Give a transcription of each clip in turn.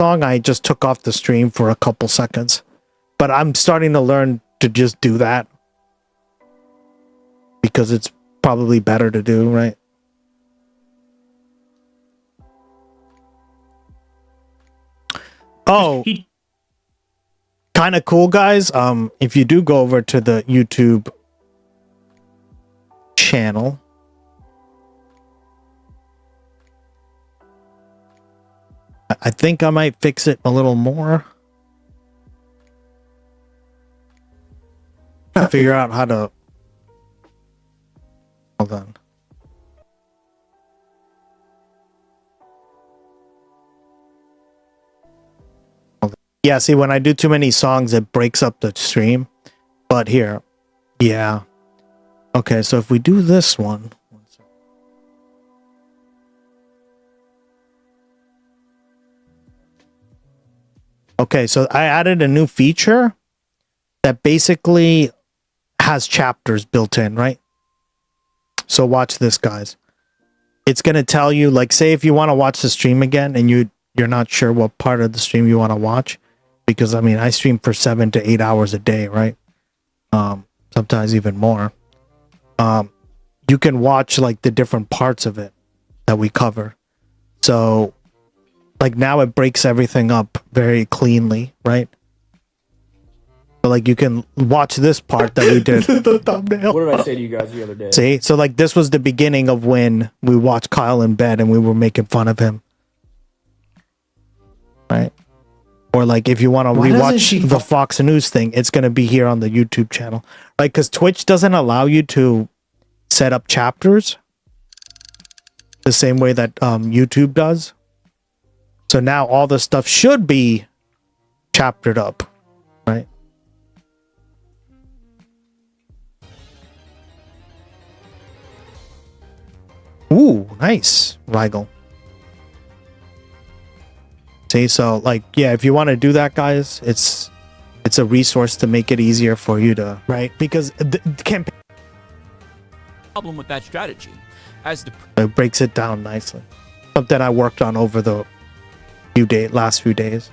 song, I just took off the stream for a couple seconds. But I'm starting to learn to just do that. Because it's probably better to do, right? Oh, kind of cool, guys. If you do go over to the YouTube channel, I think I might fix it a little more. Figure out how to. Hold on. Yeah, see, when I do too many songs, it breaks up the stream. But here, yeah. Okay, so if we do this one. Okay, so I added a new feature that basically has chapters built in, right? So watch this, guys. It's going to tell you, like, say if you want to watch the stream again and you're not sure what part of the stream you want to watch. Because, I mean, I stream for 7 to 8 hours a day, right? Sometimes even more. You can watch, like, the different parts of it that we cover. So, like, now it breaks everything up very cleanly, right? So, like, you can watch this part that we did. The thumbnail. What did I say to you guys the other day? See? So, like, this was the beginning of when we watched Kyle in bed and we were making fun of him. Right? Or, like, if you want to rewatch the Fox News thing, it's going to be here on the YouTube channel. Like, because Twitch doesn't allow you to set up chapters the same way that YouTube does. So now all the stuff should be chaptered up, right? Ooh, nice, Rigel. See, so like, yeah, if you want to do that, guys, it's a resource to make it easier for you to, right? Because the campaign problem with that strategy, as the it breaks it down nicely. Something I worked on over the last few days.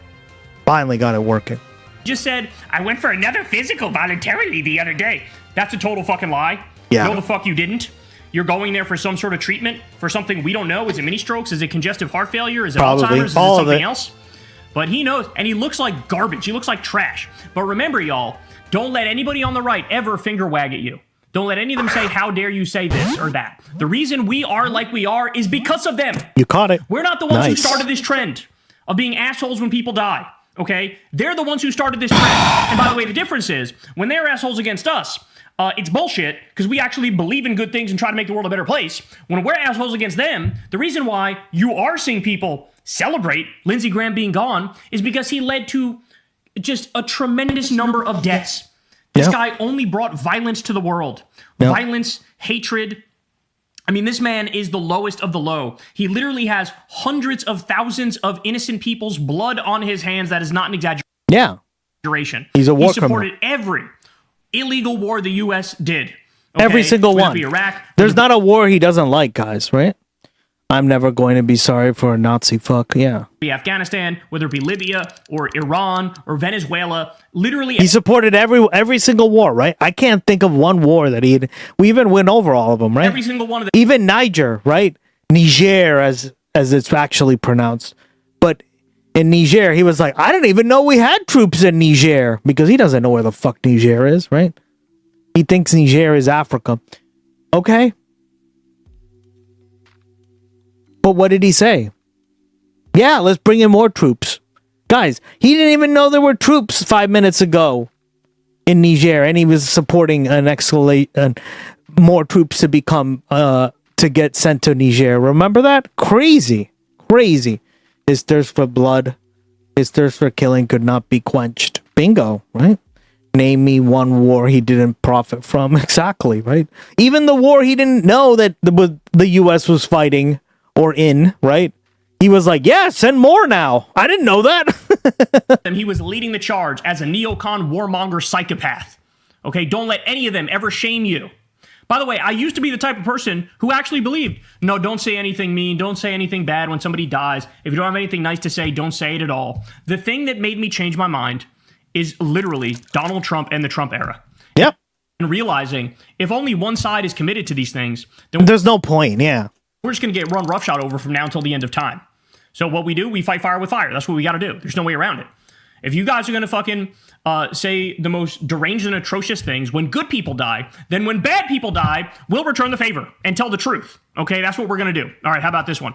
Finally got it working. Just said, I went for another physical voluntarily the other day. That's a total fucking lie. Yeah. No, the fuck you didn't. You're going there for some sort of treatment for something we don't know. Is it mini strokes? Is it congestive heart failure? Is it Probably. Alzheimer's? Is it All of something it. else? But he knows, and he looks like garbage. He looks like trash. But remember, y'all, don't let anybody on the right ever finger wag at you. Don't let any of them say, how dare you say this or that. The reason we are like we are is because of them. You caught it. We're not the ones who Nice. started this trend of being assholes when people die, okay? They're the ones who started this trend. And by the way, the difference is, when they're assholes against us, it's bullshit, because we actually believe in good things and try to make the world a better place. When we're assholes against them, the reason why you are seeing people celebrate Lindsey Graham being gone is because he led to just a tremendous number of deaths. This Yep. guy only brought violence to the world. Yep. Violence, hatred. I mean, this man is the lowest of the low. He literally has hundreds of thousands of innocent people's blood on his hands. That is not an Yeah. exaggeration. He's a war He supported criminal. every illegal war the U.S. did. Every single Whether it one. be Iraq, There's not a war he doesn't like, guys, right? I'm never going to be sorry for a Nazi fuck. Yeah. be Afghanistan, whether it be Libya or Iran or Venezuela, literally He supported every single war, right? I can't think of one war that we even went over all of them, right? every single one of them. Even Niger, right? Niger, as it's actually pronounced. But in Niger, he was like, I didn't even know we had troops in Niger, because he doesn't know where the fuck Niger is, right? He thinks Niger is Africa. Okay. But what did he say? Yeah, let's bring in more troops. Guys, he didn't even know there were troops 5 minutes ago in Niger, and he was supporting more troops to become to get sent to Niger. Remember that? Crazy. His thirst for blood, his thirst for killing could not be quenched. Bingo, right? Name me one war he didn't profit from. Exactly, right? Even the war he didn't know that the U.S. was fighting or in, right? He was like, yeah, send more now. I didn't know that. And he was leading the charge as a neocon warmonger psychopath. Okay, don't let any of them ever shame you. By the way, I used to be the type of person who actually believed, no, don't say anything mean, don't say anything bad when somebody dies. If you don't have anything nice to say, don't say it at all. The thing that made me change my mind is literally Donald Trump and the Trump era. Yep. And realizing if only one side is committed to these things, then There's no point, yeah. we're just going to get run roughshod over from now until the end of time. So what we do, we fight fire with fire. That's what we got to do. There's no way around it. If you guys are going to fucking say the most deranged and atrocious things when good people die, then when bad people die, we'll return the favor and tell the truth. Okay, that's what we're going to do. All right, how about this one?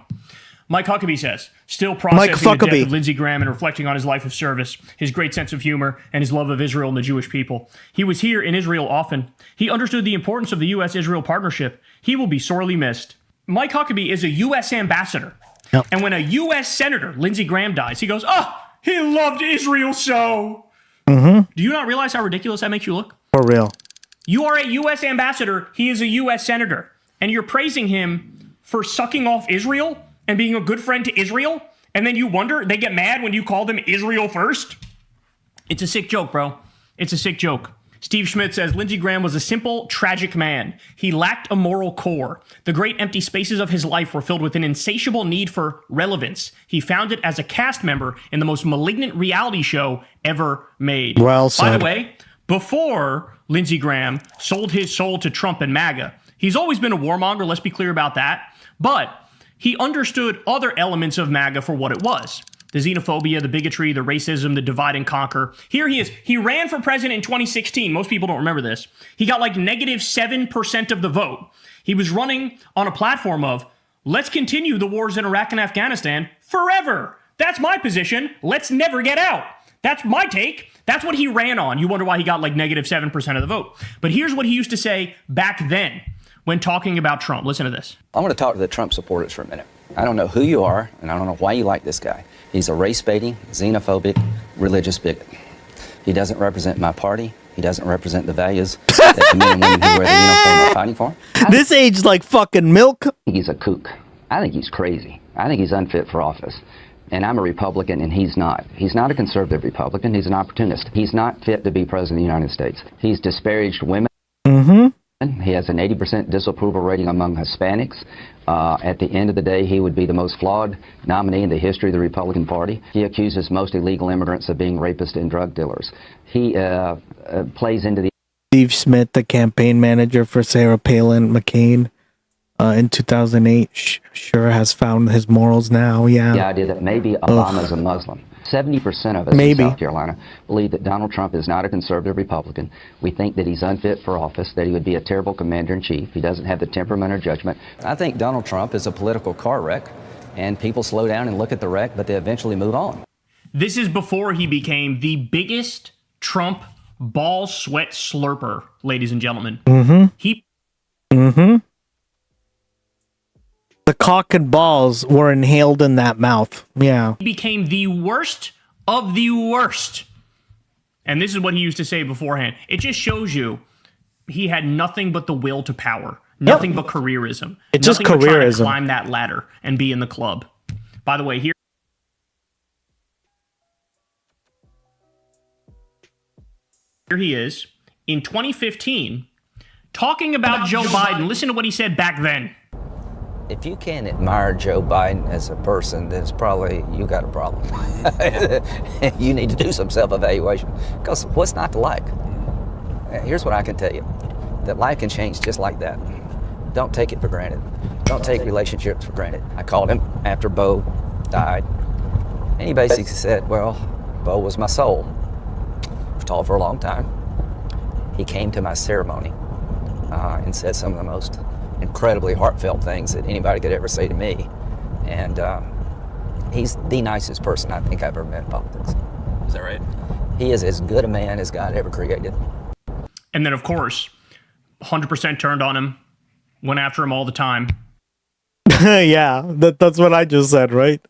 Mike Huckabee says, still processing the death of Lindsey Graham and reflecting on his life of service, his great sense of humor, and his love of Israel and the Jewish people. He was here in Israel often. He understood the importance of the U.S.-Israel partnership. He will be sorely missed. Mike Huckabee is a U.S. ambassador. Yep. And when a U.S. Senator, Lindsey Graham, dies, he goes, oh, he loved Israel so. Mm-hmm. Do you not realize how ridiculous that makes you look? For real. You are a U.S. ambassador. He is a U.S. senator. And you're praising him for sucking off Israel and being a good friend to Israel. And then you wonder, they get mad when you call them Israel first? It's a sick joke, bro. It's a sick joke. Steve Schmidt says, Lindsey Graham was a simple, tragic man. He lacked a moral core. The great empty spaces of his life were filled with an insatiable need for relevance. He found it as a cast member in the most malignant reality show ever made. Well said. By the way, before Lindsey Graham sold his soul to Trump and MAGA, he's always been a warmonger, let's be clear about that, but he understood other elements of MAGA for what it was. The xenophobia, the bigotry, the racism, the divide and conquer. Here he is. He ran for president in 2016. Most people don't remember this. He got like negative 7% of the vote. He was running on a platform of, let's continue the wars in Iraq and Afghanistan forever. That's my position. Let's never get out. That's my take. That's what he ran on. You wonder why he got like negative 7% of the vote. But here's what he used to say back then when talking about Trump. Listen to this. I want to talk to the Trump supporters for a minute. I don't know who you are, and I don't know why you like this guy. He's a race-baiting, xenophobic, religious bigot. He doesn't represent my party. He doesn't represent the values that the men and women who wear the uniform are fighting for. This aged like fucking milk. I think he's a kook. I think he's crazy. I think he's unfit for office. And I'm a Republican, and he's not. He's not a conservative Republican. He's an opportunist. He's not fit to be president of the United States. He's disparaged women. Mm-hmm. He has an 80% disapproval rating among Hispanics. At the end of the day, he would be the most flawed nominee in the history of the Republican Party. He accuses most illegal immigrants of being rapists and drug dealers. He plays into the... Steve Smith, the campaign manager for Sarah Palin McCain in 2008, sure has found his morals now, yeah. The idea that maybe Obama's a Muslim. 70% of us in South Carolina believe that Donald Trump is not a conservative Republican. We think that he's unfit for office, that he would be a terrible commander-in-chief. He doesn't have the temperament or judgment. I think Donald Trump is a political car wreck, and people slow down and look at the wreck, but they eventually move on. This is before he became the biggest Trump ball sweat slurper, ladies and gentlemen. Mm-hmm. The cock and balls were inhaled in that mouth. Yeah. He became the worst of the worst. And this is what he used to say beforehand. It just shows you he had nothing but the will to power. Nothing but careerism. It's just nothing but trying careerism. to climb that ladder and be in the club. By the way, here he is in 2015 talking about Joe Biden. Listen to what he said back then. If you can't admire Joe Biden as a person, then it's probably you got a problem. You need to do some self-evaluation. Because what's not to like? Here's what I can tell you. That life can change just like that. Don't take it for granted. Don't take relationships for granted. I called him after Bo died. And he basically said, well, Bo was my soul. Was tall for a long time. He came to my ceremony and said some of the most incredibly heartfelt things that anybody could ever say to me. And he's the nicest person I think I've ever met in politics. Is that right? He is as good a man as God ever created. And then, of course, 100% turned on him, went after him all the time. Yeah, that's what I just said, right?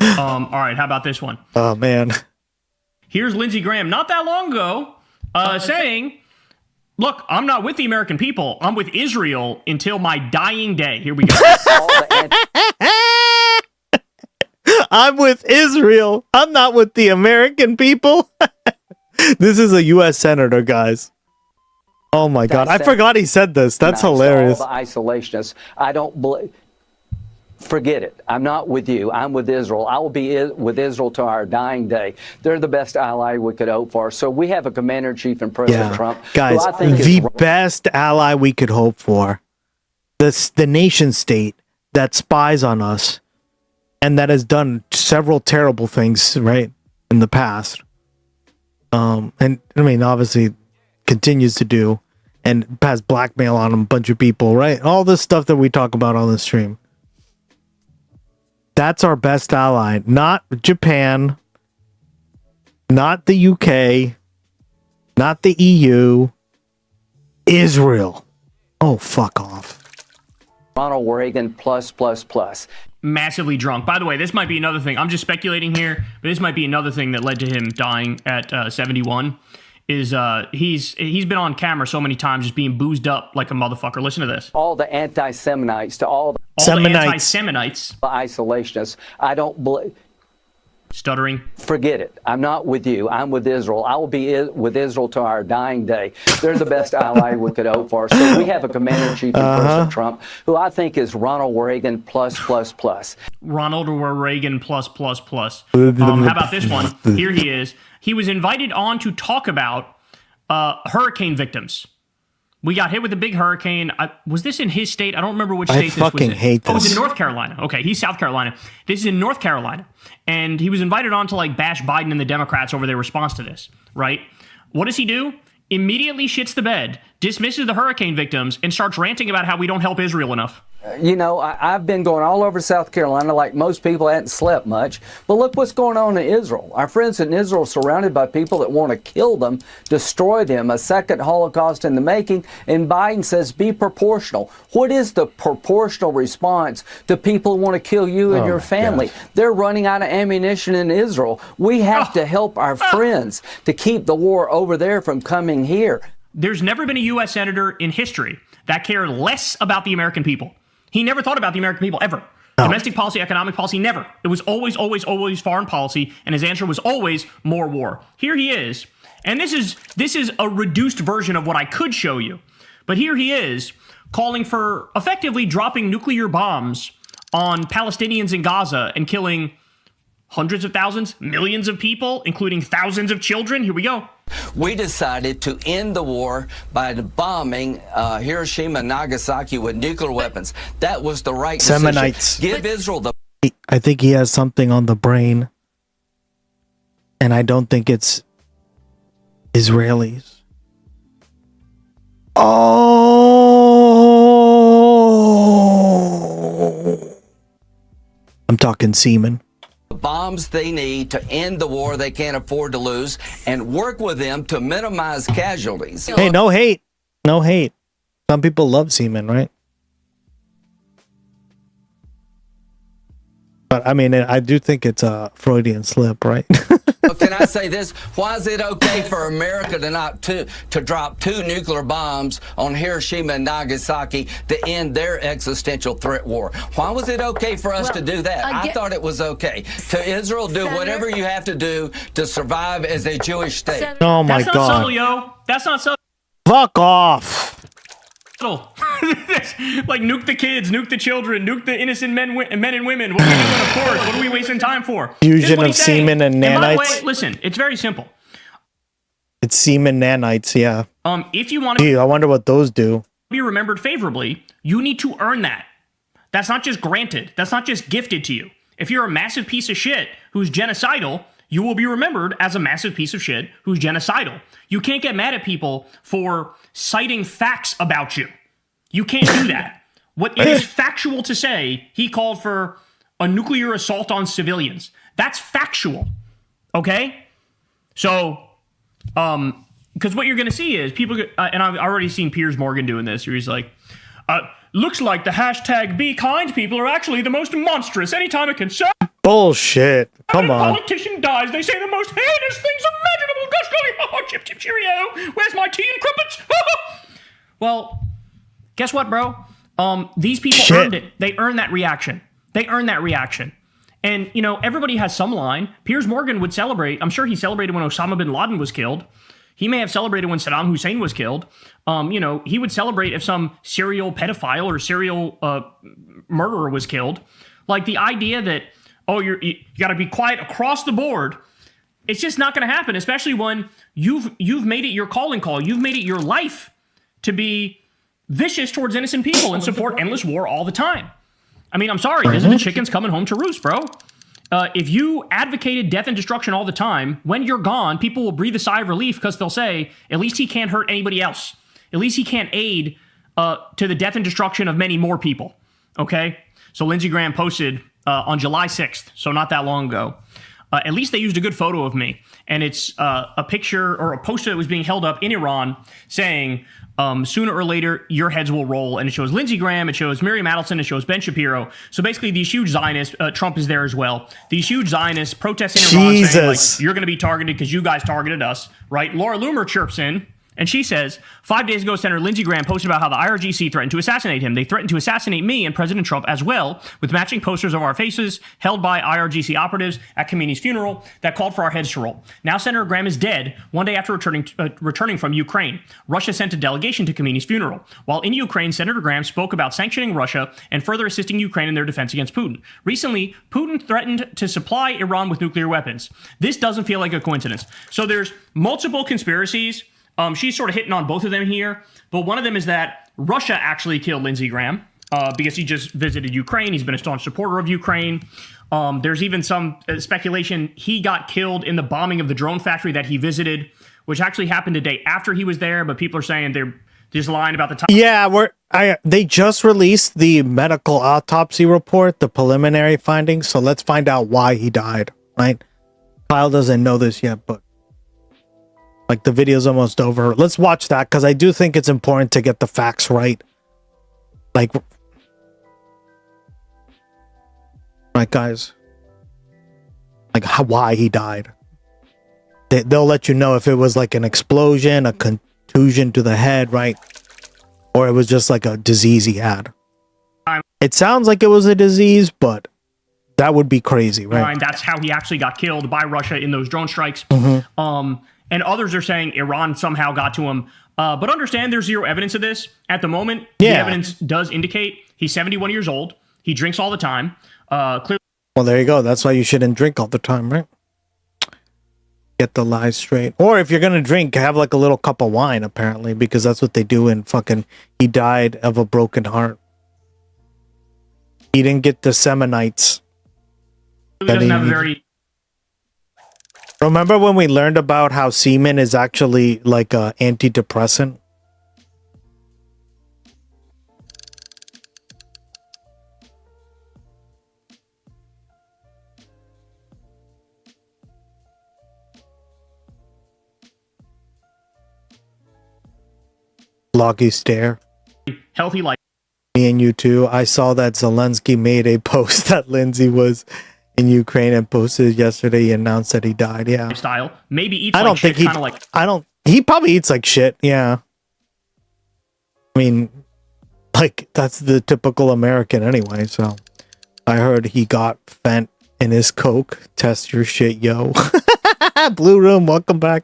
All right, how about this one? Oh, man. Here's Lindsey Graham not that long ago saying, look, I'm not with the American people. I'm with Israel until my dying day. Here we go. I'm with Israel. I'm not with the American people. This is a U.S. senator, guys. Oh my God. I forgot he said this. That's hilarious. All the isolationists. I don't believe. Forget it. I'm not with you. I'm with Israel. I will be with Israel to our dying day. They're the best ally we could hope for. So we have a commander-in-chief in President Trump. Guys, who I think the is best ally we could hope for. The nation state that spies on us and that has done several terrible things, right, in the past. And I mean, obviously continues to do and has blackmail on a bunch of people, right? All this stuff that we talk about on the stream. That's our best ally, not Japan, not the UK, not the EU, Israel. Oh, fuck off. Ronald Reagan plus. Massively drunk. By the way, this might be another thing. I'm just speculating here, but this might be another thing that led to him dying at 71. Is he's been on camera so many times just being boozed up like a motherfucker. Listen to this. All the anti-Seminites to all the anti-Seminites. Isolationists. I don't believe. Stuttering. Forget it. I'm not with you. I'm with Israel. I will be with Israel to our dying day. They're the best ally we could hope for. So we have a commander-in-chief in President Trump, who I think is Ronald Reagan plus. Ronald Reagan plus. How about this one? Here he is. He was invited on to talk about hurricane victims. We got hit with a big hurricane. Was this in his state? I don't remember which state this was in. I fucking hate this. Oh, it was in North Carolina. Okay, he's South Carolina. This is in North Carolina. And he was invited on to like bash Biden and the Democrats over their response to this, right? What does he do? Immediately shits the bed, dismisses the hurricane victims, and starts ranting about how we don't help Israel enough. You know, I've been going all over South Carolina like most people. I hadn't slept much. But look what's going on in Israel. Our friends in Israel surrounded by people that want to kill them, destroy them, a second Holocaust in the making. And Biden says be proportional. What is the proportional response to people who want to kill you and your family? Gosh. They're running out of ammunition in Israel. We have to help our friends to keep the war over there from coming here. There's never been a U.S. senator in history that cared less about the American people. He never thought about the American people, ever. Oh. Domestic policy, economic policy, never. It was always foreign policy, and his answer was always more war. Here he is, and this is a reduced version of what I could show you. But here he is, calling for effectively dropping nuclear bombs on Palestinians in Gaza and killing hundreds of thousands, millions of people, including thousands of children. Here we go. We decided to end the war by bombing Hiroshima and Nagasaki with nuclear weapons. That was the right decision. Seminites. Give Israel the... I think he has something on the brain. And I don't think it's Israelis. Oh! I'm talking semen. Bombs they need to end the war they can't afford to lose and work with them to minimize casualties. Hey, no hate. No hate. Some people love semen, right? But I mean, I do think it's a Freudian slip, right? Can I say this? Why is it okay for America to drop 2 nuclear bombs on Hiroshima and Nagasaki to end their existential threat war? Why was it okay for us to do that? I thought it was okay. To Israel, do whatever you have to do to survive as a Jewish state. Oh my God. That's not subtle, yo. That's not subtle. Fuck off. Like nuke the kids, nuke the children, nuke the innocent men and women. What are we doing, of course? What are we wasting time for? Fusion of semen and nanites. And by the way, listen, it's very simple. It's semen nanites, yeah. If you want to I wonder what those do. Be remembered favorably, you need to earn that. That's not just granted. That's not just gifted to you. If you're a massive piece of shit who's genocidal, you will be remembered as a massive piece of shit who's genocidal. You can't get mad at people for citing facts about you. You can't do that. What it is factual to say, he called for a nuclear assault on civilians. That's factual. Okay? So, because what you're going to see is people, and I've already seen Piers Morgan doing this, where he's like, looks like the hashtag be kind people are actually the most monstrous anytime it can say. Bullshit. Come on. When a politician dies, they say the most heinous things imaginable. Gosh, golly, oh, chip, chip, cheerio. Where's my tea and crumpets? Well, guess what, bro? These people earned it. They earned that reaction. And, you know, everybody has some line. Piers Morgan would celebrate. I'm sure he celebrated when Osama bin Laden was killed. He may have celebrated when Saddam Hussein was killed. He would celebrate if some serial pedophile or serial murderer was killed. Like the idea that, you got to be quiet across the board. It's just not going to happen, especially when you've made it your calling call. You've made it your life to be vicious towards innocent people and support endless war all the time. I mean, I'm sorry. This is the chickens coming home to roost, bro. If you advocated death and destruction all the time, when you're gone, people will breathe a sigh of relief because they'll say, at least he can't hurt anybody else. At least he can't aid to the death and destruction of many more people. Okay? So Lindsey Graham posted on July 6th, so not that long ago. At least they used a good photo of me. And it's a picture or a poster that was being held up in Iran saying, sooner or later, your heads will roll. And it shows Lindsey Graham, it shows Miriam Adelson, it shows Ben Shapiro. So basically, these huge Zionists, Trump is there as well. These huge Zionists protesting Iran saying, like, you're going to be targeted because you guys targeted us, right? Laura Loomer chirps in. And she says, 5 days ago, Senator Lindsey Graham posted about how the IRGC threatened to assassinate him. They threatened to assassinate me and President Trump as well, with matching posters of our faces held by IRGC operatives at Khamenei's funeral that called for our heads to roll. Now Senator Graham is dead one day after returning from Ukraine. Russia sent a delegation to Khamenei's funeral. While in Ukraine, Senator Graham spoke about sanctioning Russia and further assisting Ukraine in their defense against Putin. Recently, Putin threatened to supply Iran with nuclear weapons. This doesn't feel like a coincidence. So there's multiple conspiracies. She's sort of hitting on both of them here, but one of them is that Russia actually killed Lindsey Graham because he just visited Ukraine. He's been a staunch supporter of Ukraine. There's even some speculation he got killed in the bombing of the drone factory that he visited, which actually happened a day after he was there, but people are saying they're just lying about the time. Yeah, they just released the medical autopsy report, the preliminary findings, so let's find out why he died, right? Kyle doesn't know this yet, but like the video's almost over. Let's watch that because I do think it's important to get the facts right. Like, right, guys? Like why he died. They'll let you know if it was like an explosion, a contusion to the head, right? Or it was just like a disease he had. It sounds like it was a disease, but that would be crazy, right? That's how he actually got killed by Russia in those drone strikes. And others are saying Iran somehow got to him. But understand there's zero evidence of this. At the moment, the evidence does indicate he's 71 years old. He drinks all the time. Clearly. Well, there you go. That's why you shouldn't drink all the time, right? Get the lies straight. Or if you're going to drink, have like a little cup of wine, apparently, because that's what they do in fucking... He died of a broken heart. He didn't get the Seminites. He doesn't have a very... Remember when we learned about how semen is actually like a antidepressant? Loggy stare. Healthy life. Me and you too. I saw that Zelensky made a post that Lindsey was in Ukraine and posted yesterday. He announced that he died. Yeah. Lifestyle. Maybe eats like shit, kind of like... He probably eats like shit. Yeah. I mean, like, that's the typical American anyway. So I heard he got fent in his Coke. Test your shit, yo. Blue Room, welcome back.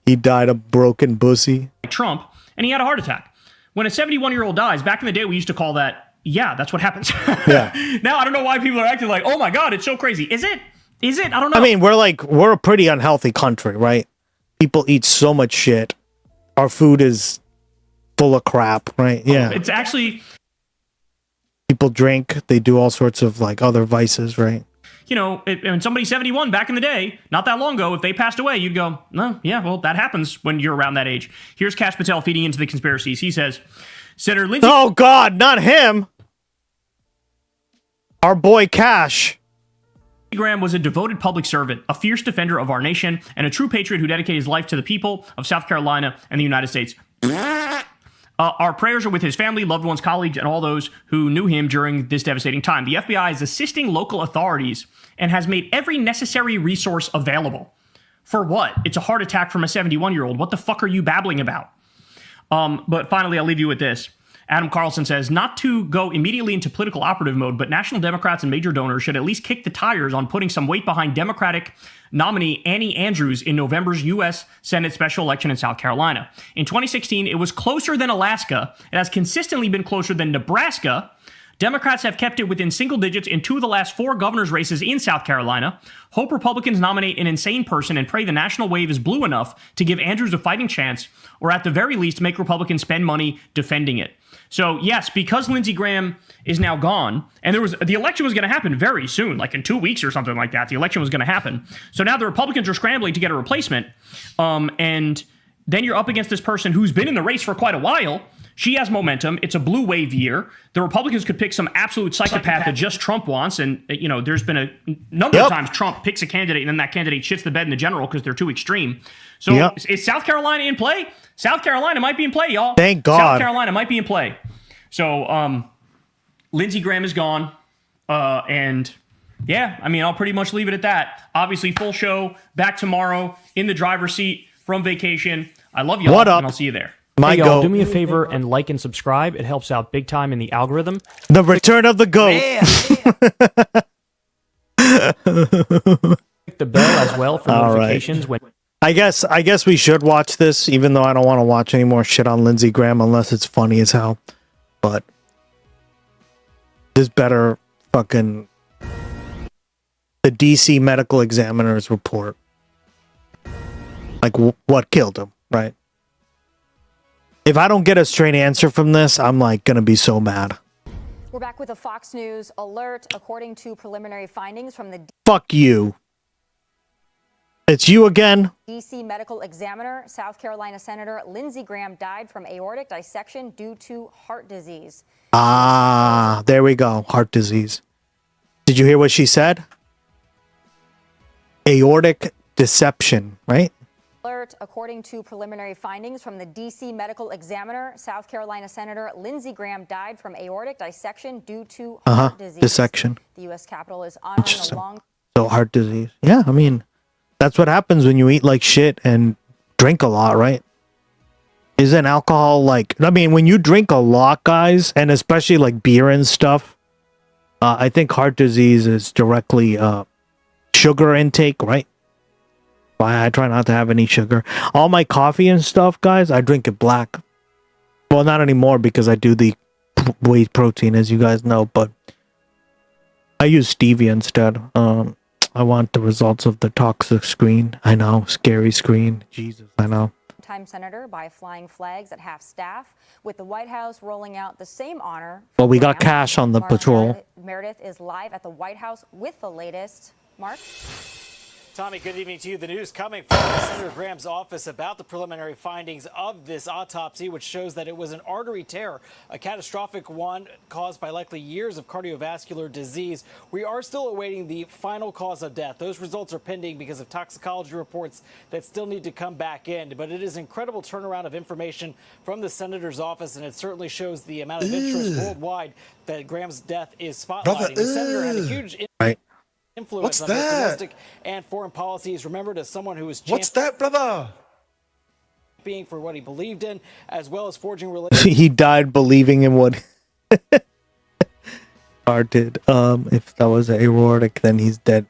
He died a broken pussy. Trump, and he had a heart attack. When a 71-year-old dies, back in the day, we used to call that, yeah, that's what happens. Yeah. Now I don't know why people are acting like, oh my God, it's so crazy. Is it? I don't know. I mean, we're a pretty unhealthy country, right? People eat so much shit. Our food is full of crap, right? Yeah. It's actually... People drink. They do all sorts of like other vices, right? You know, when somebody's 71 back in the day, not that long ago, if they passed away, you'd go, no, yeah, well, that happens when you're around that age. Here's Kash Patel feeding into the conspiracies. He says, Senator Lindsey... Oh, God, not him. Our boy Kash. Graham was a devoted public servant, a fierce defender of our nation, and a true patriot who dedicated his life to the people of South Carolina and the United States. Our prayers are with his family, loved ones, colleagues, and all those who knew him during this devastating time. The FBI is assisting local authorities and has made every necessary resource available. For what? It's a heart attack from a 71-year-old. What the fuck are you babbling about? But finally, I'll leave you with this. Adam Carlson says, not to go immediately into political operative mode, but national Democrats and major donors should at least kick the tires on putting some weight behind Democratic nominee Annie Andrews in November's U.S. Senate special election in South Carolina. In 2016, it was closer than Alaska. It has consistently been closer than Nebraska. Democrats have kept it within single digits in 2 of the last 4 governor's races in South Carolina. Hope Republicans nominate an insane person and pray the national wave is blue enough to give Andrews a fighting chance, or at the very least make Republicans spend money defending it. So yes, because Lindsey Graham is now gone, and the election was going to happen very soon, like in 2 weeks or something like that, the election was going to happen. So now the Republicans are scrambling to get a replacement, and then you're up against this person who's been in the race for quite a while. She has momentum. It's a blue wave year. The Republicans could pick some absolute psychopath that just Trump wants. And, you know, there's been a number of times Trump picks a candidate and then that candidate shits the bed in the general because they're too extreme. So is South Carolina in play? South Carolina might be in play, y'all. Thank God. South Carolina might be in play. So Lindsey Graham is gone. And yeah, I mean, I'll pretty much leave it at that. Obviously, full show back tomorrow in the driver's seat from vacation. I love y'all. What up? And I'll see you there. Hey, y'all, do me a favor and like and subscribe. It helps out big time in the algorithm. The return of the goat. Click the bell as well for notifications. When I guess we should watch this, even though I don't want to watch any more shit on Lindsey Graham unless it's funny as hell. But this better fucking the DC medical examiner's report. Like what killed him, right? If I don't get a straight answer from this, I'm like gonna be so mad. We're back with a Fox News alert. According to preliminary findings from the Fuck you. It's you again. DC medical examiner, South Carolina Senator Lindsey Graham died from aortic dissection due to heart disease. Ah, there we go. Heart disease. Did you hear what she said? Aortic dissection, right? Alert. According to preliminary findings from the DC medical examiner, South Carolina Senator Lindsey Graham died from aortic dissection due to heart disease. Dissection. The U.S. Capitol is honoring a long. So heart disease. Yeah, I mean, that's what happens when you eat like shit and drink a lot, right? Isn't alcohol like? I mean, when you drink a lot, guys, and especially like beer and stuff, I think heart disease is directly sugar intake, right? I try not to have any sugar. All my coffee and stuff, guys, I drink it black. Well, not anymore because I do the whey protein, as you guys know, but I use stevia instead. I want the results of the toxic screen. I know, scary screen. Jesus, I know. Time senator by flying flags at half-staff, with the White House rolling out the same honor. Well, we got cash on the patrol. Meredith is live at the White House with the latest. Mark? Tommy, good evening to you. The news coming from Senator Graham's office about the preliminary findings of this autopsy, which shows that it was an artery tear, a catastrophic one caused by likely years of cardiovascular disease. We are still awaiting the final cause of death. Those results are pending because of toxicology reports that still need to come back in. But it is an incredible turnaround of information from the senator's office, and it certainly shows the amount of interest worldwide that Graham's death is spotlighting. The senator had a huge influence on both domestic and foreign policies. Remembered as someone who was being for what he believed in, as well as forging relationships. He died believing in what did. If that was aortic, then he's dead.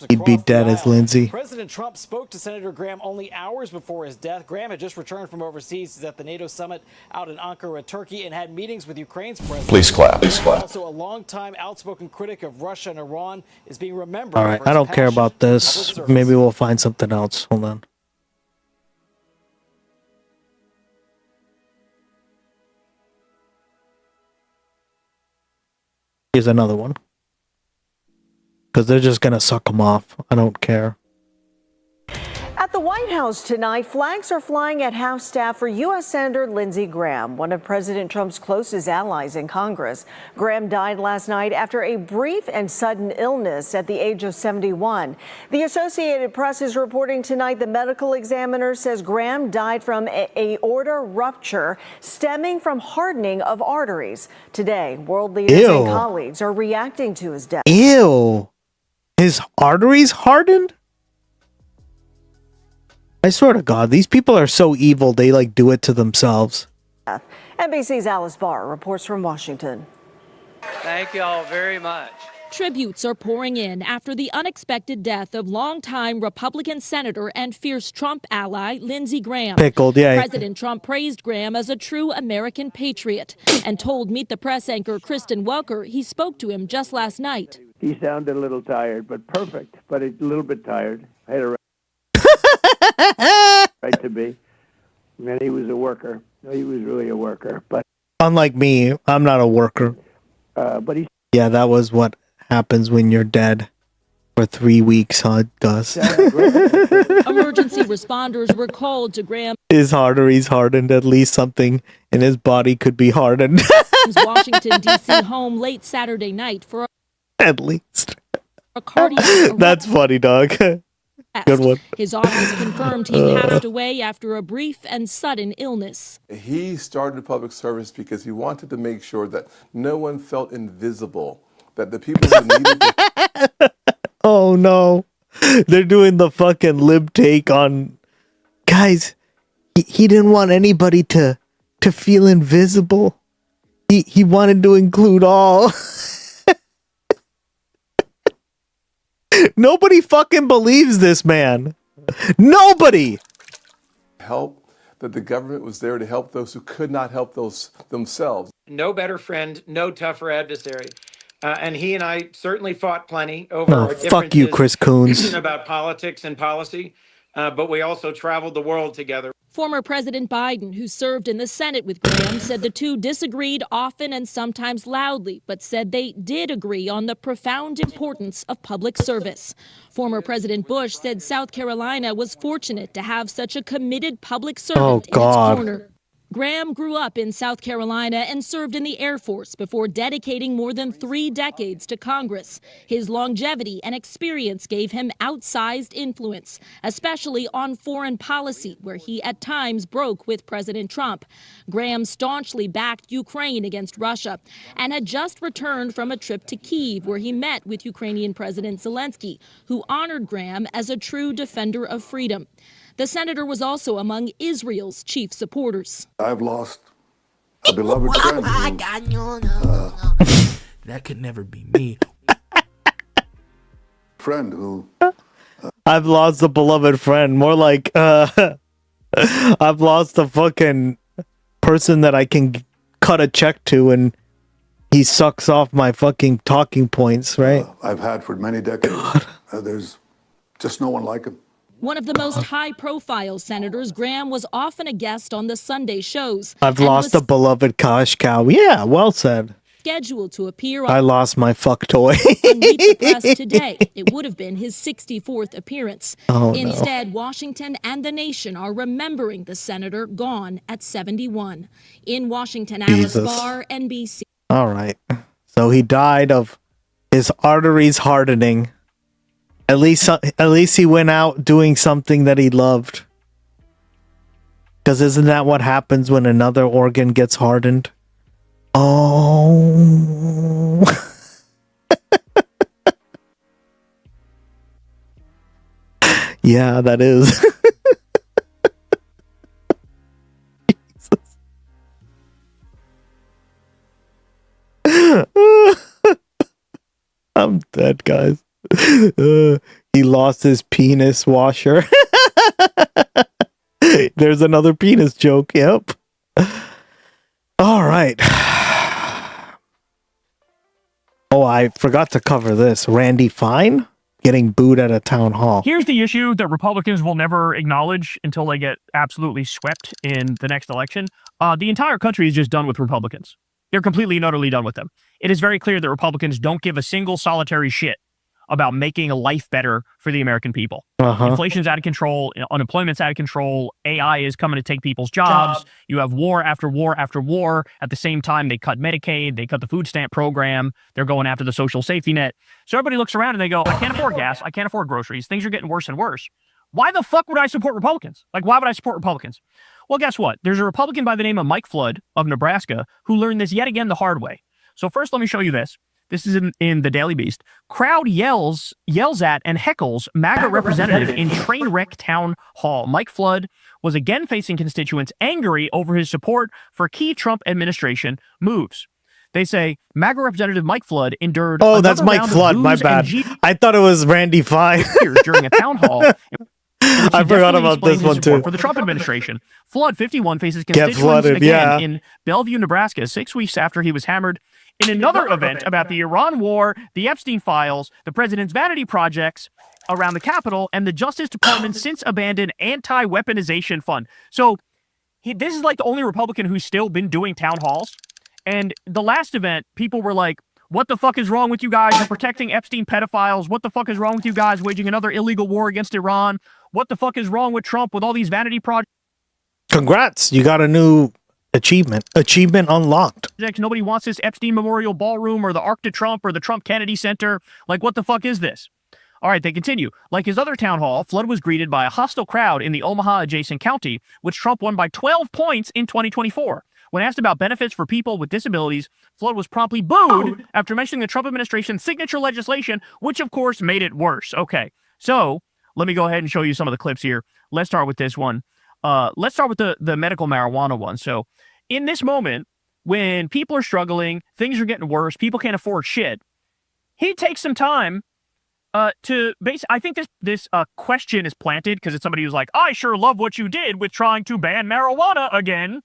He'd be dead as Lindsey. President Trump spoke to Senator Graham only hours before his death. Graham had just returned from overseas. He's at the NATO summit out in Ankara, Turkey, and had meetings with Ukraine's president. Please clap. Please clap. Also, a longtime outspoken critic of Russia and Iran is being remembered. All right, I don't care about this. Maybe we'll find something else. Hold on. Here's another one. Because they're just going to suck them off. I don't care. At the White House tonight, flags are flying at House staff for U.S. Senator Lindsey Graham, one of President Trump's closest allies in Congress. Graham died last night after a brief and sudden illness at the age of 71. The Associated Press is reporting tonight the medical examiner says Graham died from aorta rupture stemming from hardening of arteries. Today, world leaders and colleagues are reacting to his death. Ew. His arteries hardened? I swear to God, these people are so evil, they like do it to themselves. And NBC's Alice Barr reports from Washington. Thank you all very much. Tributes are pouring in after the unexpected death of longtime Republican senator and fierce Trump ally Lindsey Graham. Pickled, yeah. President Trump praised Graham as a true American patriot and told Meet the Press anchor Kristen Welker he spoke to him just last night. He sounded a little tired, but perfect, but a little bit tired. I had a right to be. And he was a worker. He was really a worker. But unlike me, I'm not a worker. But he. Yeah, that was what happens when you're dead for 3 weeks, huh, Gus? Emergency responders were called to Graham. His arteries hardened. At least something in his body could be hardened. His Washington, D.C. home late Saturday night for at least. A cardiac That's funny, dog. Good one. His office confirmed he passed away after a brief and sudden illness. He started public service because he wanted to make sure that no one felt invisible, that the people who needed to... Oh, no. They're doing the fucking lib take on... Guys, he didn't want anybody to feel invisible. He wanted to include all... Nobody fucking believes this man. Nobody. Help, that the government was there to help those who could not help those themselves. No better friend, no tougher adversary. And he and I certainly fought plenty over our differences. Fuck you, Chris Coons. About politics and policy, but we also traveled the world together. Former President Biden, who served in the Senate with Graham, said the two disagreed often and sometimes loudly, but said they did agree on the profound importance of public service. Former President Bush said South Carolina was fortunate to have such a committed public servant in its corner. Graham grew up in South Carolina and served in the Air Force before dedicating more than 3 decades to Congress. His longevity and experience gave him outsized influence, especially on foreign policy, where he at times broke with President Trump. Graham staunchly backed Ukraine against Russia and had just returned from a trip to Kyiv, where he met with Ukrainian President Zelensky, who honored Graham as a true defender of freedom. The senator was also among Israel's chief supporters. I've lost a beloved friend. That could never be me. Friend who... I've lost a beloved friend. More like, I've lost a fucking person that I can cut a check to and he sucks off my fucking talking points, right? I've had for many decades. There's just no one like him. One of the most high-profile senators, Graham was often a guest on the Sunday shows. I've lost a beloved cash cow. Yeah, well said. Scheduled to appear on I lost my fuck toy. on Meet the Press today. It would have been his 64th appearance. Instead, Washington and the nation are remembering the senator gone at 71. In Washington, Alice Barr, NBC. All right. So he died of his arteries hardening. At least he went out doing something that he loved. Because isn't that what happens when another organ gets hardened? Oh. Yeah, that is. I'm dead, guys. He lost his penis washer. There's another penis joke. Yep. All right. Oh, I forgot to cover this. Randy Fine getting booed at a town hall. Here's the issue that Republicans will never acknowledge until they get absolutely swept in the next election. The entire country is just done with Republicans. They're completely and utterly done with them. It is very clear that Republicans don't give a single solitary shit about making a life better for the American people. Inflation's out of control. Unemployment's out of control. AI is coming to take people's jobs. You have war after war after war. At the same time, they cut Medicaid. They cut the food stamp program. They're going after the social safety net. So everybody looks around and they go, I can't afford gas. I can't afford groceries. Things are getting worse and worse. Why the fuck would I support Republicans? Like, why would I support Republicans? Well, guess what? There's a Republican by the name of Mike Flood of Nebraska who learned this yet again the hard way. So first, let me show you this. This is in the Daily Beast. Crowd yells at and heckles MAGA representative in train wreck town hall. Mike Flood was again facing constituents angry over his support for key Trump administration moves. They say MAGA representative Mike Flood endured. Oh, that's Mike Flood. My bad. I thought it was Randy Fine during a town hall. I forgot about this one too. For the Trump administration, Flood, 51, faces constituents again in Bellevue, Nebraska, 6 weeks after he was hammered in another event about the Iran war, the Epstein files, the president's vanity projects around the Capitol, and the Justice Department's since abandoned anti-weaponization fund. So this is like the only Republican who's still been doing town halls. And the last event, people were like, what the fuck is wrong with you guys? You're protecting Epstein pedophiles. What the fuck is wrong with you guys waging another illegal war against Iran? What the fuck is wrong with Trump with all these vanity projects? Congrats. You got a new achievement. Achievement unlocked. Nobody wants this Epstein Memorial Ballroom or the Arc de Trump or the Trump Kennedy Center. Like, what the fuck is this? All right, they continue. Like his other town hall, Flood was greeted by a hostile crowd in the Omaha-adjacent county, which Trump won by 12 points in 2024. When asked about benefits for people with disabilities, Flood was promptly booed after mentioning the Trump administration's signature legislation, which of course made it worse. Okay, so let me go ahead and show you some of the clips here. Let's start with this one. Let's start with the medical marijuana one. So in this moment, when people are struggling, things are getting worse, people can't afford shit, he takes some time to base. I think this question is planted because it's somebody who's like, I sure love what you did with trying to ban marijuana again.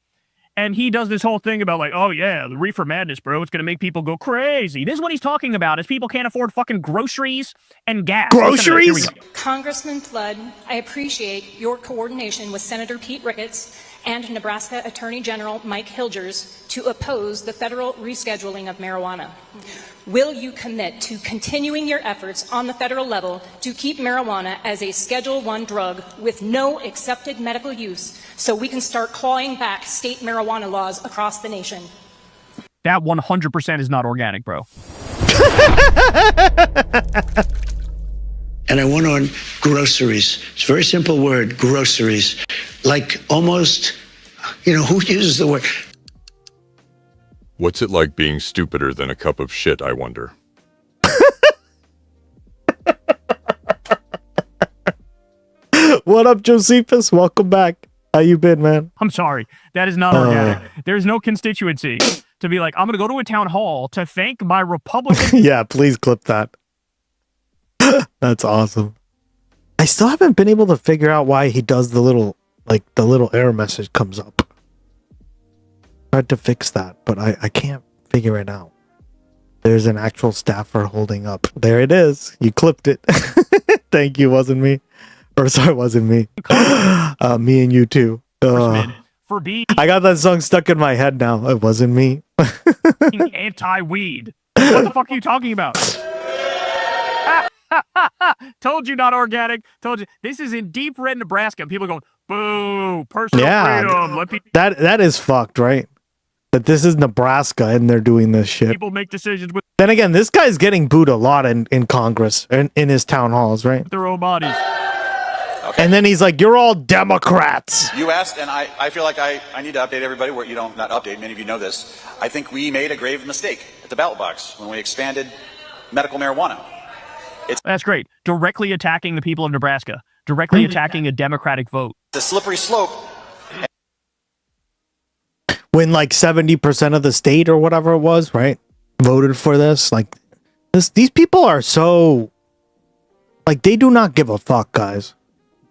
And he does this whole thing about like, oh yeah, the reefer madness, bro. It's going to make people go crazy. This is what he's talking about is people can't afford fucking groceries and gas. Groceries? Congressman Flood, I appreciate your coordination with Senator Pete Ricketts and Nebraska Attorney General Mike Hilgers to oppose the federal rescheduling of marijuana. Will you commit to continuing your efforts on the federal level to keep marijuana as a Schedule I drug with no accepted medical use so we can start clawing back state marijuana laws across the nation? That 100% is not organic, bro. And I went on groceries. It's a very simple word, groceries. Like almost, who uses the word? What's it like being stupider than a cup of shit, I wonder? What up, Josephus? Welcome back. How you been, man? I'm sorry. That is not organic. There's no constituency to be like, I'm going to go to a town hall to thank my Republican. Yeah, please clip that. That's awesome. I still haven't been able to figure out why he does the little error message comes up. Tried to fix that, but I can't figure it out. There's an actual staffer holding up. There it is. You clipped it. Thank you. Wasn't me. Or sorry, wasn't me. Me and you too. For being I got that song stuck in my head now. It wasn't me. anti-weed. What the fuck are you talking about? Told you not organic. Told you. This is in deep red Nebraska. People are going, boo, personal freedom. That is fucked, right? That this is Nebraska and they're doing this shit. People make decisions with Then again, this guy's getting booed a lot in Congress and in his town halls, right? their own bodies. Okay. And then he's like, you're all Democrats. You asked, and I feel like I need to update everybody where not update, many of you know this. I think we made a grave mistake at the ballot box when we expanded medical marijuana. That's great. Directly attacking the people of Nebraska. Directly attacking a Democratic vote. The slippery slope. When like 70% of the state or whatever it was, right, voted for this. Like these people are so like they do not give a fuck, guys.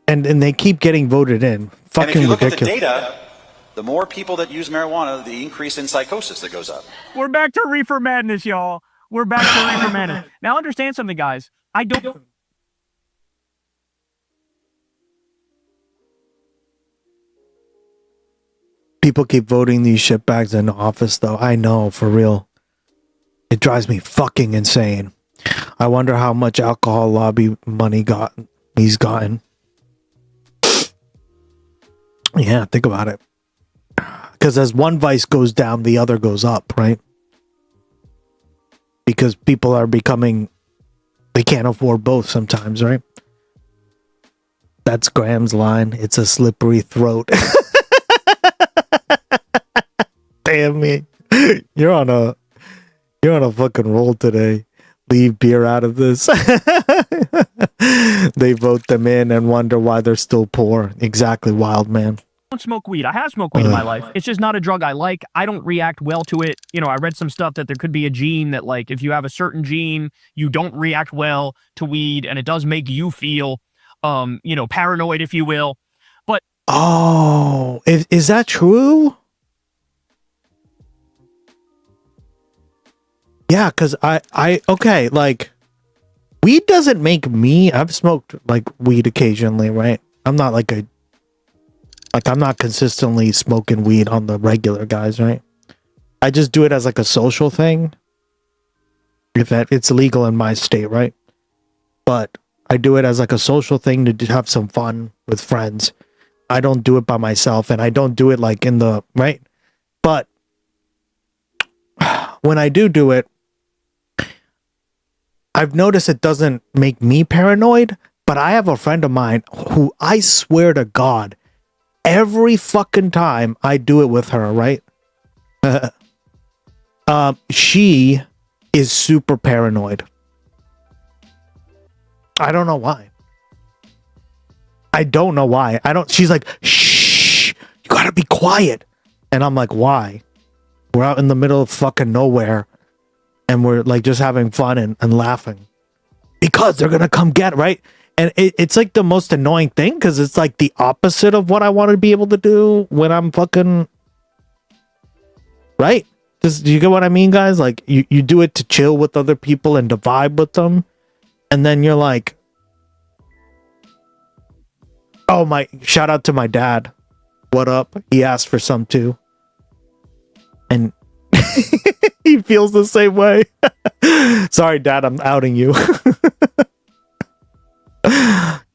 And they keep getting voted in. Fucking and if you look ridiculous. at the data, the more people that use marijuana, the increase in psychosis that goes up. We're back to reefer madness, y'all. We're back to reefer madness. Now understand something, guys. I don't. People keep voting these shitbags in office, though. I know, for real. It drives me fucking insane. I wonder how much alcohol lobby money he's gotten. Yeah, think about it. Because as one vice goes down, the other goes up, right? Because people are becoming... They can't afford both sometimes, right? That's Graham's line. It's a slippery throat. Damn me. You're on You're on a fucking roll today. Leave beer out of this. They vote them in and wonder why they're still poor. Exactly, wild man. don't smoke weed. I have smoked weed in my life. It's just not a drug I like. I don't react well to it. You know, I read some stuff that there could be a gene that, like, if you have a certain gene, you don't react well to weed, and it does make you feel, you know, paranoid, if you will. But oh, is that true? Yeah, because I okay, like, weed doesn't make me. I've smoked like weed occasionally, right? I'm not like I'm not consistently smoking weed on the regular, guys, right? I just do it as like a social thing. If it's legal in my state, right? But I do it as like a social thing to have some fun with friends. I don't do it by myself, and I don't do it like in the right. But when I do it, I've noticed it doesn't make me paranoid, but I have a friend of mine who, I swear to God, every fucking time I do it with her, right? She is super paranoid. I don't know why. She's like, shh, you gotta be quiet. And I'm like, why? We're out in the middle of fucking nowhere. And we're like just having fun and laughing because they're gonna come get it, right? And it's like the most annoying thing because it's like the opposite of what I want to be able to do when I'm fucking right. Do you get what I mean, guys? Like you do it to chill with other people and to vibe with them, and then you're like, oh my! Shout out to my dad. What up? He asked for some too, and. He feels the same way. Sorry, Dad, I'm outing you.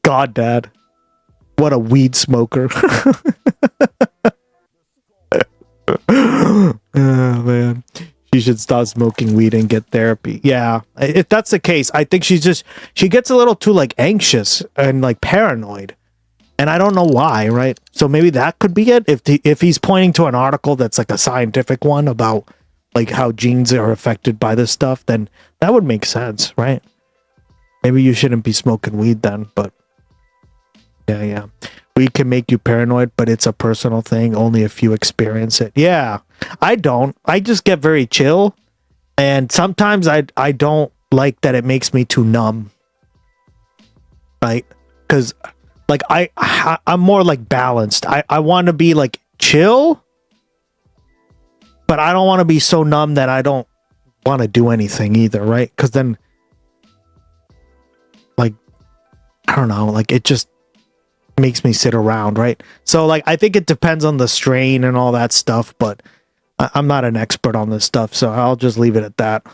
God, Dad. What a weed smoker. Oh, man. She should stop smoking weed and get therapy. Yeah, if that's the case, I think she gets a little too like anxious and like paranoid. And I don't know why, right? So maybe that could be it. If he's pointing to an article that's like a scientific one about like how genes are affected by this stuff, then that would make sense, right? Maybe you shouldn't be smoking weed then, but yeah. Weed can make you paranoid, but it's a personal thing. Only if you experience it. Yeah, I don't. I just get very chill. And sometimes I don't like that it makes me too numb. Right? Because like I'm more like balanced. I want to be like chill, but I don't want to be so numb that I don't want to do anything either, right? Because then, like, I don't know, like it just makes me sit around, right? So like I think it depends on the strain and all that stuff, but I'm not an expert on this stuff, so I'll just leave it at that.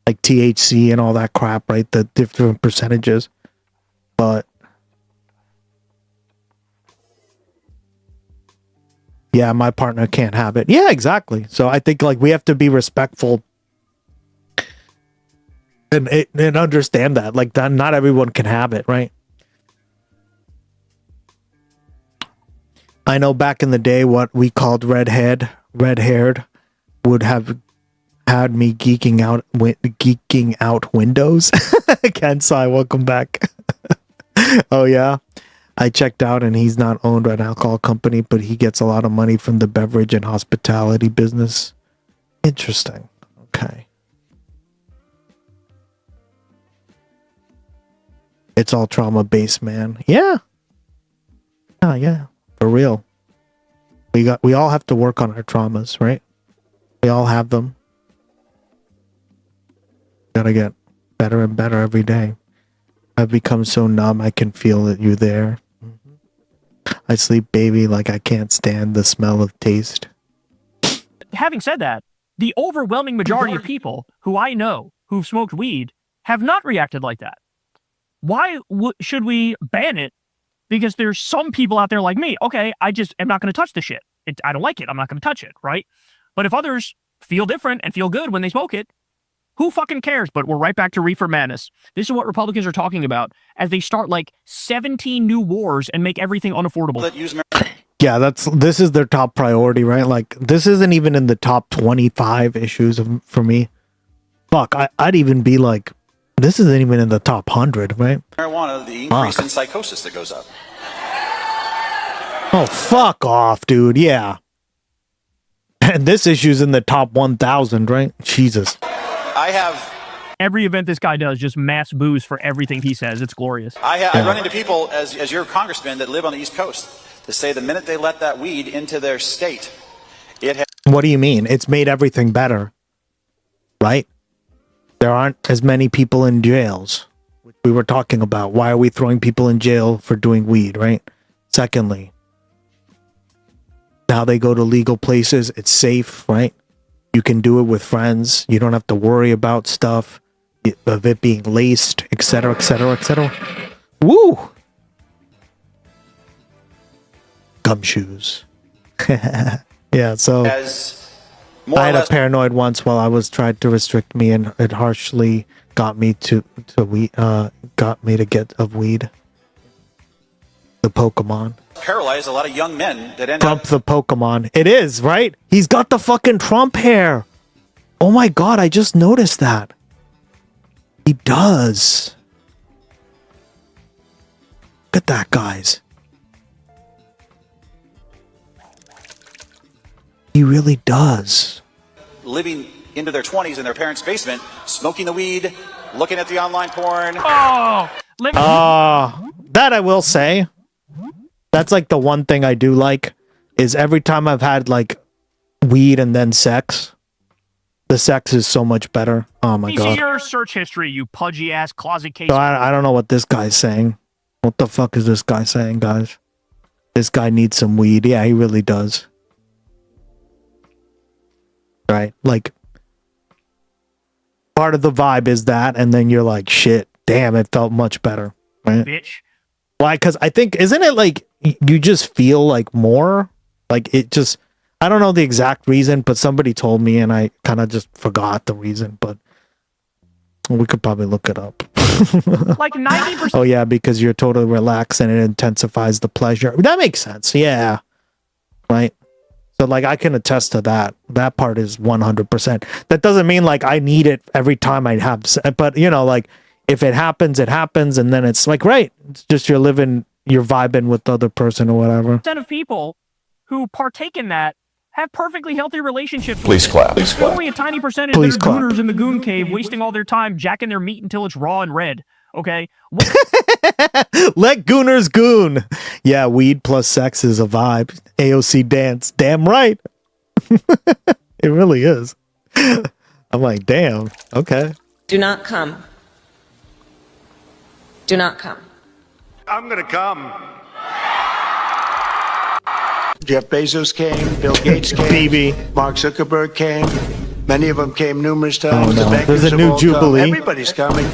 Like THC and all that crap, right? The different percentages. But yeah, my partner can't have it. Yeah, exactly. So I think like we have to be respectful and understand that. Like that not everyone can have it, right? I know back in the day what we called red-haired would have had me geeking out Windows. Kansai, welcome back. Oh yeah, I checked out, and he's not owned by an alcohol company, but he gets a lot of money from the beverage and hospitality business. Interesting. Okay, it's all trauma based, man. Yeah, for real. We all have to work on our traumas, right? We all have them. Gotta get better and better every day. I've become so numb I can feel that you're there. I sleep, baby, like I can't stand the smell of taste. having said that, the overwhelming majority of people who I know who've smoked weed have not reacted like that. Why should we ban it? Because there's some people out there like me. Okay, I just am not going to touch the shit. I don't like it. I'm not going to touch it, right? But if others feel different and feel good when they smoke it, who fucking cares? But we're right back to reefer madness. This is what Republicans are talking about as they start like 17 new wars and make everything unaffordable. Yeah, this is their top priority, right? Like, this isn't even in the top 25 issues for me. Fuck, I'd even be like, this isn't even in the top 100, right? Marijuana, the increase in psychosis that goes up. Oh, fuck off, dude. Yeah. And this issue's in the top 1,000, right? Jesus. I have... Every event this guy does, just mass booze for everything he says. It's glorious. I run into people, as your congressman, that live on the East Coast, to say the minute they let that weed into their state, it has... What do you mean? It's made everything better, right? There aren't as many people in jails, which we were talking about. Why are we throwing people in jail for doing weed, right? Secondly, now they go to legal places. It's safe, right? You can do it with friends. You don't have to worry about stuff of it being laced, etc., etc., etc. Woo! Gumshoes. Yeah, so I had a paranoid once while I was trying to restrict me, and it harshly got me to get of weed. The Pokemon. paralyzed a lot of young men that end Trump up... the Pokemon. It is, right? He's got the fucking Trump hair. Oh my god, I just noticed that. He does. Look at that, guys. He really does. living into their 20s in their parents' basement, smoking the weed, looking at the online porn. Oh, that I will say. That's like the one thing I do like, is every time I've had like weed and then sex, the sex is so much better. Oh my You see god. your search history, you pudgy ass closet case. So I don't know what this guy's saying. What the fuck is this guy saying, guys? This guy needs some weed. Yeah, he really does. Right? Like, part of the vibe is that, and then you're like, shit, damn, it felt much better. Right? Bitch. Why? Because I think, isn't it like, you just feel like more? Like, it just, I don't know the exact reason, but somebody told me, and I kind of just forgot the reason, but we could probably look it up. Like 90%. Oh yeah, because you're totally relaxed and it intensifies the pleasure. That makes sense. Yeah. Right. So like I can attest to that. That part is 100%. That doesn't mean like I need it every time I have, but you know, like if it happens, and then it's like, right. It's just you're vibing with the other person or whatever. Percent of people who partake in that have perfectly healthy relationships. Please clap. Please There's clap. only a tiny percentage Please that are clap. gooners in the goon cave wasting all their time jacking their meat until it's raw and red. Okay? Let gooners goon. Yeah, weed plus sex is a vibe. AOC dance. Damn right. It really is. I'm like, damn. Okay. Do not come. Do not come. I'm gonna come. Jeff Bezos came, Bill Gates came, Mark Zuckerberg came. Many of them came numerous times. Oh, no. The bankers There's a have new all come. jubilee. Everybody's coming.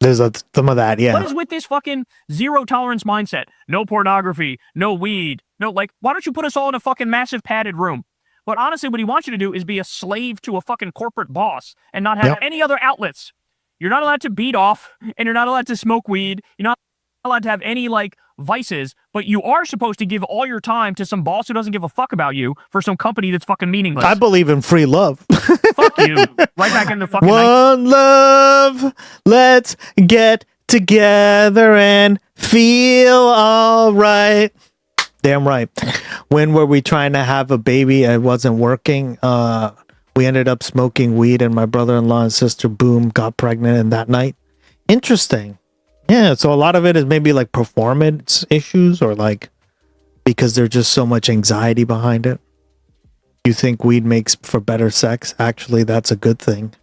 There's some of that, yeah. What is with this fucking zero tolerance mindset? No pornography, no weed, no, like, why don't you put us all in a fucking massive padded room? But honestly, what he wants you to do is be a slave to a fucking corporate boss and not have any other outlets. You're not allowed to beat off, and you're not allowed to smoke weed. You're not allowed to have any, like, vices, but you are supposed to give all your time to some boss who doesn't give a fuck about you for some company that's fucking meaningless. I believe in free love. Fuck you. Right back in the fucking One love, let's get together and feel all right. Damn right. When were we trying to have a baby? It wasn't working. We ended up smoking weed, and my brother-in-law and sister, boom, got pregnant in that night. Interesting. Yeah, so a lot of it is maybe like performance issues, or like because there's just so much anxiety behind it. You think weed makes for better sex? Actually, that's a good thing.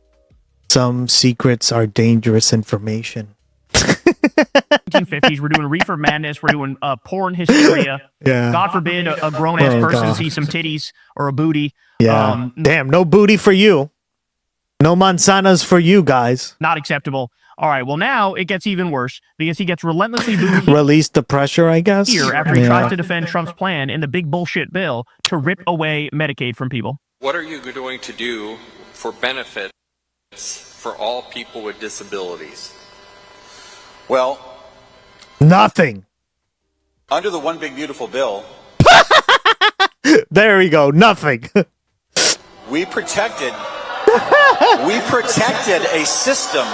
Some secrets are dangerous information. 1950s, we're doing reefer madness, we're doing porn hysteria. Yeah. God forbid a grown-ass Oh, person God. sees some titties or a booty. Yeah. Damn, no booty for you. No manzanas for you guys. Not acceptable. All right, well, now it gets even worse because he gets relentlessly booed Release the pressure, I guess. here after he tries to defend Trump's plan in the big bullshit bill to rip away Medicaid from people. What are you going to do for benefits for all people with disabilities? Well, nothing. Under the one big beautiful bill, There we go. Nothing. we protected a system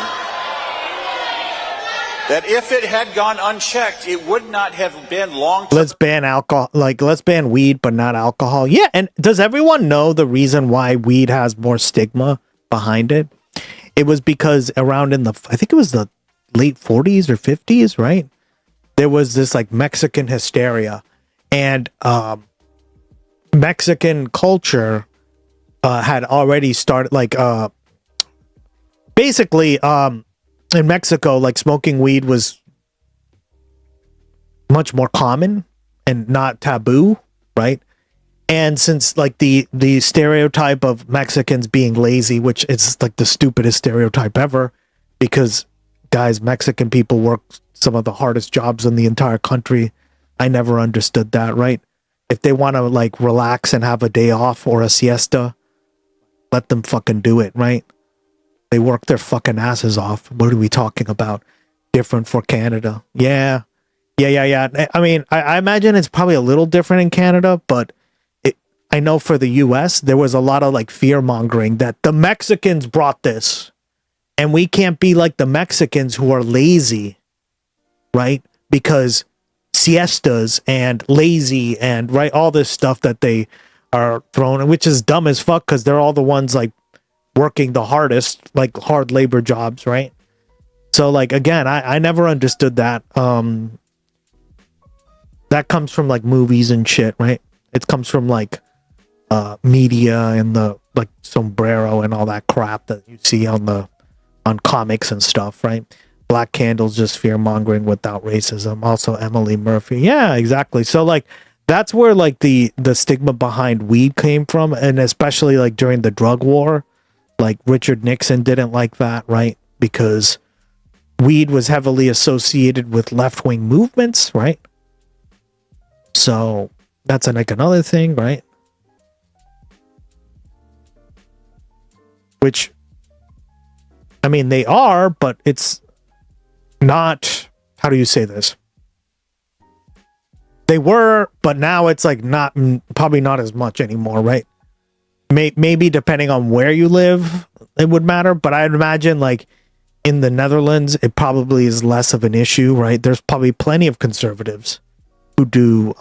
that if it had gone unchecked, it would not have been long. Let's ban alcohol. Like, let's ban weed, but not alcohol. Yeah. And does everyone know the reason why weed has more stigma behind it? It was because around I think it was the late 40s or 50s, right? There was this like Mexican hysteria, and Mexican culture had already started, like, basically, in Mexico, like, smoking weed was much more common and not taboo, right? And since, like, the stereotype of Mexicans being lazy, which is like the stupidest stereotype ever, because guys, Mexican people work some of the hardest jobs in the entire country. I never understood that, right? If they want to, like, relax and have a day off or a siesta, let them fucking do it, right? They work their fucking asses off. What are we talking about? Different for Canada. Yeah. I mean, I imagine it's probably a little different in Canada, but I know for the US, there was a lot of, like, fear mongering that the Mexicans brought this and we can't be like the Mexicans who are lazy, right? Because siestas and lazy and, right, all this stuff that they are throwing, which is dumb as fuck because they're all the ones, like, working the hardest, like, hard labor jobs, right? So, like, again, I never understood that. That comes from, like, movies and shit, right? It comes from, like, media and the, like, sombrero and all that crap that you see on comics and stuff, right? Black Candle's just fear mongering without racism. Also Emily Murphy. Yeah, exactly. So, like, that's where, like, the stigma behind weed came from, and especially, like, during the drug war, like, Richard Nixon didn't like that, right? Because weed was heavily associated with left-wing movements, right? So that's like another thing, right? Which, I mean, they are, but it's not, how do you say this? They were, but now it's like not, probably not as much anymore, right? Maybe depending on where you live, it would matter, but I'd imagine, like, in the Netherlands, it probably is less of an issue, right? There's probably plenty of conservatives who do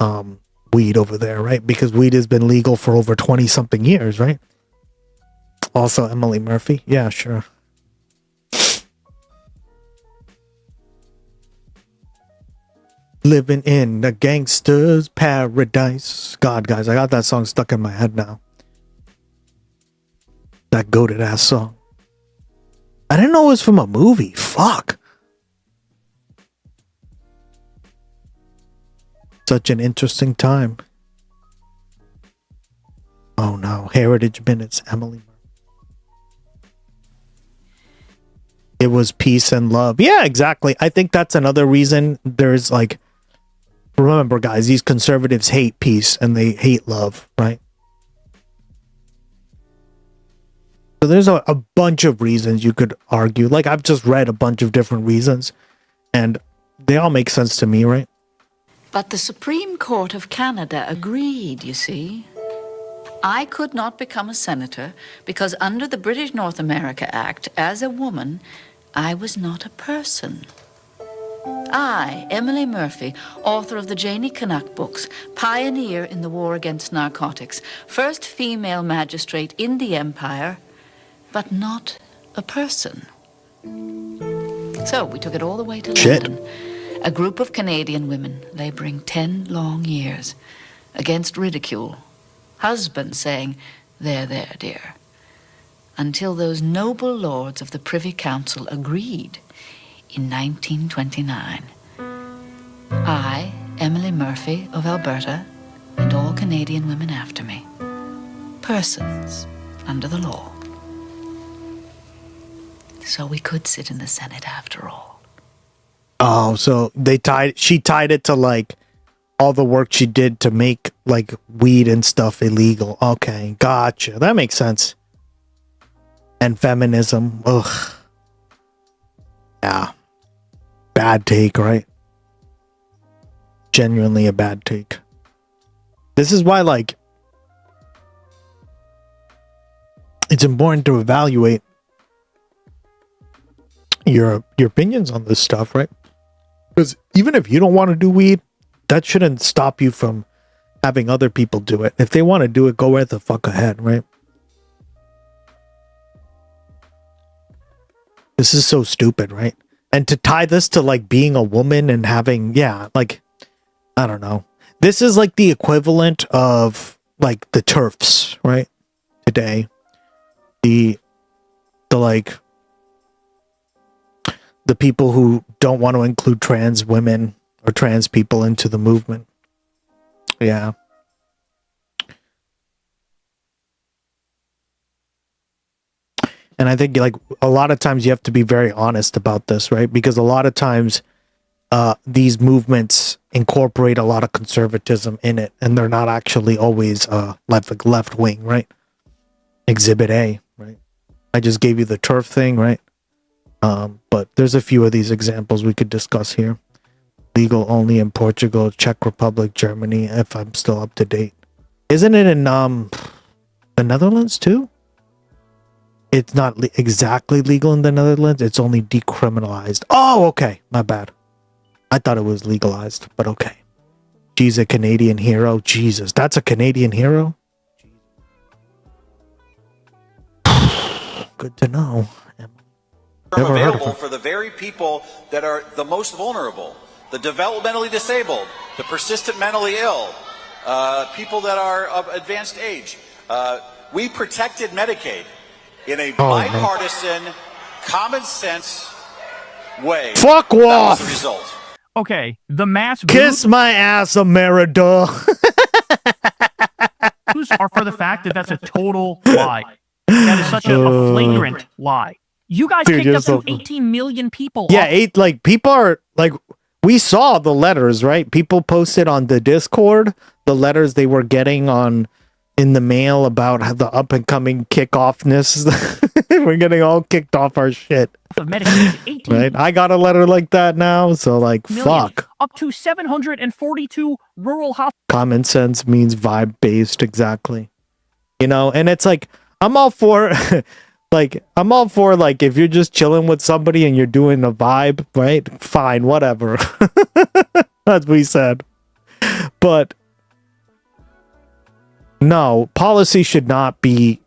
weed over there, right? Because weed has been legal for over 20 something years, right? Also Emily Murphy. Yeah, sure. Living in a gangster's paradise. God, guys, I got that song stuck in my head now. That goated ass song. I didn't know it was from a movie. Fuck. Such an interesting time. Oh no. Heritage Minutes, Emily. It was peace and love. Yeah, exactly. I think that's another reason there's, like, remember, guys, these conservatives hate peace and they hate love, right? So there's a bunch of reasons you could argue. Like, I've just read a bunch of different reasons, and they all make sense to me, right? But the Supreme Court of Canada agreed, you see. I could not become a senator because under the British North America Act, as a woman, I was not a person. I, Emily Murphy, author of the Janie Canuck books, pioneer in the war against narcotics, first female magistrate in the Empire, but not a person. So we took it all the way to London. A group of Canadian women laboring 10 long years against ridicule, husbands saying, there, dear, until those noble lords of the Privy Council agreed in 1929. I, Emily Murphy of Alberta, and all Canadian women after me, persons under the law. So we could sit in the Senate after all. Oh, so she tied it to, like, all the work she did to make, like, weed and stuff illegal. Okay, gotcha. That makes sense. And feminism. Ugh. Yeah. Bad take, right? genuinely a bad take. This is why, like, it's important to evaluate your opinions on this stuff, right? Because even if you don't want to do weed, that shouldn't stop you from having other people do it. If they want to do it, go right the fuck ahead, right? This is so stupid, right? And to tie this to like being a woman and having, yeah, like, I don't know. This is like the equivalent of like the TERFs, right? Today. The like, the people who don't want to include trans women or trans people into the movement. Yeah. And I think like a lot of times you have to be very honest about this, right? Because a lot of times these movements incorporate a lot of conservatism in it, and they're not actually always left wing, right? Exhibit A, right? I just gave you the TERF thing, right? But there's a few of these examples we could discuss here. Legal only in Portugal, Czech Republic, Germany, if I'm still up to date. Isn't it in the Netherlands too? It's not exactly legal in the Netherlands. It's only decriminalized. Oh, okay. My bad. I thought it was legalized, but okay. She's a Canadian hero. Jesus, that's a Canadian hero? Good to know. Never heard of Available her. for the very people that are the most vulnerable, the developmentally disabled, the persistent mentally ill, people that are of advanced age. We protected Medicaid in a bipartisan, common sense way. Fuck That was off! the result. Okay, the mass Kiss my ass, America. views are for the fact that that's a total lie. That is such a flagrant lie. You guys Dude, kicked up to so- 18 million people. Yeah, people are like, we saw the letters, right? People posted on the Discord the letters they were getting in the mail about how the up and coming kickoffness. We're getting all kicked off our shit. Of Medicaid, 18 Right? I got a letter like that now, so like, million, fuck. up to 742 rural hospitals. Common sense means vibe based, exactly. You know, and it's like, I'm all for like if you're just chilling with somebody and you're doing a vibe, right? Fine, whatever. As we said. But no, policy should not be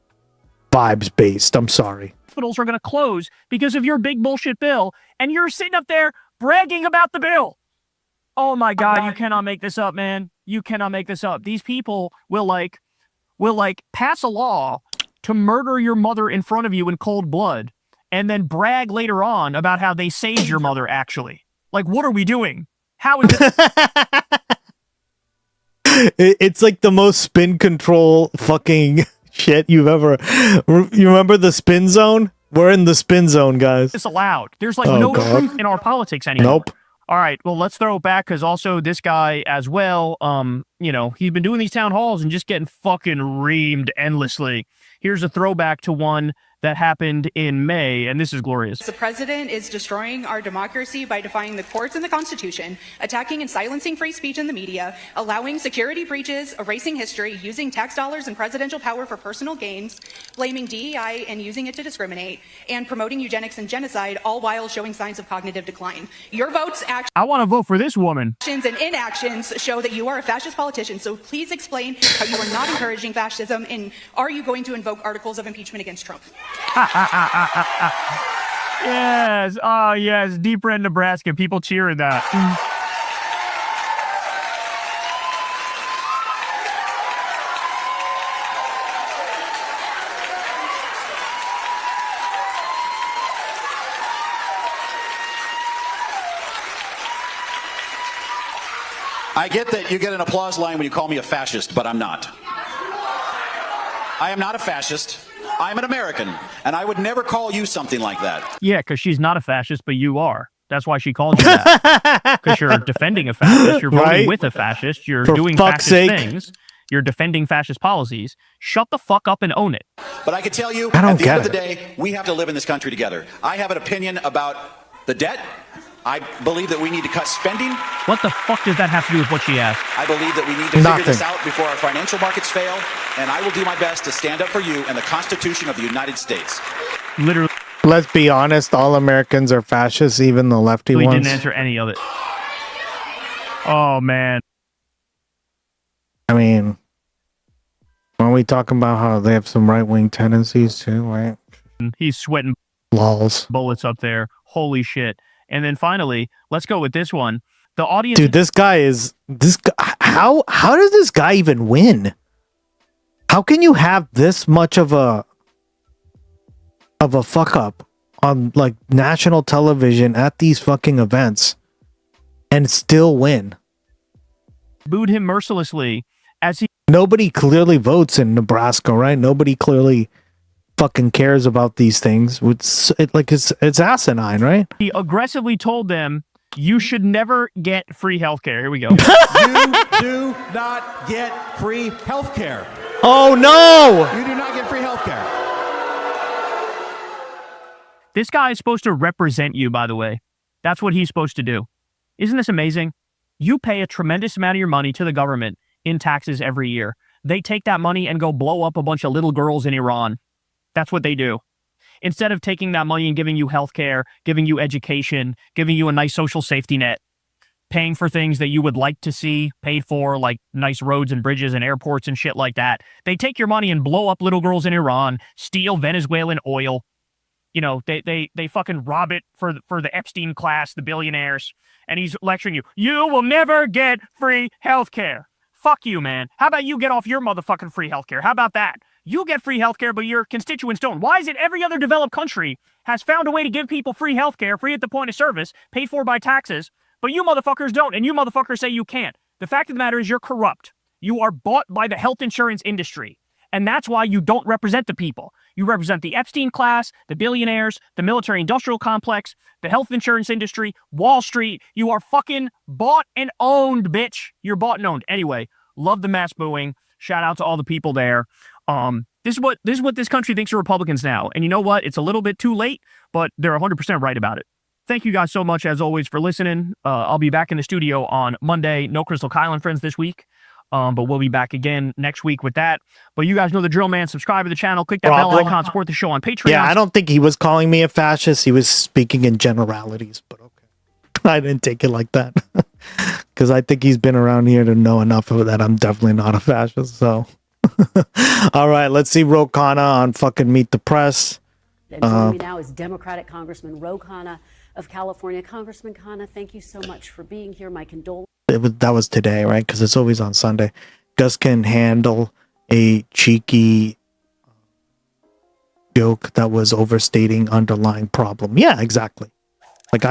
vibes based. I'm sorry. Hospitals are going to close because of your big bullshit bill, and you're sitting up there bragging about the bill. Oh my God, you cannot make this up, man. You cannot make this up. These people will pass a law to murder your mother in front of you in cold blood, and then brag later on about how they saved your mother, actually. Like, what are we doing? How is it? It's like the most spin control fucking shit you've ever... You remember the spin zone? We're in the spin zone, guys. It's allowed. There's like no God. truth in our politics anymore. Nope. All right, well, let's throw it back, because also this guy as well, you know, he's been doing these town halls and just getting fucking reamed endlessly. Here's a throwback to one that happened in May, and this is glorious. The president is destroying our democracy by defying the courts and the Constitution, attacking and silencing free speech in the media, allowing security breaches, erasing history, using tax dollars and presidential power for personal gains, blaming DEI and using it to discriminate, and promoting eugenics and genocide, all while showing signs of cognitive decline. Your votes, I want to vote for this woman. actions, and inactions show that you are a fascist politician. So please explain how you are not encouraging fascism, and are you going to invoke articles of impeachment against Trump? Yes. Oh, yes. Deep red Nebraska. People cheering that. I get that you get an applause line when you call me a fascist, but I'm not. I am not a fascist. I'm an American, and I would never call you something like that. Yeah, because she's not a fascist, but you are. That's why she called you that. Because you're defending a fascist. You're voting Right? with a fascist. You're For doing fuck's fascist sake. things. You're defending fascist policies. Shut the fuck up and own it. But I can tell you, I don't at the end of get the day, we have to live in this country together. I have an opinion about the debt. I believe that we need to cut spending. What the fuck does that have to do with what she asked? I believe that we need to figure this out before our financial markets fail, and I will do my best to stand up for you and the Constitution of the United States. Literally. Let's be honest, all Americans are fascists, even the lefty We ones. didn't answer any of it. Oh, man. I mean, aren't we talking about how they have some right-wing tendencies too, right? He's sweating Lols. bullets up there. Holy shit. And then finally, let's go with this one. The audience... Dude, this guy is... How does this guy even win? How can you have this much of a fuck up on like national television at these fucking events and still win? Booed him mercilessly as he... Nobody clearly votes in Nebraska, right? Nobody clearly fucking cares about these things. It's asinine, right? He aggressively told them, you should never get free healthcare. Here we go. You do not get free healthcare. Oh, no! You do not get free healthcare. This guy is supposed to represent you, by the way. That's what he's supposed to do. Isn't this amazing? You pay a tremendous amount of your money to the government in taxes every year. They take that money and go blow up a bunch of little girls in Iran. That's what they do. Instead of taking that money and giving you healthcare, giving you education, giving you a nice social safety net, paying for things that you would like to see paid for, like nice roads and bridges and airports and shit like that, they take your money and blow up little girls in Iran, steal Venezuelan oil. You know, they fucking rob it for the Epstein class, the billionaires, and he's lecturing you. You will never get free healthcare. Fuck you, man. How about you get off your motherfucking free healthcare? How about that? You get free healthcare, but your constituents don't. Why is it every other developed country has found a way to give people free healthcare, free at the point of service, paid for by taxes, but you motherfuckers don't, and you motherfuckers say you can't? The fact of the matter is you're corrupt. You are bought by the health insurance industry, and that's why you don't represent the people. You represent the Epstein class, the billionaires, the military-industrial complex, the health insurance industry, Wall Street. You are fucking bought and owned, bitch. You're bought and owned. Anyway, love the mass booing. Shout out to all the people there. This is what this country thinks of Republicans now. And you know what? It's a little bit too late, but they're 100% right about it. Thank you guys so much, as always, for listening. I'll be back in the studio on Monday. No Crystal Kylan friends this week. But we'll be back again next week with that. But you guys know the drill, man. Subscribe to the channel. Click that bell icon. Support the show on Patreon. Yeah, I don't think he was calling me a fascist. He was speaking in generalities, but okay. I didn't take it like that. Because I think he's been around here to know enough of that. I'm definitely not a fascist, so... All right, let's see Ro Khanna on fucking Meet the Press. And joining me now is Democratic Congressman Ro Khanna of California. Congressman Khanna, thank you so much for being here. My condolences. That was today, right? Because it's always on Sunday. Gus can handle a cheeky joke that was overstating underlying problem. Yeah, exactly. Like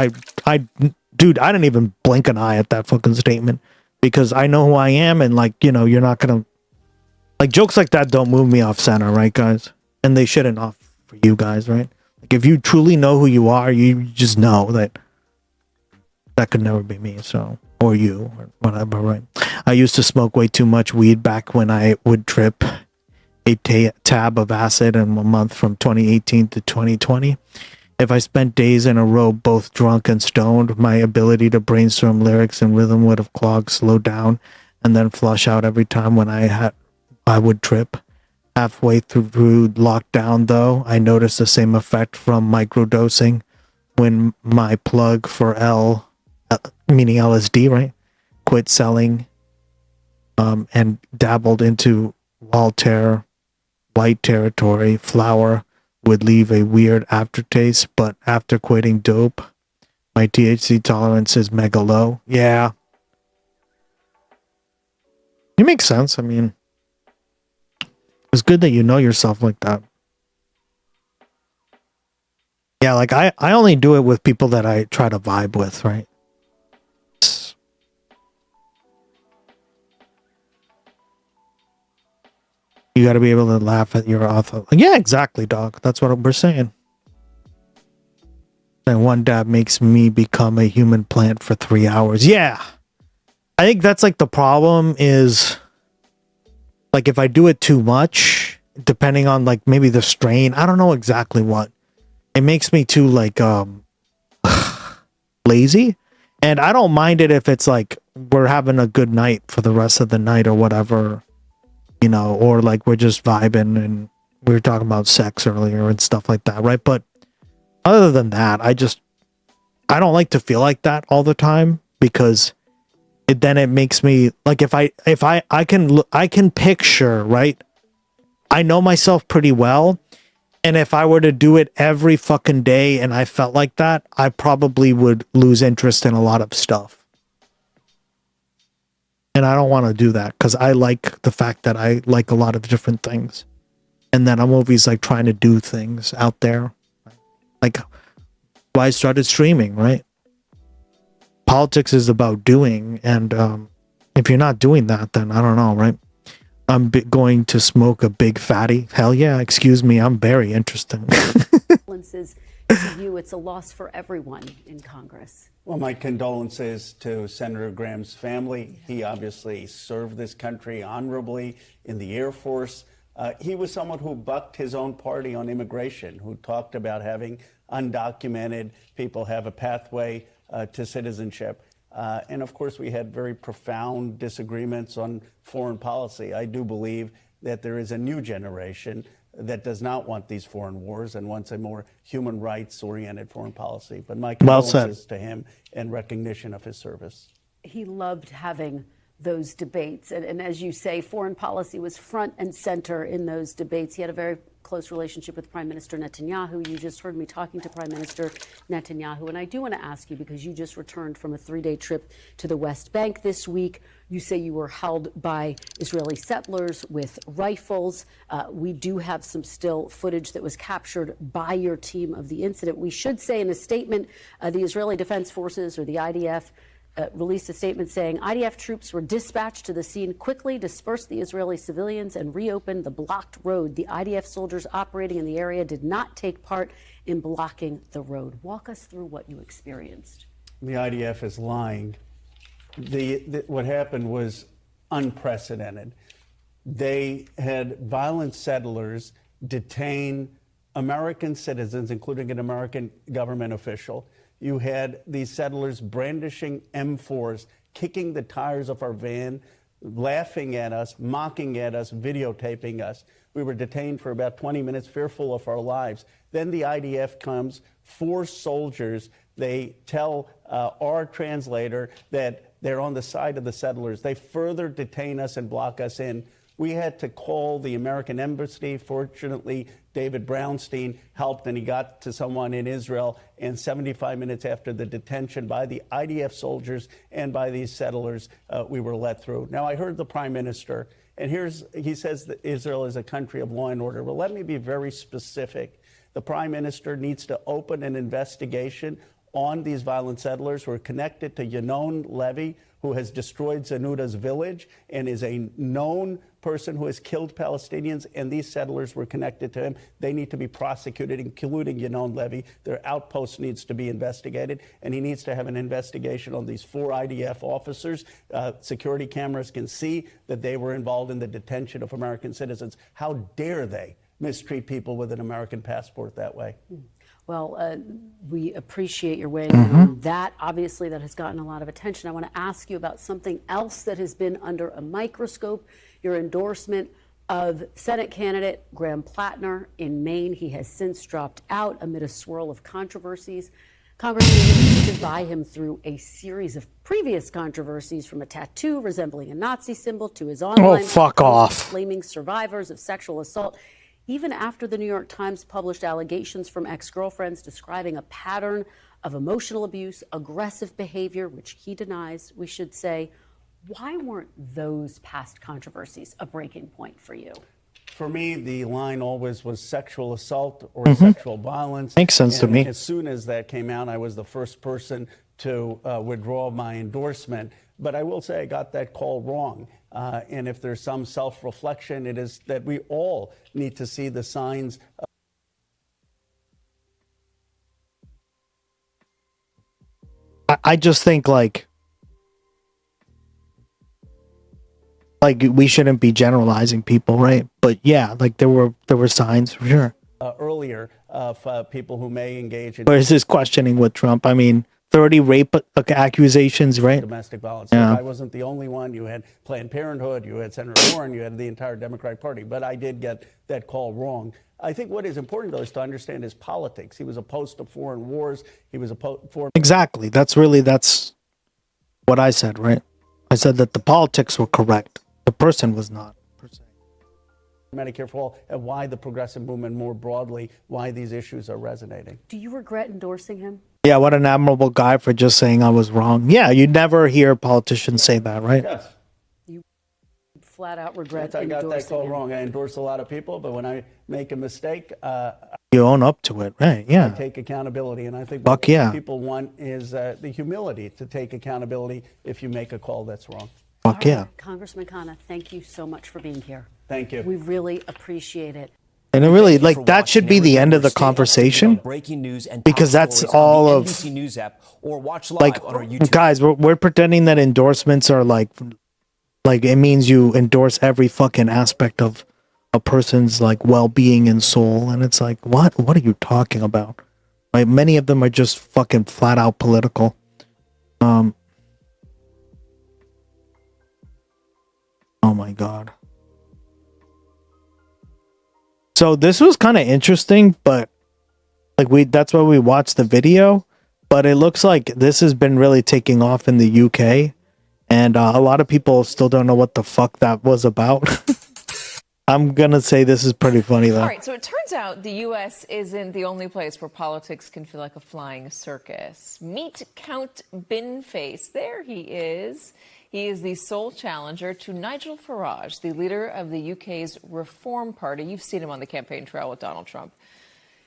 dude, I didn't even blink an eye at that fucking statement because I know who I am, and like, you know, you're not gonna like jokes like that don't move me off center, right, guys? And they shouldn't off for you guys, right? Like if you truly know who you are, you just know that could never be me, so. Or you, or whatever, right? I used to smoke way too much weed back when I would trip a tab of acid in a month from 2018 to 2020. If I spent days in a row both drunk and stoned, my ability to brainstorm lyrics and rhythm would have clogged, slowed down, and then flush out every time when I would trip. Halfway through lockdown, though, I noticed the same effect from microdosing when my plug for meaning LSD, right? Quit selling and dabbled into white territory. Flower would leave a weird aftertaste, but after quitting dope, my THC tolerance is mega low. Yeah. It makes sense. I mean, it's good that you know yourself like that. Yeah, like I only do it with people that I try to vibe with, right? You got to be able to laugh at your author. Yeah, exactly, dog. That's what we're saying. And one dab makes me become a human plant for 3 hours. Yeah. I think that's like the problem is like if I do it too much, depending on like maybe the strain, I don't know exactly what. It makes me too like lazy. And I don't mind it if it's like we're having a good night for the rest of the night or whatever, you know, or like we're just vibing and we were talking about sex earlier and stuff like that, right? But other than that, I don't like to feel like that all the time, because then it makes me like, if I can picture, right? I know myself pretty well. And if I were to do it every fucking day and I felt like that, I probably would lose interest in a lot of stuff. And I don't want to do that, because I like the fact that I like a lot of different things. And then I'm always like trying to do things out there. Like why I started streaming, right? Politics is about doing. And if you're not doing that, then I don't know, right? I'm going to smoke a big fatty. Hell yeah, excuse me, I'm very interesting. Condolences to you. It's a loss for everyone in Congress. Well, my condolences to Senator Graham's family. He obviously served this country honorably in the Air Force. He was someone who bucked his own party on immigration, who talked about having undocumented people have a pathway to citizenship. And of course, we had very profound disagreements on foreign policy. I do believe that there is a new generation that does not want these foreign wars and wants a more human rights oriented foreign policy. But my condolences to him and recognition of his service. He loved having those debates. And as you say, foreign policy was front and center in those debates. He had a very close relationship with Prime Minister Netanyahu. You just heard me talking to Prime Minister Netanyahu. And I do want to ask you, because you just returned from a 3-day trip to the West Bank this week. You say you were held by Israeli settlers with rifles. We do have some still footage that was captured by your team of the incident. We should say in a statement, the Israeli Defense Forces, or the IDF, released a statement saying IDF troops were dispatched to the scene, quickly dispersed the Israeli civilians, and reopened the blocked road. The IDF soldiers operating in the area did not take part in blocking the road. Walk us through what you experienced. The IDF is lying. What happened was unprecedented. They had violent settlers detain American citizens, including an American government official. You had these settlers brandishing M4s, kicking the tires of our van, laughing at us, mocking at us, videotaping us. We were detained for about 20 minutes, fearful of our lives. Then the IDF comes, 4 soldiers. They tell our translator that they're on the side of the settlers. They further detain us and block us in. We had to call the American embassy. Fortunately, David Brownstein helped, and he got to someone in Israel. And 75 minutes after the detention by the IDF soldiers and by these settlers, we were let through. Now, I heard the prime minister, and he says that Israel is a country of law and order. Well, let me be very specific. The prime minister needs to open an investigation on these violent settlers who are connected to Yanon Levy, who has destroyed Zanuda's village and is a known person who has killed Palestinians, and these settlers were connected to him. They need to be prosecuted, including Yanon Levy. Their outpost needs to be investigated, and he needs to have an investigation on these 4 IDF officers. Security cameras can see that they were involved in the detention of American citizens. How dare they mistreat people with an American passport that way? Well, we appreciate your weighing in on that. Obviously, that has gotten a lot of attention. I want to ask you about something else that has been under a microscope, your endorsement of Senate candidate Graham Plattner in Maine. He has since dropped out amid a swirl of controversies. Congressman stood by him through a series of previous controversies, from a tattoo resembling a Nazi symbol to his online posts blaming survivors of sexual assault. Even after the New York Times published allegations from ex-girlfriends describing a pattern of emotional abuse, aggressive behavior, which he denies, we should say, why weren't those past controversies a breaking point for you? For me, the line always was sexual assault or sexual violence. Makes sense to me. As soon as that came out, I was the first person to withdraw my endorsement. But I will say I got that call wrong. And if there's some self-reflection, it is that we all need to see the signs. I just think like we shouldn't be generalizing people, right? But yeah, like there were signs for sure. Earlier of people who may engage in. Where's this questioning with Trump? I mean, 30 rape accusations, right? Domestic violence. Yeah. Look, I wasn't the only one. You had Planned Parenthood, you had Senator Warren, you had the entire Democratic Party. But I did get that call wrong. I think what is important, though, is to understand his politics. He was opposed to foreign wars. He was opposed to Exactly. That's what I said, right? I said that the politics were correct. The person was not. Medicare for all, and why the progressive movement more broadly, why these issues are resonating. Do you regret endorsing him? Yeah, what an admirable guy for just saying I was wrong. Yeah, you never hear politicians say that, right? Yes. You flat out regret I got endorsing that call him. wrong. I endorse a lot of people, but when I make a mistake, You own up to it, right? I Yeah. take accountability. And I think Fuck what yeah. people want is the humility to take accountability if you make a call that's wrong. Fuck yeah. Congressman Khanna, thank you so much for being here. Thank you. We really appreciate it. And it really, like, that should be the end of the conversation. Breaking news and Because top that's stories on all the of, NBC News app or watch live like, on our YouTube. guys, we're pretending that endorsements are like it means you endorse every fucking aspect of a person's like well-being and soul. And it's like, what are you talking about? Like, many of them are just fucking flat out political. Oh my God. So this was kind of interesting, but like that's why we watched the video, but it looks like this has been really taking off in the UK, and a lot of people still don't know what the fuck that was about. I'm gonna say this is pretty funny though. All right, so it turns out the U.S. isn't the only place where politics can feel like a flying circus. Meet Count Binface. There he is. He is the sole challenger to Nigel Farage, the leader of the UK's Reform Party. You've seen him on the campaign trail with Donald Trump.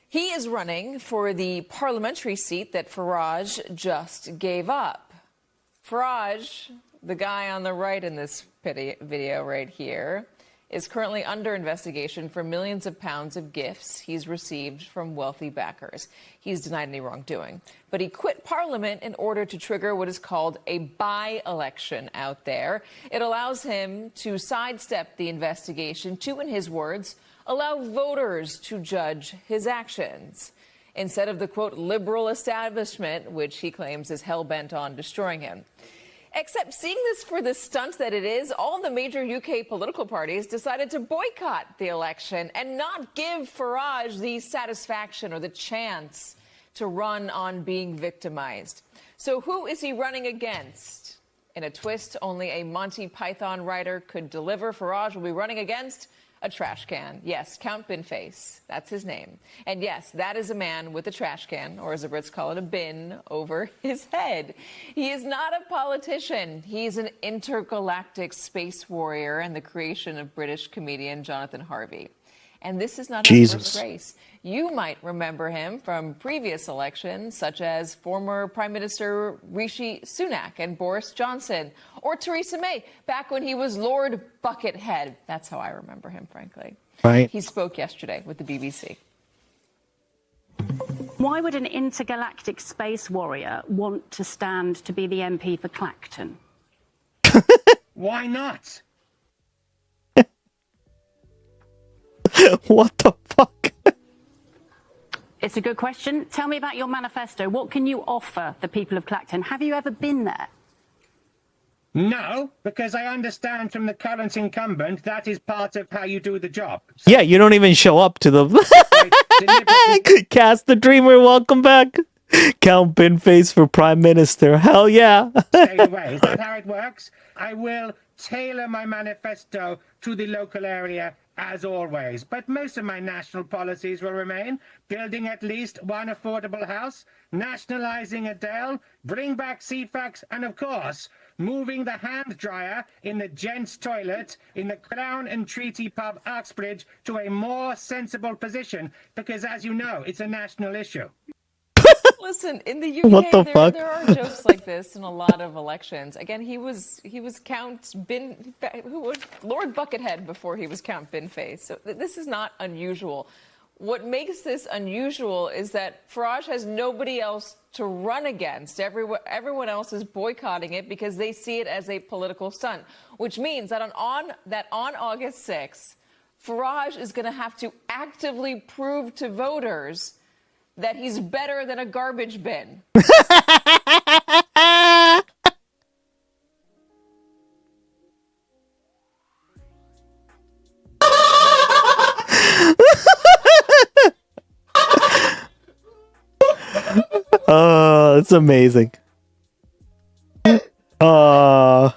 He is running for the parliamentary seat that Farage just gave up. Farage, the guy on the right in this video right here, is currently under investigation for millions of pounds of gifts he's received from wealthy backers. He's denied any wrongdoing. But he quit Parliament in order to trigger what is called a by-election out there. It allows him to sidestep the investigation to, in his words, allow voters to judge his actions, instead of the, quote, liberal establishment, which he claims is hell-bent on destroying him. Except seeing this for the stunt that it is, all the major UK political parties decided to boycott the election and not give Farage the satisfaction or the chance to run on being victimized. So who is he running against? In a twist only a Monty Python writer could deliver, Farage will be running against a trash can. Yes, Count Binface. That's his name. And yes, that is a man with a trash can, or as the Brits call it, a bin, over his head. He is not a politician. He's an intergalactic space warrior and the creation of British comedian Jonathan Harvey. And this is not his first race. You might remember him from previous elections, such as former Prime Minister Rishi Sunak and Boris Johnson, or Theresa May, back when he was Lord Buckethead. That's how I remember him, frankly. Right. He spoke yesterday with the BBC. Why would an intergalactic space warrior want to stand to be the MP for Clacton? Why not? What the fuck? It's a good question. Tell me about your manifesto. What can you offer the people of Clacton? Have you ever been there? No, because I understand from the current incumbent that is part of how you do the job. Yeah, you don't even show up to the Cast the Dreamer. Welcome back, Count Binface for Prime Minister. Hell yeah! Stay away. Is that how it works? I will tailor my manifesto to the local area as always, but most of my national policies will remain: building at least one affordable house, nationalizing a Dell, bring back CFAX, and of course, moving the hand dryer in the gents' toilet in the Crown and Treaty pub Uxbridge to a more sensible position, because as you know, it's a national issue. Listen, in the UK, What the fuck? there are jokes like this in a lot of elections. Again, he was Count who was Lord Buckethead before he was Count Binface. So this is not unusual. What makes this unusual is that Farage has nobody else to run against. Everyone else is boycotting it because they see it as a political stunt, which means that on August 6th, Farage is going to have to actively prove to voters that he's better than a garbage bin. That's amazing. I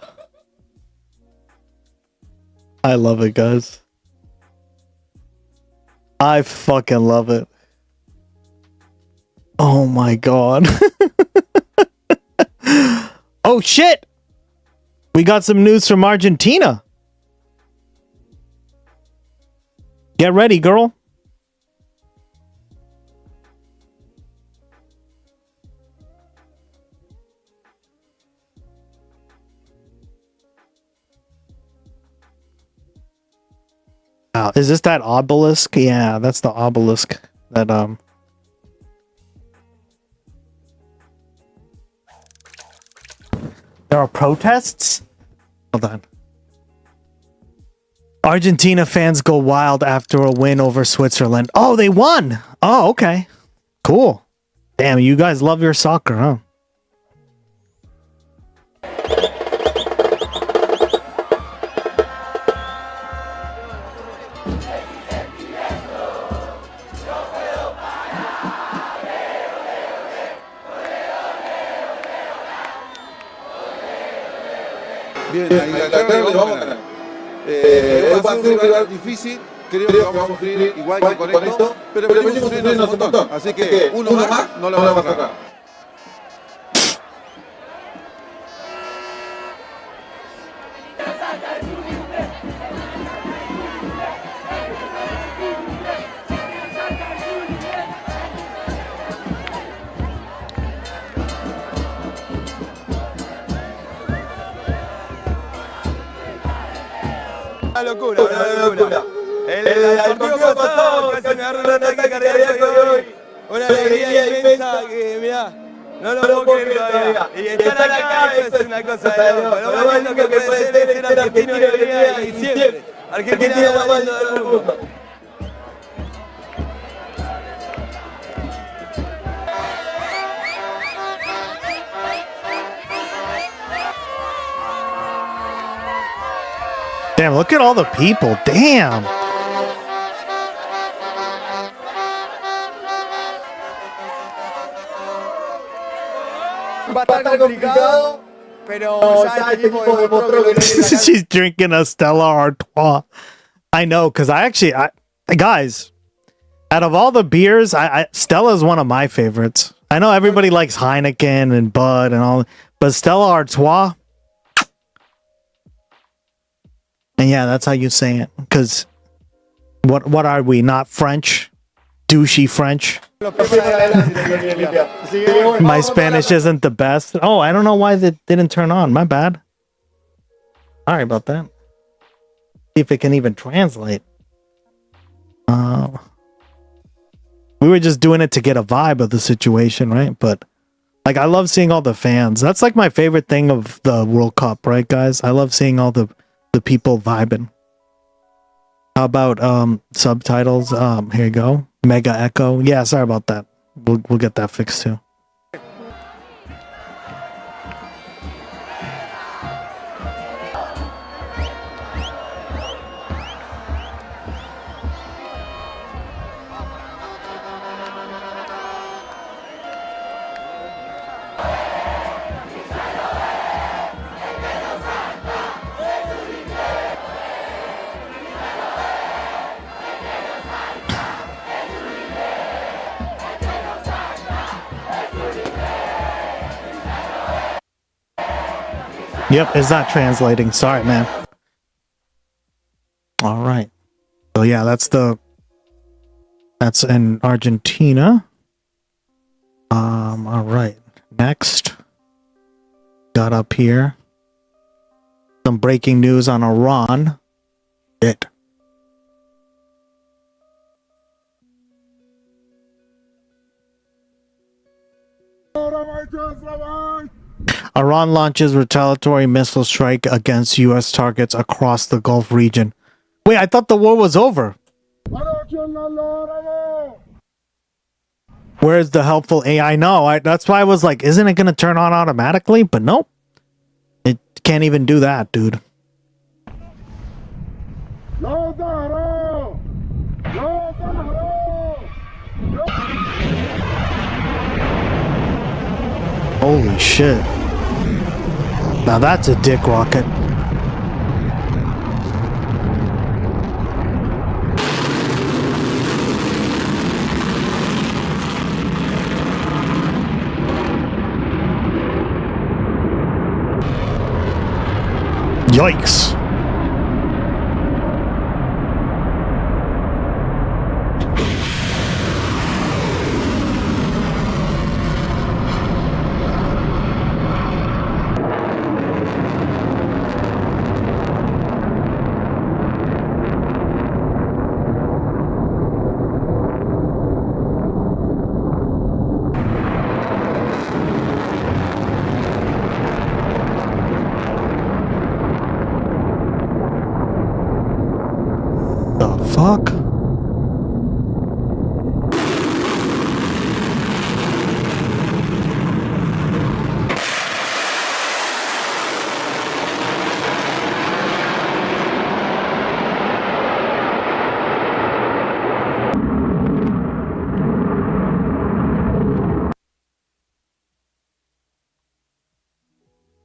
love it, guys. I fucking love it. Oh my god. Oh shit! We got some news from Argentina. Get ready, girl. Wow, is this that obelisk? Yeah, that's the obelisk that there are protests? Hold on. Argentina fans go wild after a win over Switzerland. Oh, they won. Oh, okay. Cool. Damn, you guys love your soccer, huh? Bien, a Inglaterra le vamos a ganar. Va a ser un rival difícil, creo que vamos a sufrir igual que con esto, pero venimos sufriendo un montón. Así que uno más no lo vamos a sacar. Una locura. El partido pasado casi me agarró un ataque cardíaco hoy. Una alegría inmensa que, mirá, no lo puedo creer todavía. Y estar acá es una cosa de loco. Lo más lindo que puede ser argentino hoy día y siempre. Argentina es la más linda del mundo. Damn, look at all the people. Damn. Va a estar complicado, pero ya el equipo demostró que no She's drinking a Stella Artois. I know, because guys, out of all the beers, Stella is one of my favorites. I know everybody likes Heineken and Bud and all, but Stella Artois. And yeah, that's how you say it. Because what are we? Not French? Douchey French? My Spanish isn't the best. Oh, I don't know why that didn't turn on. My bad. Sorry about that. See if it can even translate. We were just doing it to get a vibe of the situation, right? But like, I love seeing all the fans. That's like my favorite thing of the World Cup, right, guys? I love seeing all the people vibing. How about subtitles? Here you go. Mega echo. Yeah, sorry about that. We'll get that fixed too. Yep, it's not translating. Sorry, man. All right. So yeah, that's in Argentina. All right. Next, got up here some breaking news on Iran. Shit. Iran launches retaliatory missile strike against U.S. targets across the Gulf region. Wait, I thought the war was over. Where's the helpful AI? No, that's why I was like, isn't it going to turn on automatically? But nope. It can't even do that, dude. Holy shit. Now that's a dick rocket. Yikes. Fuck.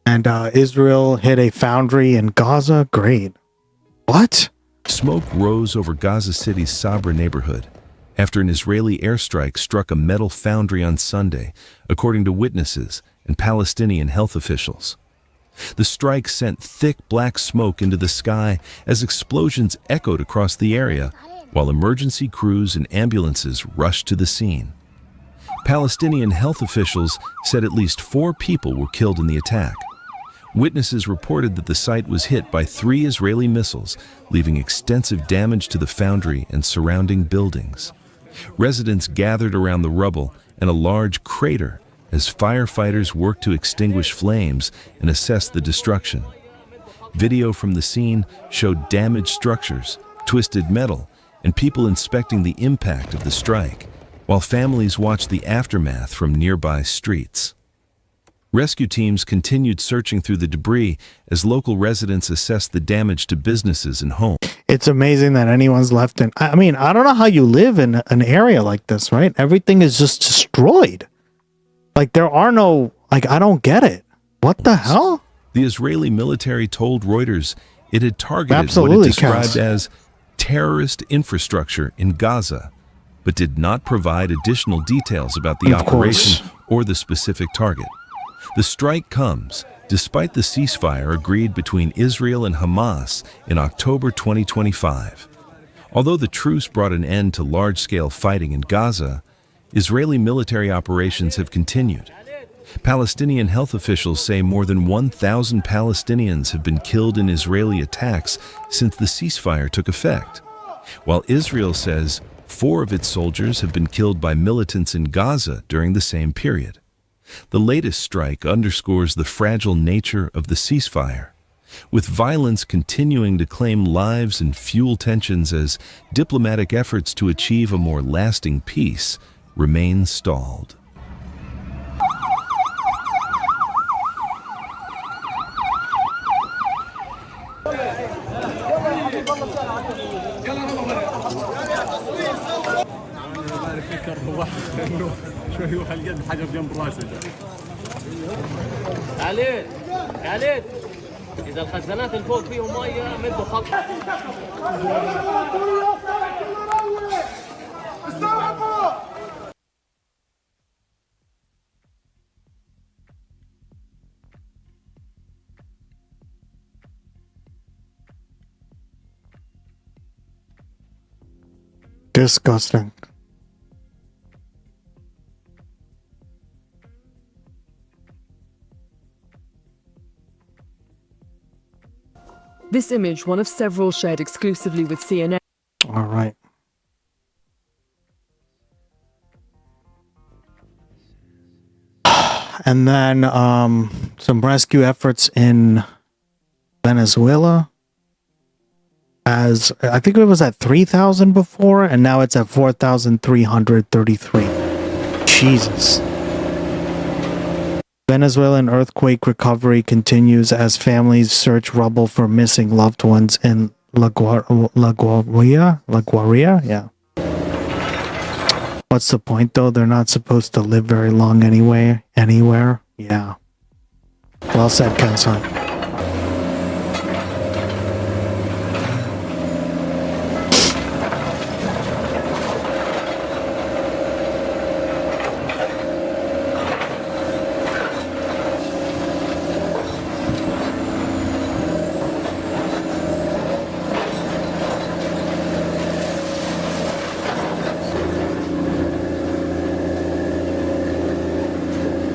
And Israel hit a foundry in Gaza. Great. What? Smoke rose over Gaza City's Sabra neighborhood after an Israeli airstrike struck a metal foundry on Sunday, according to witnesses and Palestinian health officials. The strike sent thick black smoke into the sky as explosions echoed across the area, while emergency crews and ambulances rushed to the scene. Palestinian health officials said at least 4 people were killed in the attack. Witnesses reported that the site was hit by 3 Israeli missiles, leaving extensive damage to the foundry and surrounding buildings. Residents gathered around the rubble and a large crater as firefighters worked to extinguish flames and assess the destruction. Video from the scene showed damaged structures, twisted metal, and people inspecting the impact of the strike, while families watched the aftermath from nearby streets. Rescue teams continued searching through the debris as local residents assessed the damage to businesses and homes. It's amazing that anyone's left in. I mean, I don't know how you live in an area like this, right? Everything is just destroyed. Like, there are no, like, I don't get it. What the hell? The Israeli military told Reuters it had targeted what it described as terrorist infrastructure in Gaza, but did not provide additional details about the operation or the specific target. The strike comes despite the ceasefire agreed between Israel and Hamas in October 2025. Although the truce brought an end to large-scale fighting in Gaza, Israeli military operations have continued. Palestinian health officials say more than 1,000 Palestinians have been killed in Israeli attacks since the ceasefire took effect, while Israel says 4 of its soldiers have been killed by militants in Gaza during the same period. The latest strike underscores the fragile nature of the ceasefire, with violence continuing to claim lives and fuel tensions as diplomatic efforts to achieve a more lasting peace remain stalled. شوي وهالقد حجر جنب راسه. خالد خالد اذا الخزانات اللي فوق فيهم ميه مدوا خط. Disgusting. This image, one of several shared exclusively with CNN. All right. And then some rescue efforts in Venezuela. As I think it was at 3,000 before, and now it's at 4,333. Jesus. Venezuelan earthquake recovery continues as families search rubble for missing loved ones in La Guaria? Yeah. What's the point, though? They're not supposed to live very long anywhere. Yeah. Well said, Ken-san.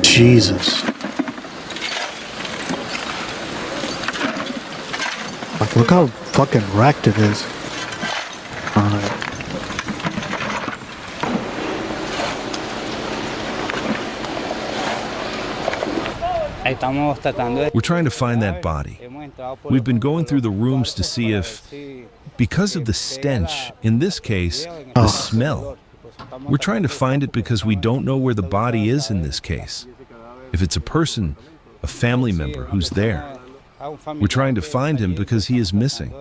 Jesus. Like, look how fucking wrecked it is. Alright. We're trying to find that body. We've been going through the rooms to see if, because of the stench, in this case, the smell, we're trying to find it because we don't know where the body is in this case. If it's a person, a family member who's there, we're trying to find him because he is missing.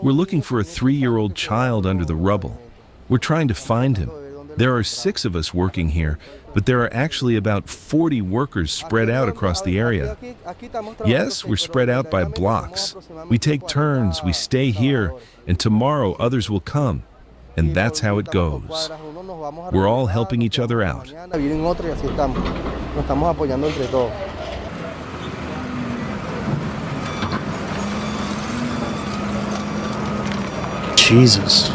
We're looking for a 3-year-old child under the rubble. We're trying to find him. There are 6 of us working here, but there are actually about 40 workers spread out across the area. Yes, we're spread out by blocks. We take turns, we stay here, and tomorrow others will come. And that's how it goes. We're all helping each other out. Jesus.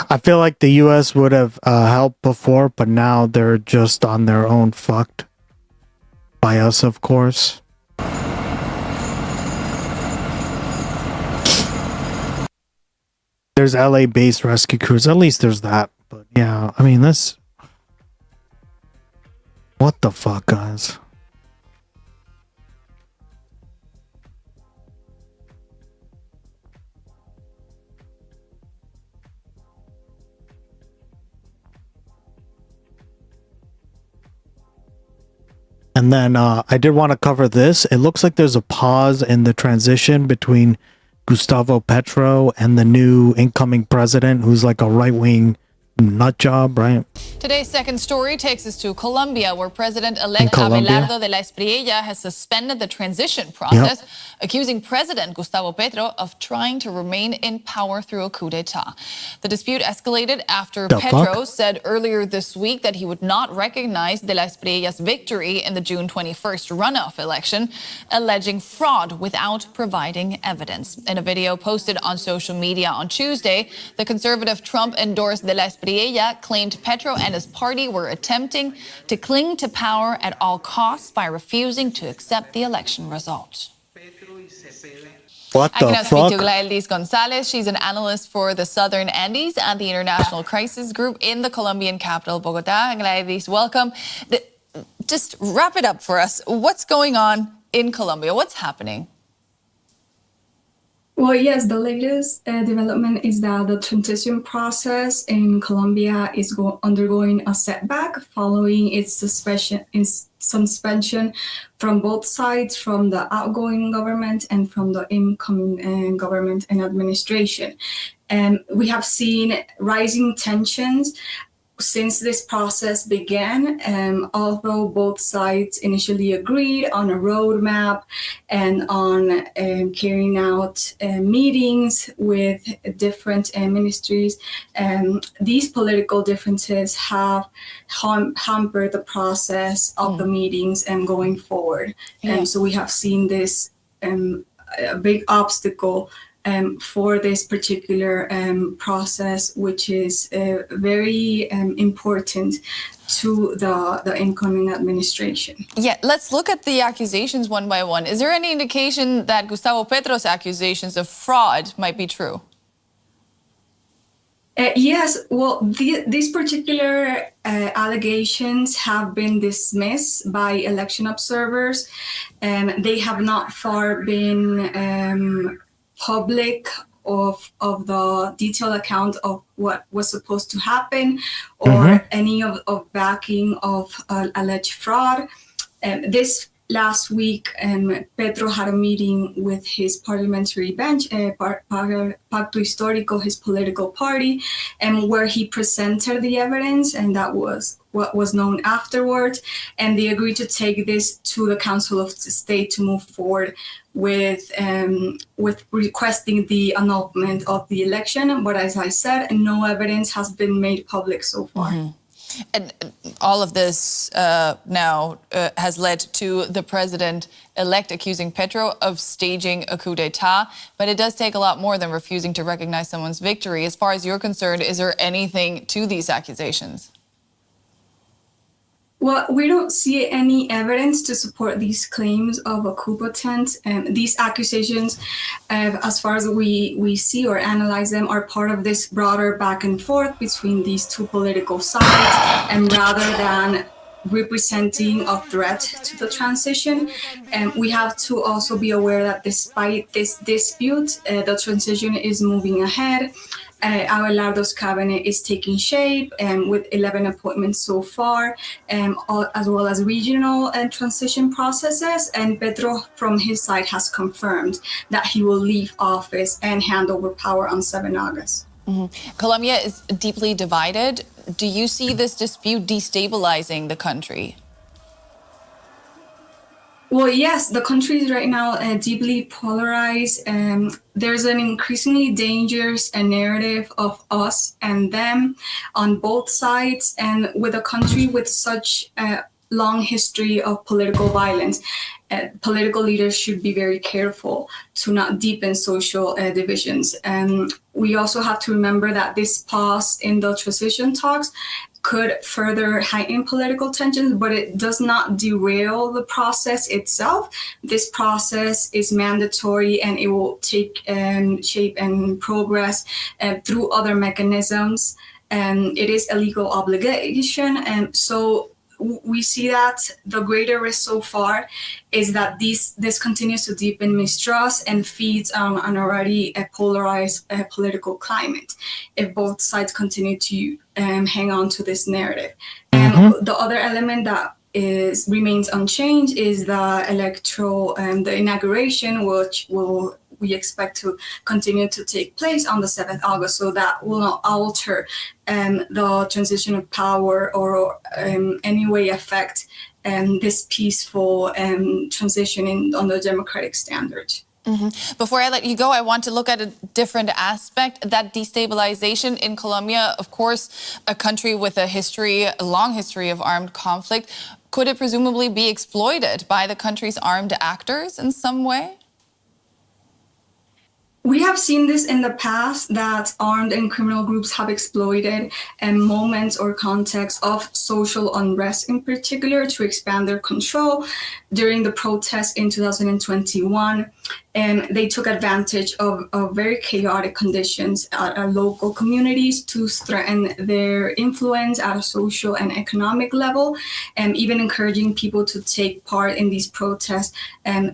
I feel like the U.S. would have helped before, but now they're just on their own, fucked by us, of course. There's LA-based rescue crews. At least there's that. But yeah, I mean, this... What the fuck, guys? And then I did want to cover this. It looks like there's a pause in the transition between Gustavo Petro and the new incoming president, who's like a right-wing nut job, right? Today's second story takes us to Colombia, where President-elect Abelardo de la Espriella has suspended the transition process, accusing President Gustavo Petro of trying to remain in power through a coup d'etat. The dispute escalated after Petro said earlier this week that he would not recognize de la Espriella's victory in the June 21st runoff election, alleging fraud without providing evidence. In a video posted on social media on Tuesday, the conservative Trump-endorsed de la Espriella claimed Petro and his party were attempting to cling to power at all costs by refusing to accept the election results. What the I can now fuck? speak to Gladys Gonzalez. She's an analyst for the Southern Andes and the International Crisis Group in the Colombian capital, Bogota. Gladys, welcome. Just wrap it up for us. What's going on in Colombia? What's happening? Well, yes, the latest development is that the transition process in Colombia is undergoing a setback following its suspension from both sides, from the outgoing government and from the incoming government and administration. And we have seen rising tensions since this process began, although both sides initially agreed on a roadmap and on carrying out meetings with different ministries, these political differences have hampered the process of the meetings and going forward. And so we have seen this a big obstacle for this particular process, which is very important to the incoming administration. Yeah, let's look at the accusations one by one. Is there any indication that Gustavo Petro's accusations of fraud might be true? Yes, well, these particular allegations have been dismissed by election observers. They have not far been public of the detailed account of what was supposed to happen or any of backing of alleged fraud. This last week, Petro had a meeting with his parliamentary bench, Pacto Histórico, his political party, where he presented the evidence, and that was what was known afterwards. And they agreed to take this to the Council of State to move forward with requesting the annulment of the election. But as I said, no evidence has been made public so far. And all of this now has led to the president-elect accusing Petro of staging a coup d'etat. But it does take a lot more than refusing to recognize someone's victory. As far as you're concerned, is there anything to these accusations? Well, we don't see any evidence to support these claims of a coup attempt. These accusations, as far as we see or analyze them, are part of this broader back and forth between these two political sides, and rather than representing a threat to the transition. We have to also be aware that despite this dispute, the transition is moving ahead. Abelardo's cabinet is taking shape with 11 appointments so far, as well as regional transition processes. And Petro, from his side, has confirmed that he will leave office and hand over power on 7 August. Colombia is deeply divided. Do you see this dispute destabilizing the country? Well, yes, the country is right now deeply polarized. There's an increasingly dangerous narrative of us and them on both sides. And with a country with such a long history of political violence, political leaders should be very careful to not deepen social divisions. We also have to remember that this pause in the transition talks could further heighten political tensions, but it does not derail the process itself. This process is mandatory, and it will take shape and progress through other mechanisms. It is a legal obligation, and so we see that the greater risk so far is that this continues to deepen mistrust and feeds on an already polarized political climate if both sides continue to hang on to this narrative. The other element that remains unchanged is the the inauguration, which we expect to continue to take place on the 7th August. So that will not alter the transition of power or any way affect this peaceful transition on the democratic standards. Before I let you go, I want to look at a different aspect, that destabilization in Colombia. Of course, a country with a long history of armed conflict. Could it presumably be exploited by the country's armed actors in some way? We have seen this in the past, that armed and criminal groups have exploited moments or contexts of social unrest in particular to expand their control. During the protests in 2021, they took advantage of very chaotic conditions at local communities to threaten their influence at a social and economic level, and even encouraging people to take part in these protests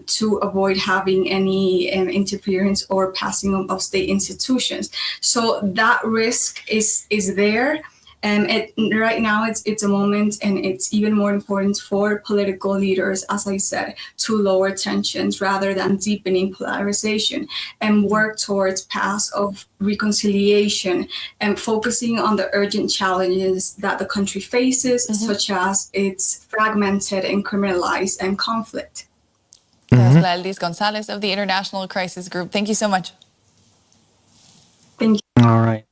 to avoid having any interference or passing of state institutions. So that risk is there. Right now, it's a moment, and it's even more important for political leaders, as I said, to lower tensions rather than deepening polarization, and work towards paths of reconciliation, and focusing on the urgent challenges that the country faces, such as its fragmented and criminalized and conflict. Gladys Gonzalez of the International Crisis Group. Thank you so much. Thank you. All right.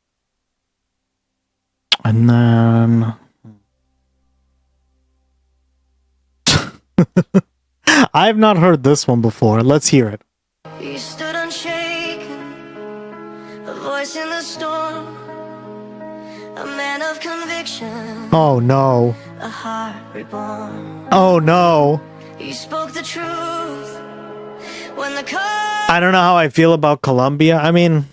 And then I've not heard this one before. Let's hear it. He stood unshaken, a voice in the storm, a man of conviction. Oh no. A heart reborn. Oh no. He spoke the truth when the I don't know how I feel about Colombia. I mean,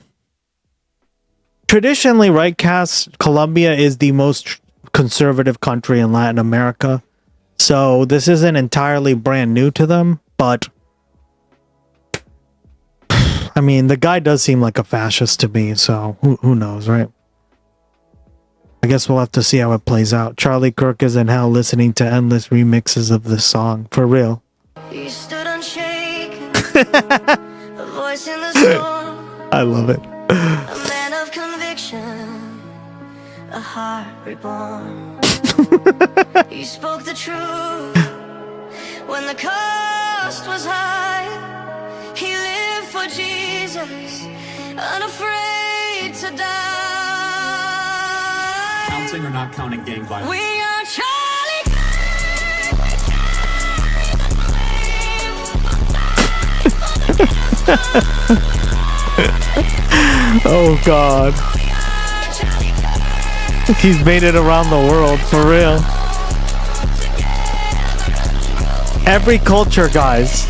traditionally, right, Cass, Colombia is the most conservative country in Latin America. So this isn't entirely brand new to them, but I mean, the guy does seem like a fascist to me, so who knows, right? I guess we'll have to see how it plays out. Charlie Kirk is in hell listening to endless remixes of this song, for real. He stood unshaken, a voice in the storm. I love it. A man of conviction, a heart reborn. He spoke the truth when the cost was high. He lived for Jesus, unafraid to die. Counting or not counting gang violence? We are Charlie. Oh God. He's made it around the world, for real. Every culture, guys.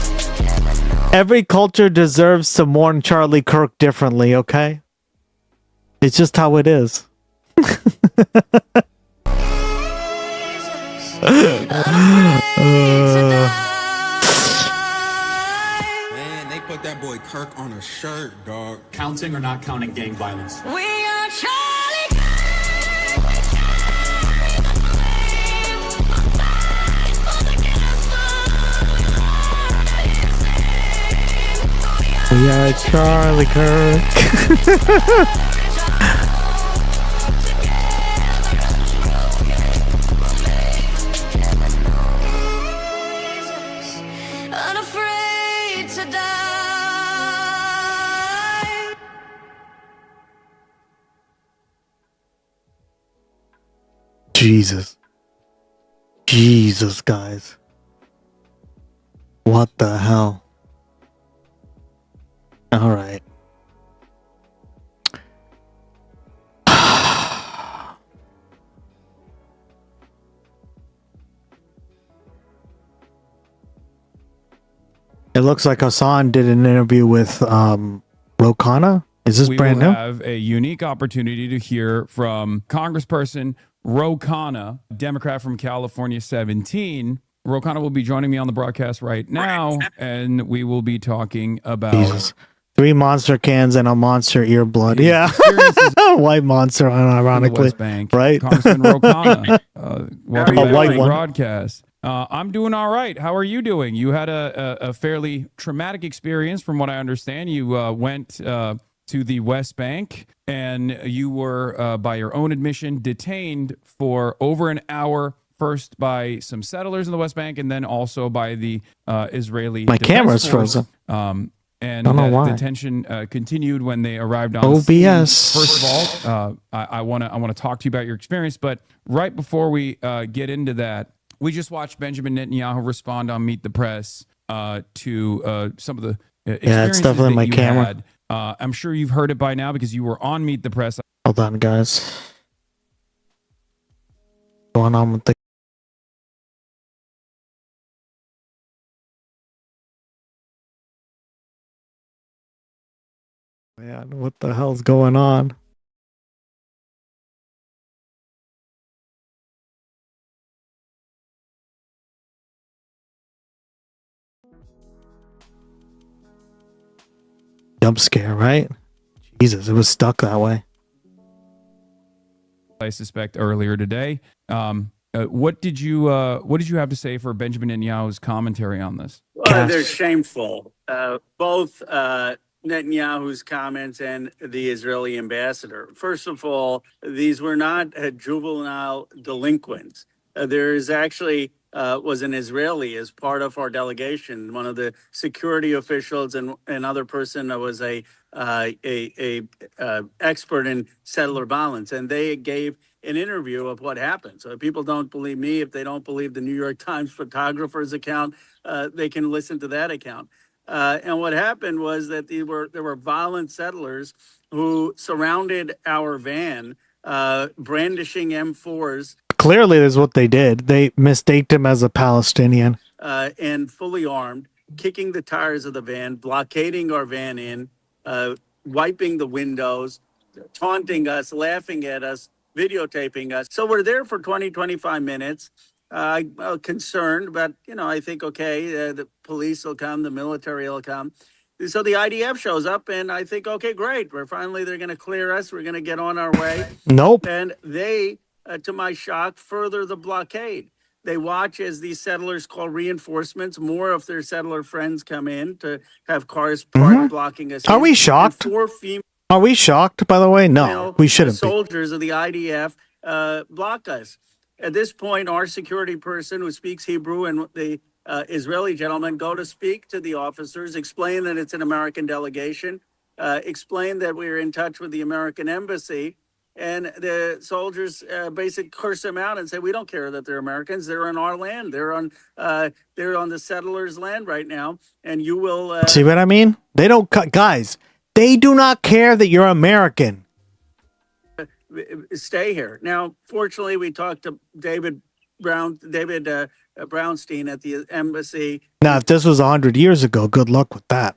Every culture deserves to mourn Charlie Kirk differently, okay? It's just how it is. Man, they put that boy Kirk on a shirt, dog. Counting or not counting gang violence? We are Charlie. We are Charlie Kirk. Unafraid to die. Jesus. Jesus, guys. What the hell? All right. It looks like Hassan did an interview with Khanna. Is this brand new? We will have a unique opportunity to hear from Congressperson Khanna, Democrat from California 17. Khanna will be joining me on the broadcast right now, and we will be talking about Jesus. 3 monster cans and a monster earblood. Yeah. White monster, ironically. West Bank. Right? Congressman Khanna, welcome A back white to the one. broadcast. I'm doing all right. How are you doing? You had a fairly traumatic experience, from what I understand. You went to the West Bank, and you were, by your own admission, detained for over an hour, first by some settlers in the West Bank, and then also by the Israeli My Defense camera's Force. frozen. And Don't know why. detention continued when they arrived on OBS. scene. First of all, I want to talk to you about your experience, but right before we get into that, we just watched Benjamin Netanyahu respond on Meet the Press to some of the experiences definitely that my you camera. had. I'm sure you've heard it by now because you were on Meet the Press. Hold on, guys. What's going on with the... Man, what the hell's going on? Jump scare, right? Jesus, it was stuck that way. I suspect, earlier today. What did you have to say for Benjamin Netanyahu's commentary on this? Well, they're shameful. Both Netanyahu's comments and the Israeli ambassador. First of all, these were not juvenile delinquents. There is actually was an Israeli as part of our delegation, one of the security officials, and another person that was a expert in settler violence, and they gave an interview of what happened. So if people don't believe me, if they don't believe the New York Times photographer's account, they can listen to that account. And what happened was that there were violent settlers who surrounded our van, brandishing M4s. Clearly, that's what they did. They mistaked him as a Palestinian. And fully armed, kicking the tires of the van, blockading our van in, wiping the windows, taunting us, laughing at us, videotaping us. So we're there for 20, 25 minutes. I'm concerned, but, I think, okay, the police will come, the military will come. So the IDF shows up, and I think, okay, great. They're going to clear us. We're going to get on our way. Nope. And they, to my shock, further the blockade. They watch as these settlers call reinforcements. More of their settler friends come in to have cars parked blocking us. Are we shocked? And 4 female Are we shocked, by the way? No, we shouldn't be. Soldiers of the IDF block us. At this point, our security person who speaks Hebrew and the Israeli gentleman go to speak to the officers, explain that it's an American delegation, explain that we're in touch with the American embassy, and the soldiers basically curse them out and say, "We don't care that they're Americans. They're on our land. They're on the settlers' land right now, and you will see what I mean? They don't cut, guys. They do not care that you're American. Stay here." Now, fortunately, we talked to David Brownstein at the embassy. Now, if this was 100 years ago, good luck with that.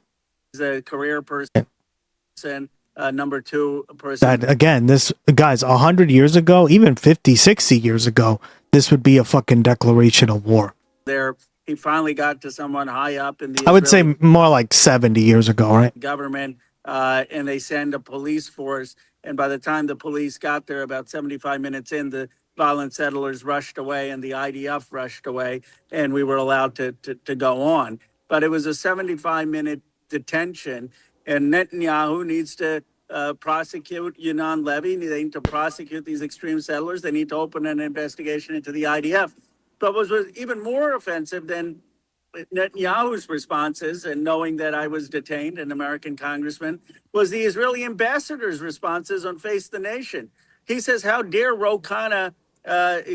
He's a career person, number 2 person. That again, this guys, 100 years ago, even 50, 60 years ago, this would be a fucking declaration of war. There, he finally got to someone high up in the I would say more like 70 years ago, right? Government, and they send a police force. And by the time the police got there, about 75 minutes in, the violent settlers rushed away and the IDF rushed away, and we were allowed to go on. But it was a 75-minute detention, and Netanyahu needs to prosecute Yonah Levy. They need to prosecute these extreme settlers. They need to open an investigation into the IDF. But what was even more offensive than Netanyahu's responses, and knowing that I was detained, an American congressman, was the Israeli ambassador's responses on Face the Nation. He says, "How dare Khanna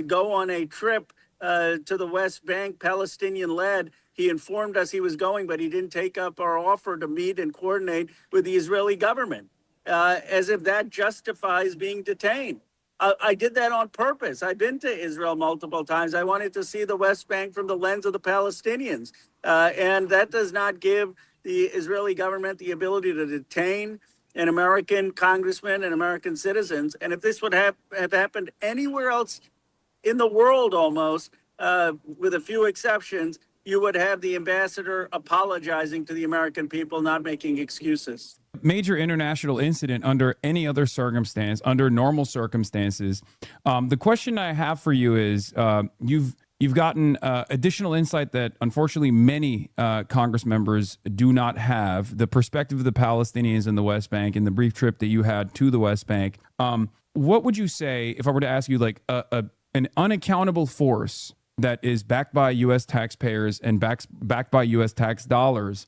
go on a trip to the West Bank, Palestinian-led? He informed us he was going, but he didn't take up our offer to meet and coordinate with the Israeli government," as if that justifies being detained. I did that on purpose. I've been to Israel multiple times. I wanted to see the West Bank from the lens of the Palestinians. And that does not give the Israeli government the ability to detain an American congressman and American citizens. And if this would have happened anywhere else in the world almost, with a few exceptions, you would have the ambassador apologizing to the American people, not making excuses. Major international incident under any other circumstance, under normal circumstances. The question I have for you is, you've gotten additional insight that unfortunately many Congress members do not have, the perspective of the Palestinians in the West Bank in the brief trip that you had to the West Bank. What would you say if I were to ask you, like, an unaccountable force that is backed by U.S. taxpayers and backed by U.S. tax dollars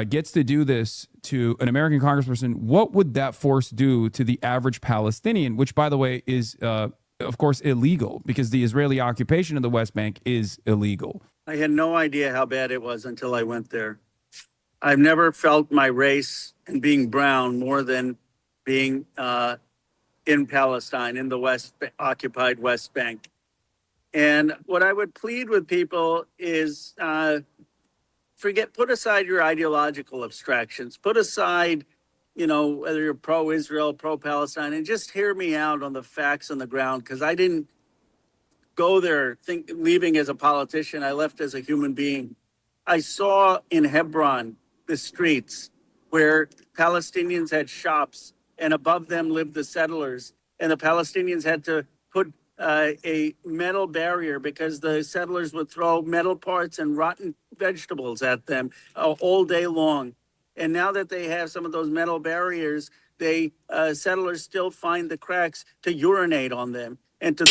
gets to do this to an American congressperson? What would that force do to the average Palestinian, which, by the way, is, of course, illegal, because the Israeli occupation of the West Bank is illegal? I had no idea how bad it was until I went there. I've never felt my race and being brown more than being in Palestine, in the occupied West Bank. And what I would plead with people is put aside your ideological abstractions, put aside, whether you're pro-Israel, pro-Palestine, and just hear me out on the facts on the ground, because I didn't go there leaving as a politician. I left as a human being. I saw in Hebron the streets where Palestinians had shops, and above them lived the settlers. and the Palestinians had to put a metal barrier because the settlers would throw metal parts and rotten vegetables at them all day long. And now that they have some of those metal barriers, settlers still find the cracks to urinate on them and to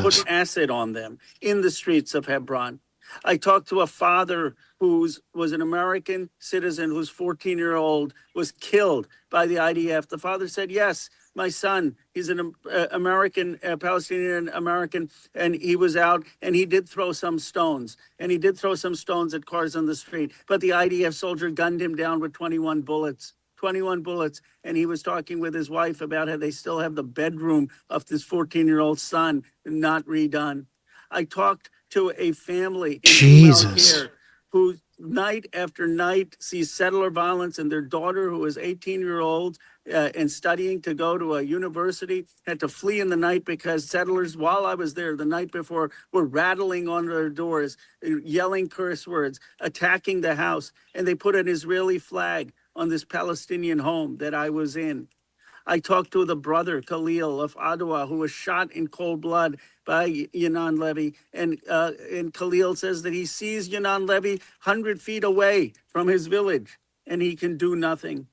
put acid on them in the streets of Hebron. I talked to a father who was an American citizen whose 14-year-old was killed by the IDF. The father said, yes, my son, he's an American, Palestinian American, and he was out and he did throw some stones. And he did throw some stones at cars on the street. But the IDF soldier gunned him down with 21 bullets. 21 bullets. And he was talking with his wife about how they still have the bedroom of this 14-year-old son not redone. I talked to a family in care who night after night sees settler violence, and their daughter, who is 18-year-old and studying to go to a university, had to flee in the night because settlers, while I was there the night before, were rattling on their doors, yelling curse words, attacking the house, and they put an Israeli flag on this Palestinian home that I was in. I talked to the brother, Khalil, of Adwa, who was shot in cold blood by Yanan Levy. And Khalil says that he sees Yanan Levy 100 feet away from his village, and he can do nothing.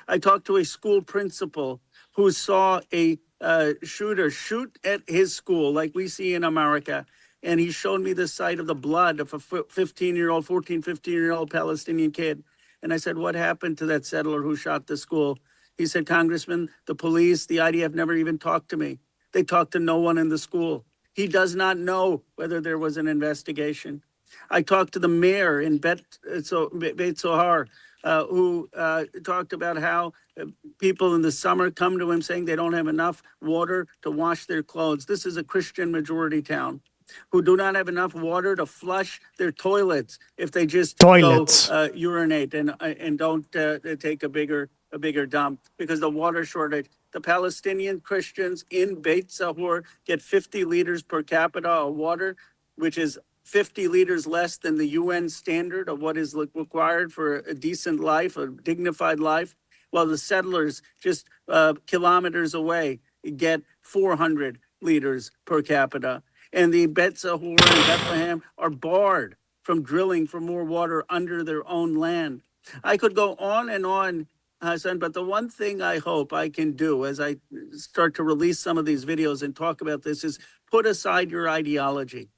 I talked to a school principal who saw a shooter shoot at his school, like we see in America. And he showed me the site of the blood of a 15-year-old Palestinian kid. And I said, what happened to that settler who shot the school? He said, Congressman, the police, the IDF never even talked to me. They talked to no one in the school. He does not know whether there was an investigation. I talked to the mayor in Beit Sohar, who talked about how people in the summer come to him saying they don't have enough water to wash their clothes. This is a Christian majority town who do not have enough water to flush their toilets if they just go urinate and don't take a bigger dump because the water shortage. The Palestinian Christians in Beit Sahur get 50 liters per capita of water, which is 50 liters less than the UN standard of what is required for a decent life, a dignified life, while the settlers just kilometers away get 400 liters per capita. And the Beit Sahur and Bethlehem are barred from drilling for more water under their own land. I could go on and on, Hassan, but the one thing I hope I can do as I start to release some of these videos and talk about this is put aside your ideology.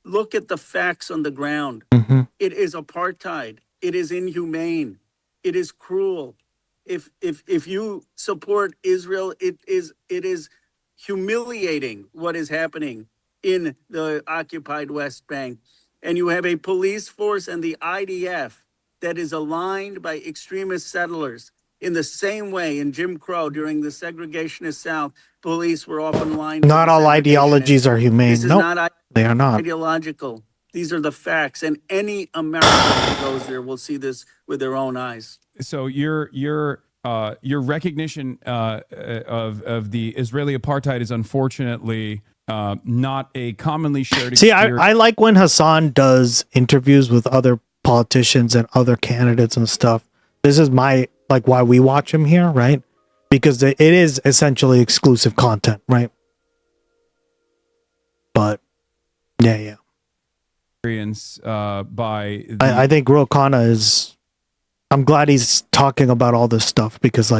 Look at the facts on the ground. It is apartheid. It is inhumane. It is cruel. If you support Israel, it is humiliating what is happening in the occupied West Bank. And you have a police force and the IDF that is aligned by extremist settlers in the same way in Jim Crow during the segregationist South, police were often aligned. Not all ideologies are humane. No, they are not. Ideological. These are the facts, and any American who goes there will see this with their own eyes. So your recognition of the Israeli apartheid is unfortunately not a commonly shared experience. See, I like when Hassan does interviews with other politicians and other candidates and stuff. This is why we watch him here, right? Because it is essentially exclusive content, right? But yeah. Experience by I think Khanna is. I'm glad he's talking about all this stuff because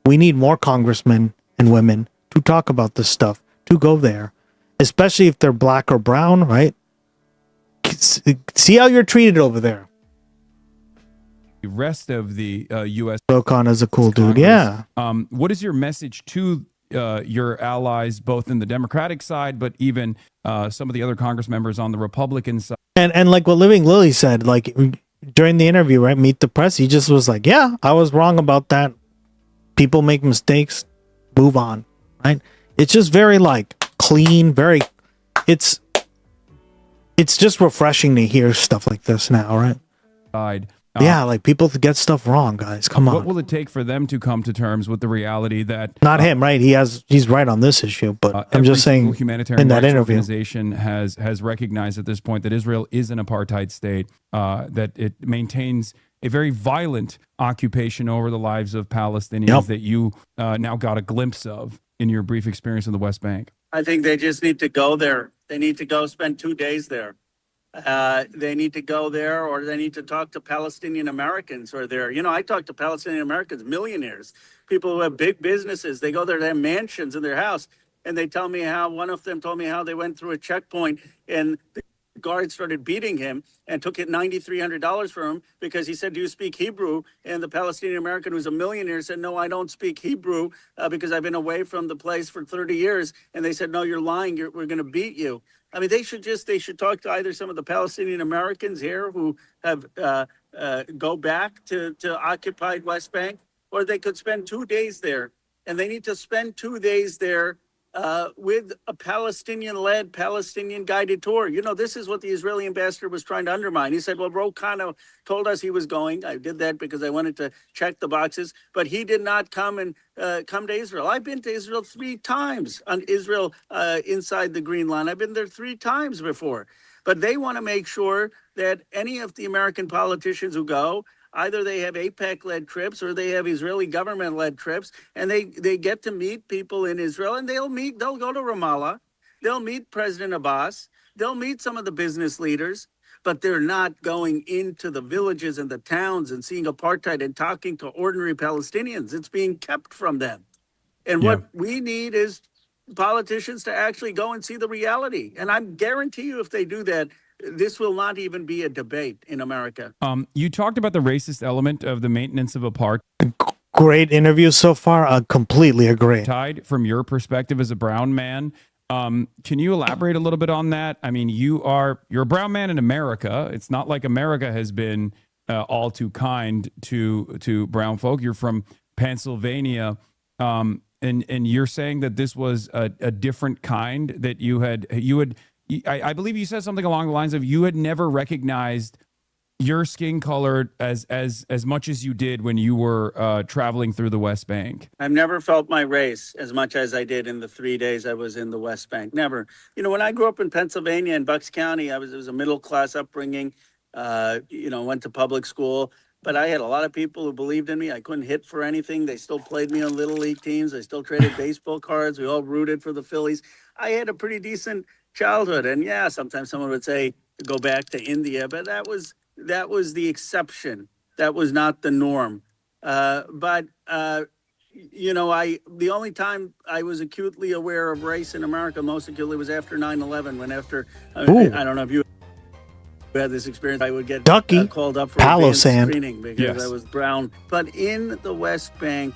we need more congressmen and women to talk about this stuff, to go there, especially if they're black or brown, right? See how you're treated over there. The rest of the U.S. Khanna's a cool dude, yeah. What is your message to your allies, both in the Democratic side, but even some of the other Congress members on the Republican side? And like what Living Lily said, during the interview, right, Meet the Press, he just was like, yeah, I was wrong about that. People make mistakes, move on, right? It's just very clean, very, it's just refreshing to hear stuff like this now, right? Yeah, people get stuff wrong, guys. Come on. What will it take for them to come to terms with the reality that not him, right? He's right on this issue, but I'm just saying humanitarian in that interview, organization has recognized at this point that Israel is an apartheid state, that it maintains a very violent occupation over the lives of Palestinians that you now got a glimpse of. in your brief experience in the West Bank? I think they just need to go there. They need to go spend 2 days there. They need to go there, or they need to talk to Palestinian Americans who are there. You know, I talk to Palestinian Americans, millionaires, people who have big businesses. They go there, they have mansions in their house, and they tell me how, one of them told me how they went through a checkpoint and the guard started beating him and took it $9,300 from him because he said, "Do you speak Hebrew?" And the Palestinian American, who's a millionaire, said, "No, I don't speak Hebrew because I've been away from the place for 30 years." And they said, "No, you're lying. We're going to beat you." I mean, they should talk to either some of the Palestinian Americans here who have go back to occupied West Bank, or they could spend 2 days there. And they need to spend 2 days there with a Palestinian-led, Palestinian-guided tour. You know, this is what the Israeli ambassador was trying to undermine. He said, well, Khanna told us he was going. I did that because I wanted to check the boxes, but he did not come to Israel. I've been to Israel 3 times, on Israel inside the Green Line. I've been there 3 times before. But they want to make sure that any of the American politicians who go, either they have AIPAC-led trips or they have Israeli government-led trips, and they get to meet people in Israel, and they'll go to Ramallah, they'll meet President Abbas, they'll meet some of the business leaders, but they're not going into the villages and the towns and seeing apartheid and talking to ordinary Palestinians. It's being kept from them. And what we need is politicians to actually go and see the reality. And I guarantee you, if they do that, this will not even be a debate in America. You talked about the racist element of the maintenance of apartheid. Great interview so far. I completely agree. From your perspective as a brown man, can you elaborate a little bit on that? I mean, you're a brown man in America. It's not like America has been all too kind to brown folk. You're from Pennsylvania, and you're saying that this was a different kind, that you had. I believe you said something along the lines of you had never recognized your skin color as much as you did when you were traveling through the West Bank. I've never felt my race as much as I did in the 3 days I was in the West Bank. Never. You know, when I grew up in Pennsylvania in Bucks County, it was a middle class upbringing. Went to public school, but I had a lot of people who believed in me. I couldn't hit for anything. They still played me on little league teams. I still traded baseball cards. We all rooted for the Phillies. I had a pretty decent childhood, and sometimes someone would say go back to India, but that was the exception. That was not the norm. The only time I was acutely aware of race in America, most acutely, was after 9/11. I don't know if you had this experience. I would get called up for advanced screening because I was brown. But in the West Bank,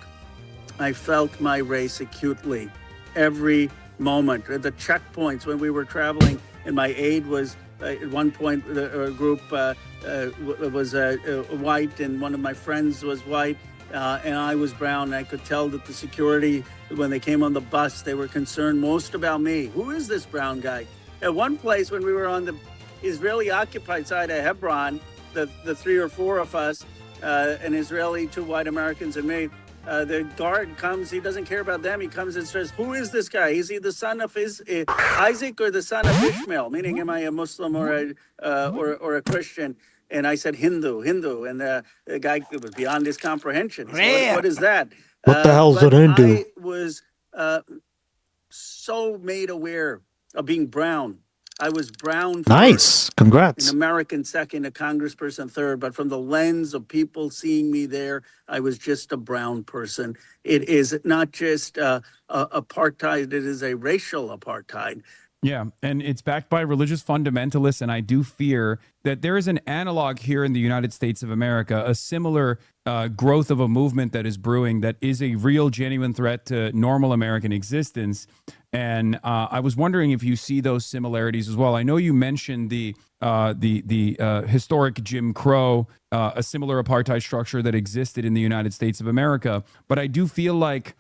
I felt my race acutely every moment. At the checkpoints when we were traveling, and my aide was at one point a group was white, and one of my friends was white, and I was brown. And I could tell that the security, when they came on the bus, they were concerned most about me. Who is this brown guy? At one place, when we were on the Israeli occupied side of Hebron, the 3 or 4 of us, an Israeli, 2 white Americans, and me. The guard comes, he doesn't care about them. He comes and says, who is this guy? Is he the son of Isaac or the son of Ishmael? Meaning, am I a Muslim or a Christian? And I said, Hindu. And the guy, it was beyond his comprehension. He said, what is that? What the hell's an Hindu? I was so made aware of being brown. I was brown first, nice. Congrats. an American second, a congressperson third, but from the lens of people seeing me there, I was just a brown person. It is not just apartheid, it is a racial apartheid. Yeah, and it's backed by religious fundamentalists, and I do fear that there is an analog here in the United States of America, a similar growth of a movement that is brewing that is a real, genuine threat to normal American existence. And I was wondering if you see those similarities as well. I know you mentioned the historic Jim Crow, a similar apartheid structure that existed in the United States of America, but I do feel like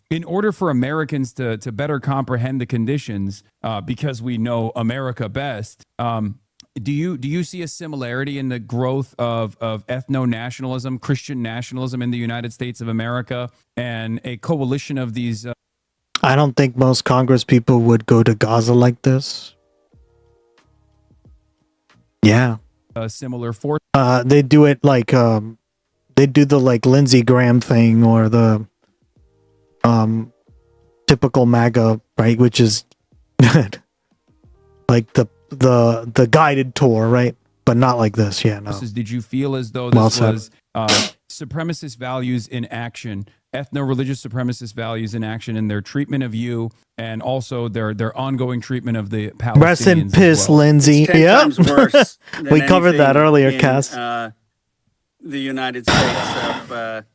in order for Americans to better comprehend the conditions, because we know America best, do you see a similarity in the growth of ethno-nationalism, Christian nationalism in the United States of America, and a coalition of these? I don't think most Congress people would go to Gaza like this. Yeah. Similar force. They do it like they do the Lindsey Graham thing, or the typical MAGA, right? Which is like the guided tour, right? But not like this. Yeah, no. Did you feel as though Well this said. was supremacist values in action, ethno-religious supremacist values in action in their treatment of you, and also their ongoing treatment of the Palestinians? Rest in as piss, well? Lindsey. It's 10 Yep. times worse than We covered that anything earlier, in, Cass. the United States of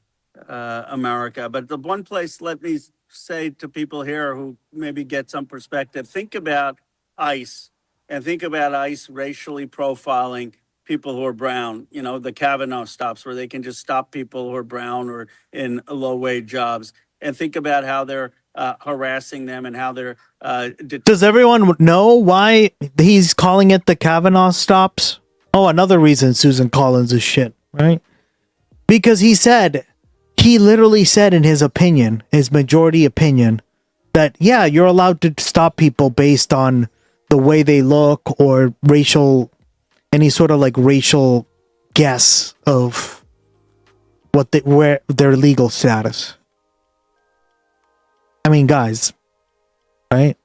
America. But the one place, let me say to people here who maybe get some perspective, think about ICE and think about ICE racially profiling people who are brown, you know, the Kavanaugh stops where they can just stop people who are brown or in low wage jobs, and think about how they're harassing them and how they're Does everyone know why he's calling it the Kavanaugh stops? Oh, another reason Susan Collins is shit, right? Because he literally said in his opinion, his majority opinion, that yeah, you're allowed to stop people based on the way they look or any sort of like racial guess of where their legal status. I mean, guys, right?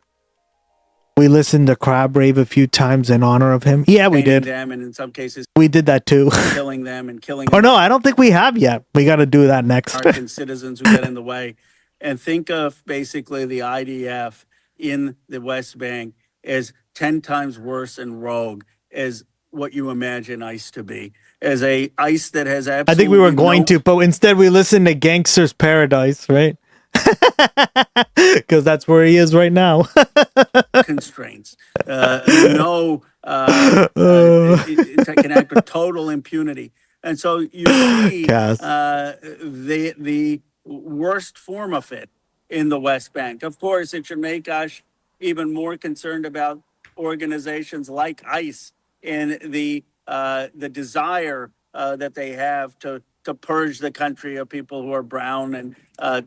We listened to Crab Rave a few times in honor of him. Yeah, we detaining did. them, and in some cases We did that too. killing them and killing Oh no, I don't think we have yet. We got to do that next. American citizens who get in the way. And think of basically the IDF in the West Bank as 10 times worse and rogue as what you imagine ICE to be. As a ICE that has absolutely I think we were going to, but instead we listened to Gangster's Paradise, right? Because that's where he is right now. constraints. It can act with total impunity. And so you see Cass. the worst form of it in the West Bank. Of course, it should make us even more concerned about organizations like ICE and the desire that they have to purge the country of people who are brown and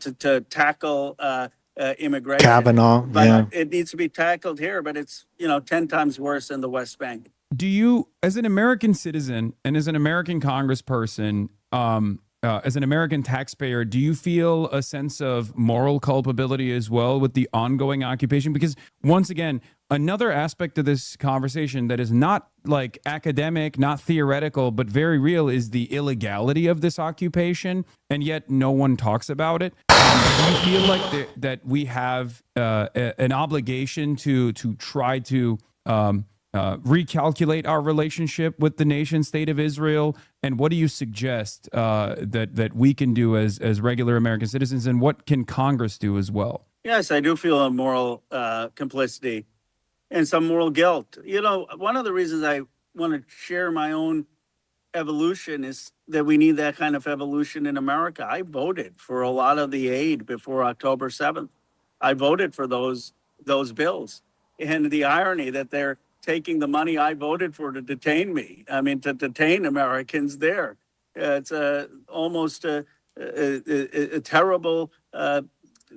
to tackle immigration. Kavanaugh, but yeah. it needs to be tackled here, but it's 10 times worse in the West Bank. Do you, as an American citizen and as an American congressperson, as an American taxpayer, do you feel a sense of moral culpability as well with the ongoing occupation? Because once again, another aspect of this conversation that is not like academic, not theoretical, but very real is the illegality of this occupation, and yet no one talks about it. Do you feel like that we have an obligation to try to recalculate our relationship with the nation state of Israel? And what do you suggest that we can do as regular American citizens, and what can Congress do as well? Yes, I do feel a moral complicity and some moral guilt. One of the reasons I want to share my own evolution is that we need that kind of evolution in America. I voted for a lot of the aid before October 7th. I voted for those bills. And the irony that they're taking the money I voted for to detain me. I mean, to detain Americans there. It's almost a terrible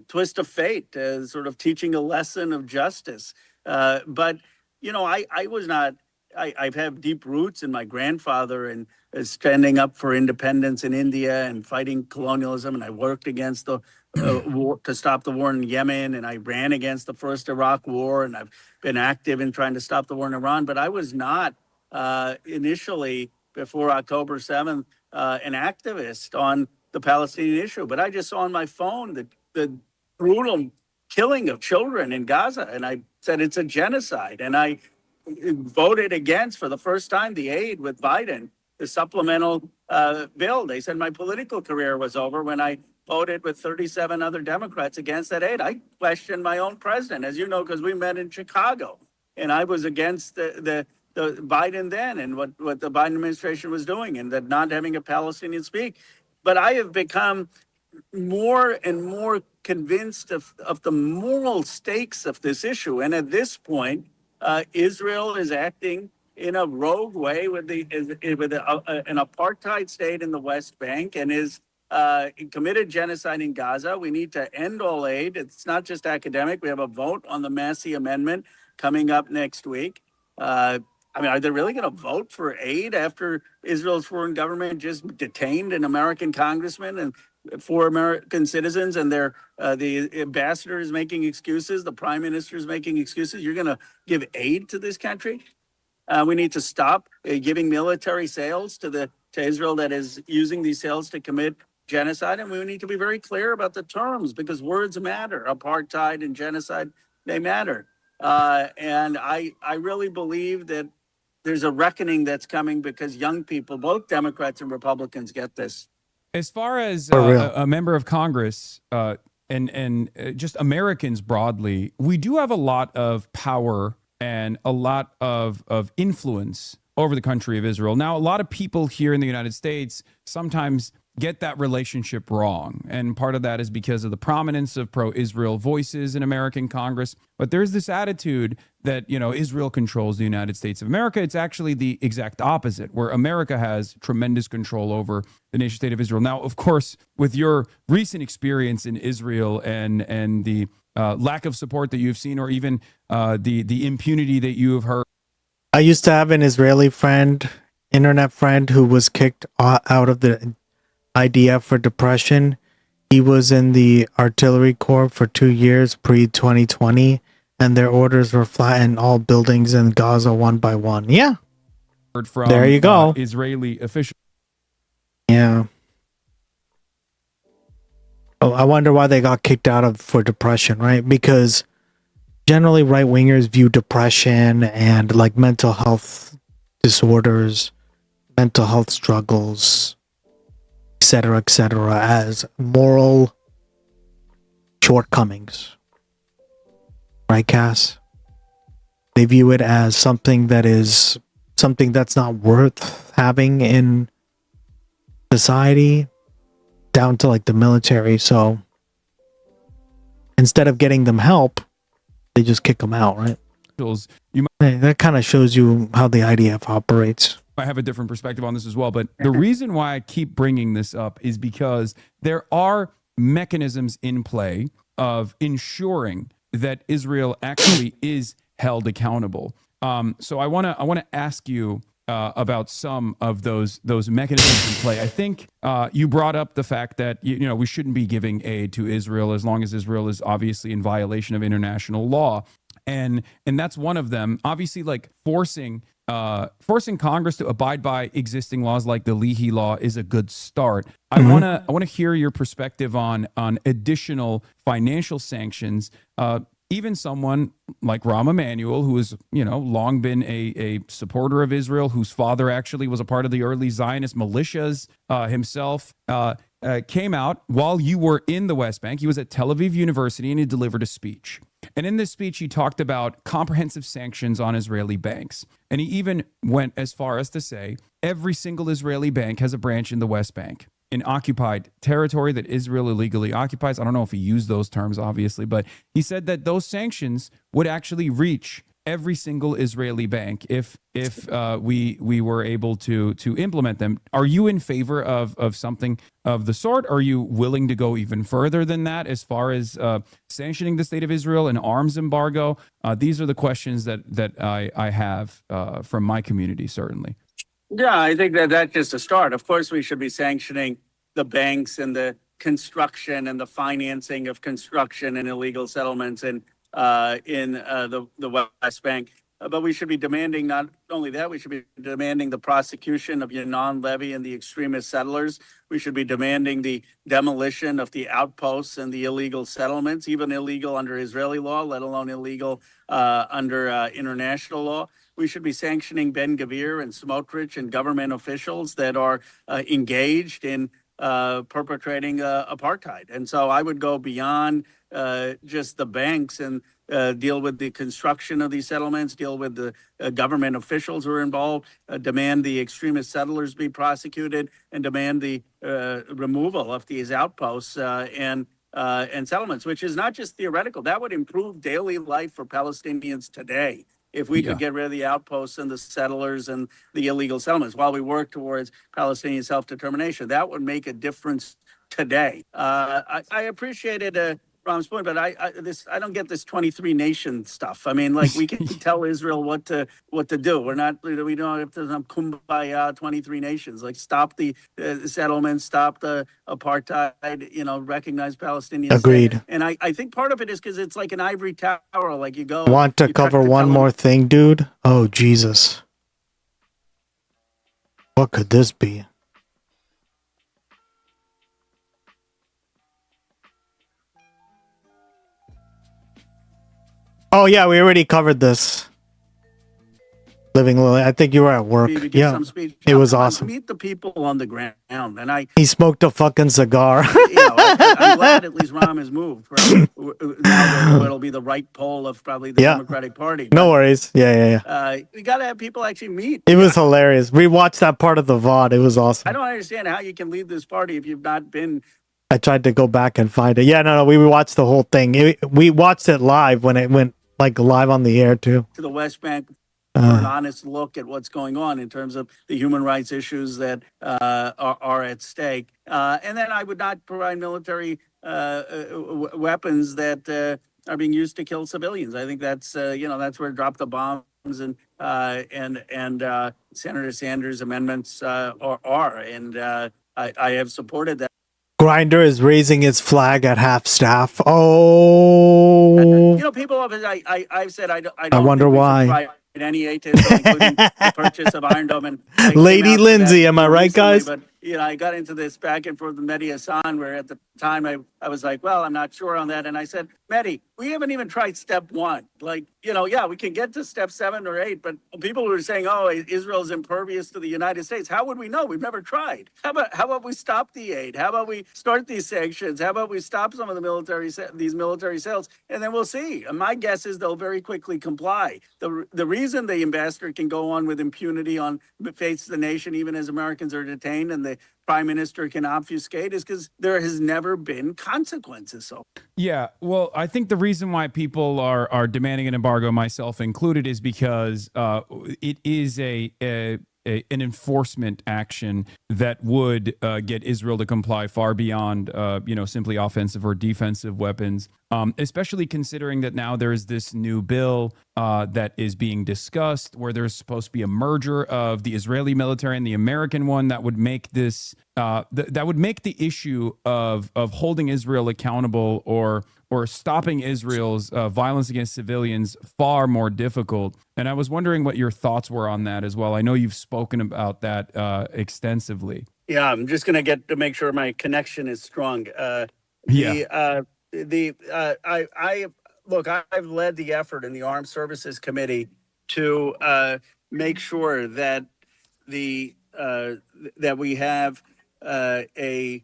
twist of fate, sort of teaching a lesson of justice. But, I was not, I've had deep roots in my grandfather and standing up for independence in India and fighting colonialism. And I worked against the war to stop the war in Yemen, and I ran against the first Iraq war, and I've been active in trying to stop the war in Iran. But I was not initially, before October 7th, an activist on the Palestinian issue. But I just saw on my phone the brutal killing of children in Gaza, and I said it's a genocide. And I voted against, for the first time, the aid with Biden, the supplemental bill. They said my political career was over when I voted with 37 other Democrats against that aid. I questioned my own president, as you know, because we met in Chicago, and I was against the Biden then and what the Biden administration was doing, and that not having a Palestinian speak. But I have become more and more convinced of the moral stakes of this issue. And at this point, Israel is acting in a rogue way with an apartheid state in the West Bank, and is committed genocide in Gaza. We need to end all aid. It's not just academic. We have a vote on the Massey Amendment coming up next week. Are they really going to vote for aid after Israel's foreign government just detained an American congressman and for American citizens, and the ambassador is making excuses, the prime minister is making excuses. You're going to give aid to this country? We need to stop giving military sales to Israel that is using these sales to commit genocide, and we need to be very clear about the terms because words matter. Apartheid and genocide, they matter. And I really believe that there's a reckoning that's coming because young people, both Democrats and Republicans, get this. As far as a member of Congress and just Americans broadly, we do have a lot of power and a lot of influence over the country of Israel. Now, a lot of people here in the United States sometimes get that relationship wrong. And part of that is because of the prominence of pro-Israel voices in American Congress. But there's this attitude that, you know, Israel controls the United States of America. It's actually the exact opposite, where America has tremendous control over the nation state of Israel. Now, of course, with your recent experience in Israel and the lack of support that you've seen, or even the impunity that you have heard. I used to have an Israeli friend, internet friend, who was kicked out of the IDF for depression. He was in the artillery corps for 2 years pre-2020, and their orders were flatten all buildings in Gaza one by one. Yeah. From, there you go. Israeli officials. Yeah. Oh, I wonder why they got kicked out of for depression, right? Because generally right-wingers view depression and like mental health disorders, mental health struggles, et cetera, as moral shortcomings. Right, Cass? They view it as something that's not worth having in society, down to like the military. So instead of getting them help, they just kick them out, right? That kind of shows you how the IDF operates. I have a different perspective on this as well, but the reason why I keep bringing this up is because there are mechanisms in play of ensuring that Israel actually is held accountable. So I want to ask you about some of those mechanisms in play. I think you brought up the fact that you know we shouldn't be giving aid to Israel as long as Israel is obviously in violation of international law, and that's one of them. Obviously, like forcing Congress to abide by existing laws like the Leahy law is a good start. I want to hear your perspective on additional financial sanctions. Even someone like Rahm Emanuel, who has, you know, long been a supporter of Israel, whose father actually was a part of the early Zionist militias himself, came out while you were in the West Bank. He was at Tel Aviv University and he delivered a speech. And in this speech, he talked about comprehensive sanctions on Israeli banks. And he even went as far as to say every single Israeli bank has a branch in the West Bank, in occupied territory that Israel illegally occupies. I don't know if he used those terms, obviously, but he said that those sanctions would actually reach every single Israeli bank if we were able to implement them. Are you in favor of something of the sort? Are you willing to go even further than that as far as sanctioning the state of Israel, an arms embargo? These are the questions that I have from my community, certainly. Yeah, I think that's just a start. Of course, we should be sanctioning the banks and the construction and the financing of construction and illegal settlements in the West Bank. But we should be demanding not only that, we should be demanding the prosecution of Yanon Levy and the extremist settlers. We should be demanding the demolition of the outposts and the illegal settlements, even illegal under Israeli law, let alone illegal under international law. We should be sanctioning Ben Gvir and Smotrich and government officials that are engaged in perpetrating apartheid. And so I would go beyond just the banks and deal with the construction of these settlements, deal with the government officials who are involved, demand the extremist settlers be prosecuted, and demand the removal of these outposts and settlements, which is not just theoretical. That would improve daily life for Palestinians today if we could get rid of the outposts and the settlers and the illegal settlements while we work towards Palestinian self-determination. That would make a difference today. I appreciated Ram's point, but I don't get this 23 nation stuff. I mean, like we can tell Israel what to do. We don't have to kumbaya 23 nations. Like stop the settlements, stop the apartheid. Recognize Palestinians. Agreed. And I think part of it is because it's like an ivory tower. Like you go. Want to cover one more thing, dude? Oh Jesus! What could this be? Oh yeah, we already covered this. Living Lily, I think you were at work. Yeah, it was awesome. Meet the people on the ground, and he smoked a fucking cigar. I'm glad at least Ram has moved. Right? Now it'll be the right pole of probably the Democratic Party. No worries. Yeah. We got to have people actually meet. It was hilarious. We watched that part of the VOD. It was awesome. I don't understand how you can lead this party if you've not been. I tried to go back and find it. Yeah, no, we watched the whole thing. We watched it live when it went like live on the air too. To the West Bank. For an honest look at what's going on in terms of the human rights issues that are at stake. And then I would not provide military weapons that are being used to kill civilians. I think that's where drop the bombs and Senator Sanders' amendments are. And I have supported that. Grindr is raising its flag at half staff. Oh. People I've said I don't I wonder why. In any atheist, including the purchase of Iron Dome. And Lady Lindsey, am I right, recently, guys? But I got into this back and forth with Mehdi Hassan, where at the time I was like, well, I'm not sure on that. And I said, Mehdi, we haven't even tried step 1. Like, we can get to step 7 or 8, but people who are saying, oh, Israel's impervious to the United States, how would we know? We've never tried. How about we stop the aid? How about we start these sanctions? How about we stop some of the these military sales? And then we'll see. And my guess is they'll very quickly comply. The reason the ambassador can go on with impunity on face the nation, even as Americans are detained, and the prime minister can obfuscate is because there has never been consequences. So yeah, well, I think the reason why people are demanding an embargo, myself included, is because it is an enforcement action that would get Israel to comply far beyond simply offensive or defensive weapons, especially considering that now there is this new bill that is being discussed where there's supposed to be a merger of the Israeli military and the American one that would make this that would make the issue of holding Israel accountable or stopping Israel's violence against civilians far more difficult. And I was wondering what your thoughts were on that as well. I know you've spoken about that extensively. Yeah, I'm just going to make sure my connection is strong. I've led the effort in the Armed Services Committee to make sure that that we have a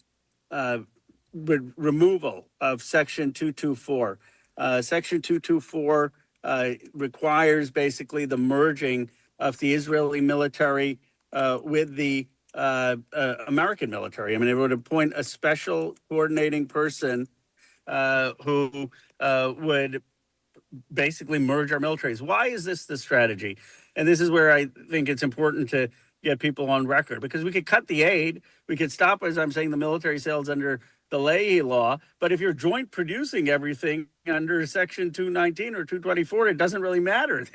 removal of Section 224. Section 224 requires basically the merging of the Israeli military with the American military. I mean, it would appoint a special coordinating person who would basically merge our militaries. Why is this the strategy? And this is where I think it's important to get people on record, because we could cut the aid, we could stop, as I'm saying, the military sales under the Leahy law, but if you're joint producing everything under Section 219 or 224, it doesn't really matter.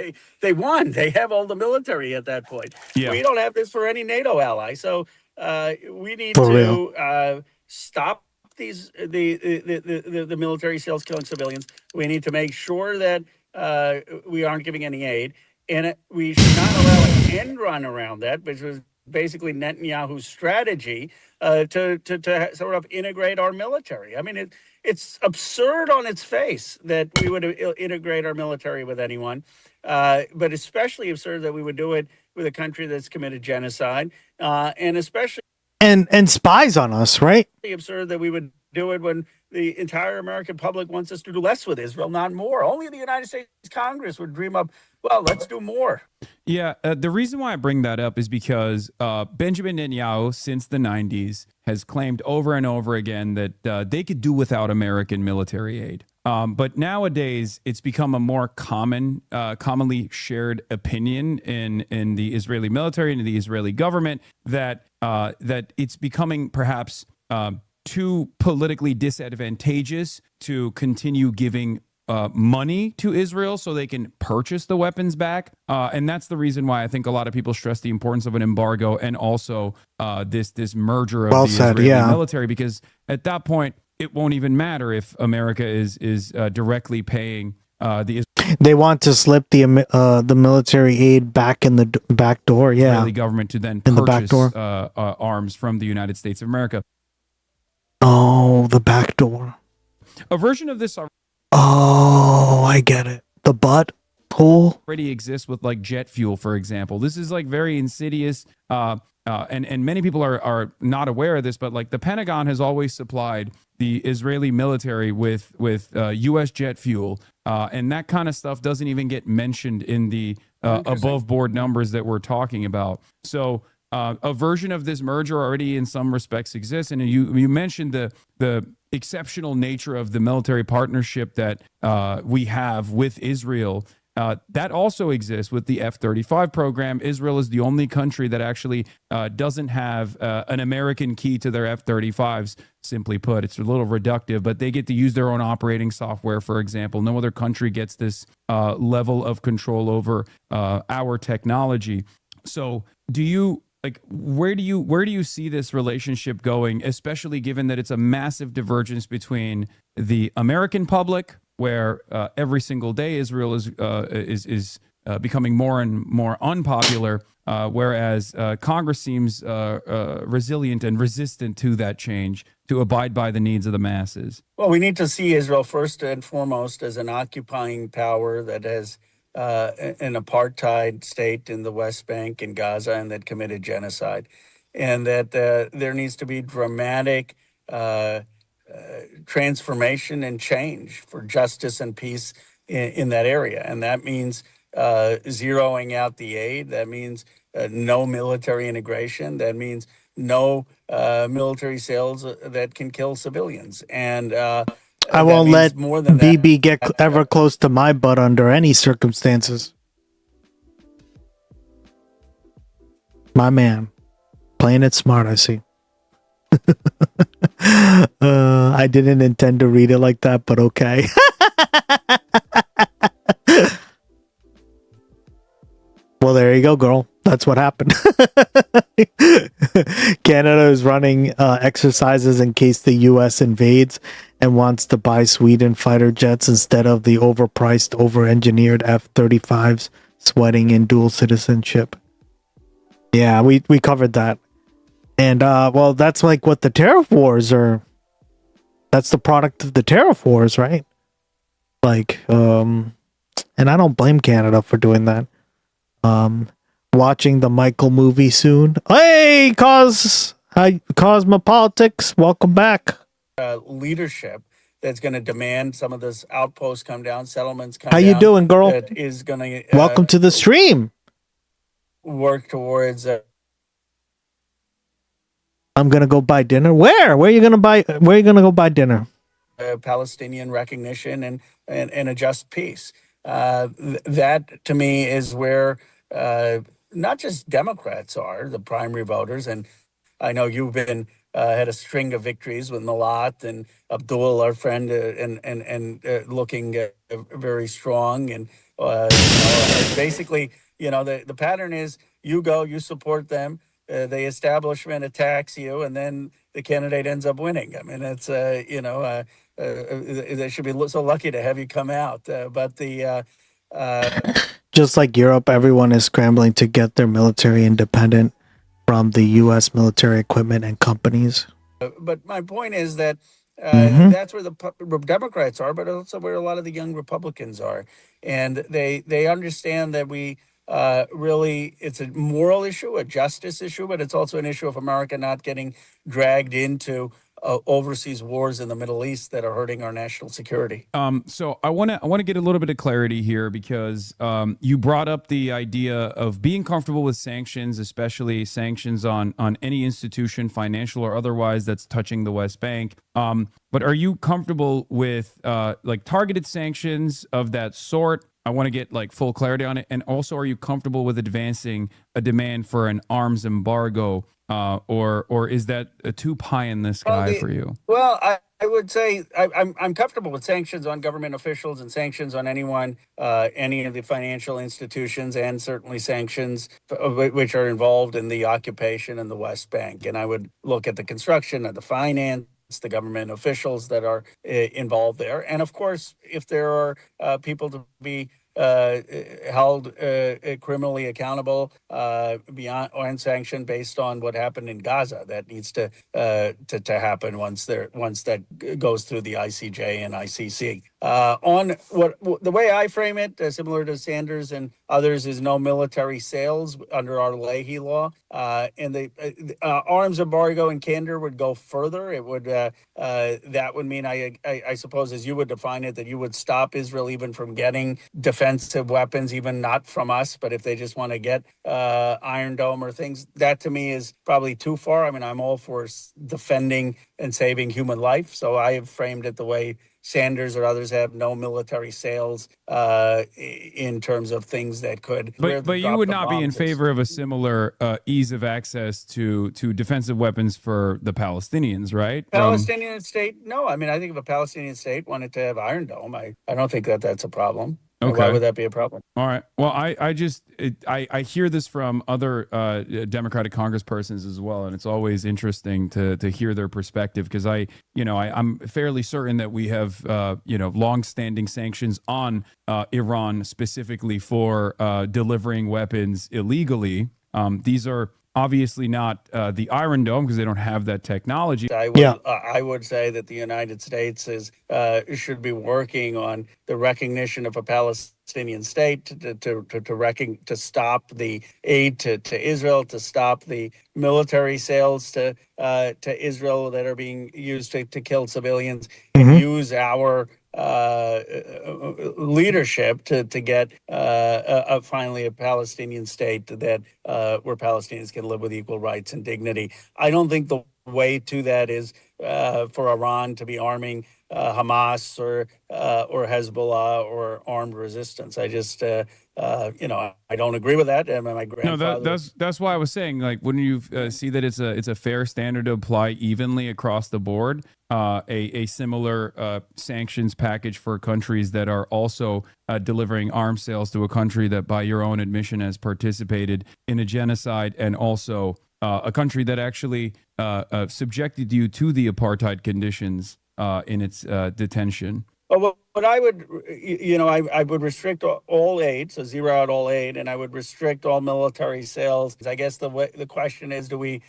They won. They have all the military at that point. Yeah. We don't have this for any NATO ally, so we need to stop the military sales killing civilians. We need to make sure that we aren't giving any aid, and we should not allow an end run around that, which was basically Netanyahu's strategy to sort of integrate our military. I mean, it's absurd on its face that we would integrate our military with anyone, but especially absurd that we would do it with a country that's committed genocide, and especially and spies on us, right? Absurd that we would do it when the entire American public wants us to do less with Israel, not more. Only the United States Congress would dream up, well, let's do more. Yeah, the reason why I bring that up is because Benjamin Netanyahu, since the 90s, has claimed over and over again that they could do without American military aid. But nowadays, it's become a more commonly shared opinion in the Israeli military and in the Israeli government that it's becoming perhaps too politically disadvantageous to continue giving money to Israel so they can purchase the weapons back. And that's the reason why I think a lot of people stress the importance of an embargo and also this merger of the Israeli military, because at that point, it won't even matter if America is directly paying the They want to slip the military aid back in the back door. Yeah, Israeli government to then in purchase the back door. Arms from the United States of America. Oh, the back door. A version of this Oh, I get it. The butt hole already exists with like jet fuel, for example. This is like very insidious. And many people are not aware of this, but like the Pentagon has always supplied the Israeli military with U.S. jet fuel, and that kind of stuff doesn't even get mentioned in the above board numbers that we're talking about. So a version of this merger already in some respects exists, and you mentioned the exceptional nature of the military partnership that we have with Israel. That also exists with the F-35 program. Israel is the only country that actually doesn't have an American key to their F-35s, simply put. It's a little reductive, but they get to use their own operating software, for example. No other country gets this level of control over our technology. So do you... Like, where do you see this relationship going, especially given that it's a massive divergence between the American public, where every single day Israel is becoming more and more unpopular, whereas Congress seems resilient and resistant to that change, to abide by the needs of the masses? Well, we need to see Israel first and foremost as an occupying power that has an apartheid state in the West Bank and Gaza, and that committed genocide, and that there needs to be dramatic transformation and change for justice and peace in that area. And that means zeroing out the aid. That means no military integration. That means no military sales that can kill civilians. And I won't let BB get ever close to my butt under any circumstances. My man. Playing it smart, I see. I didn't intend to read it like that, but okay. Well, there you go, girl. That's what happened. Canada is running exercises in case the U.S. invades and wants to buy Sweden fighter jets instead of the overpriced, over-engineered F-35s, sweating in dual citizenship. Yeah, we covered that. And, well, that's like what the tariff wars are. That's the product of the tariff wars, right? Like, and I don't blame Canada for doing that. Watching the Michael movie soon. Hey, Cosmopolitics, welcome back. Leadership that's going to demand some of this outposts come down, settlements come down. How you doing, girl? That is going to welcome to the stream. Work towards. I'm gonna go buy dinner. Where? Where are you gonna go buy dinner? Palestinian recognition and a just peace. That to me is where not just Democrats are the primary voters, and I know you've been had a string of victories with Malat and Abdul, our friend, and looking very strong. And basically, the pattern is you go, you support them. The establishment attacks you, and then the candidate ends up winning. I mean, it's they should be so lucky to have you come out. But just like Europe, everyone is scrambling to get their military independent from the U.S. military equipment and companies. But my point is that that's where the Democrats are, but also where a lot of the young Republicans are, and they understand that we. Really, it's a moral issue, a justice issue, but it's also an issue of America not getting dragged into overseas wars in the Middle East that are hurting our national security. So I want to get a little bit of clarity here, because you brought up the idea of being comfortable with sanctions, especially sanctions on any institution, financial or otherwise, that's touching the West Bank. But are you comfortable with like targeted sanctions of that sort? I want to get like full clarity on it. And also, are you comfortable with advancing a demand for an arms embargo or is that too pie in the sky for you? Well, I would say I'm comfortable with sanctions on government officials and sanctions on anyone, any of the financial institutions, and certainly sanctions which are involved in the occupation in the West Bank. And I would look at the construction of the finance, the government officials that are involved there. And of course, if there are people to be held criminally accountable beyond or sanctioned based on what happened in Gaza, that needs to happen once that goes through the ICJ and ICC. On what the way I frame it, similar to Sanders and others, is no military sales under our Leahy law, and the arms embargo in candor would go further. It would that would mean I suppose, as you would define it, that you would stop Israel even from getting defensive weapons, even not from us, but if they just want to get Iron Dome or things. That to me is probably too far. I mean, I'm all for defending and saving human life, so I have framed it the way Sanders or others have: no military sales in terms of things that could. But you would not be in favor of a similar ease of access to defensive weapons for the Palestinians, right? Palestinian state? No. I mean, I think if a Palestinian state wanted to have Iron Dome, I don't think that's a problem. Okay. Why would that be a problem? All right. Well, I hear this from other Democratic congresspersons as well, and it's always interesting to hear their perspective, because I'm fairly certain that we have long-standing sanctions on Iran specifically for delivering weapons illegally. These are obviously not the Iron Dome, because they don't have that technology. I would say that the United States should be working on the recognition of a Palestinian state to stop the aid to Israel, to stop the military sales to Israel that are being used to kill civilians, and use our leadership to get finally a Palestinian state that where Palestinians can live with equal rights and dignity. I don't think the way to that is for Iran to be arming Hamas or Hezbollah or armed resistance. I just I don't agree with that. And my grandfather. No, that's why I was saying, like, wouldn't you see that it's a fair standard to apply evenly across the board? A similar sanctions package for countries that are also delivering arms sales to a country that, by your own admission, has participated in a genocide, and also a country that actually subjected you to the apartheid conditions in its detention. Well, but I would, I would restrict all aid, so zero out all aid, and I would restrict all military sales. I guess the question is, do we?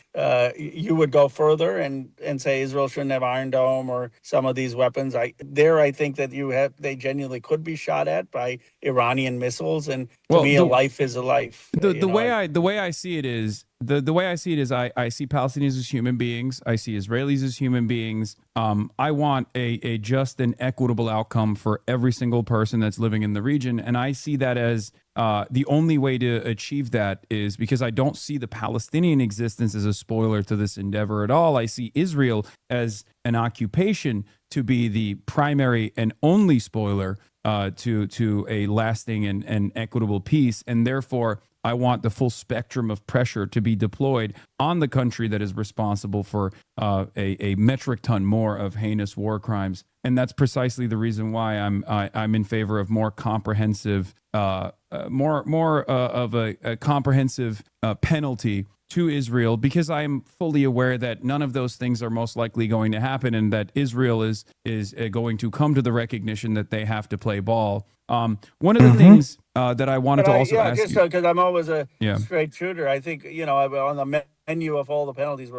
You would go further and say Israel shouldn't have Iron Dome or some of these weapons. I think that they genuinely could be shot at by Iranian missiles, and to me, a life is a life. The way I see it is. The way I see it is I see Palestinians as human beings. I see Israelis as human beings. I want a just and equitable outcome for every single person that's living in the region. And I see that as the only way to achieve that is because I don't see the Palestinian existence as a spoiler to this endeavor at all. I see Israel as an occupation to be the primary and only spoiler to a lasting and equitable peace. And therefore, I want the full spectrum of pressure to be deployed on the country that is responsible for a metric ton more of heinous war crimes, and that's precisely the reason why I'm in favor of more comprehensive, more of a comprehensive penalty to Israel, because I'm fully aware that none of those things are most likely going to happen, and that Israel is going to come to the recognition that they have to play ball. One of the things that I wanted to also ask you, because I'm always a straight shooter. I think on the menu of all the penalties,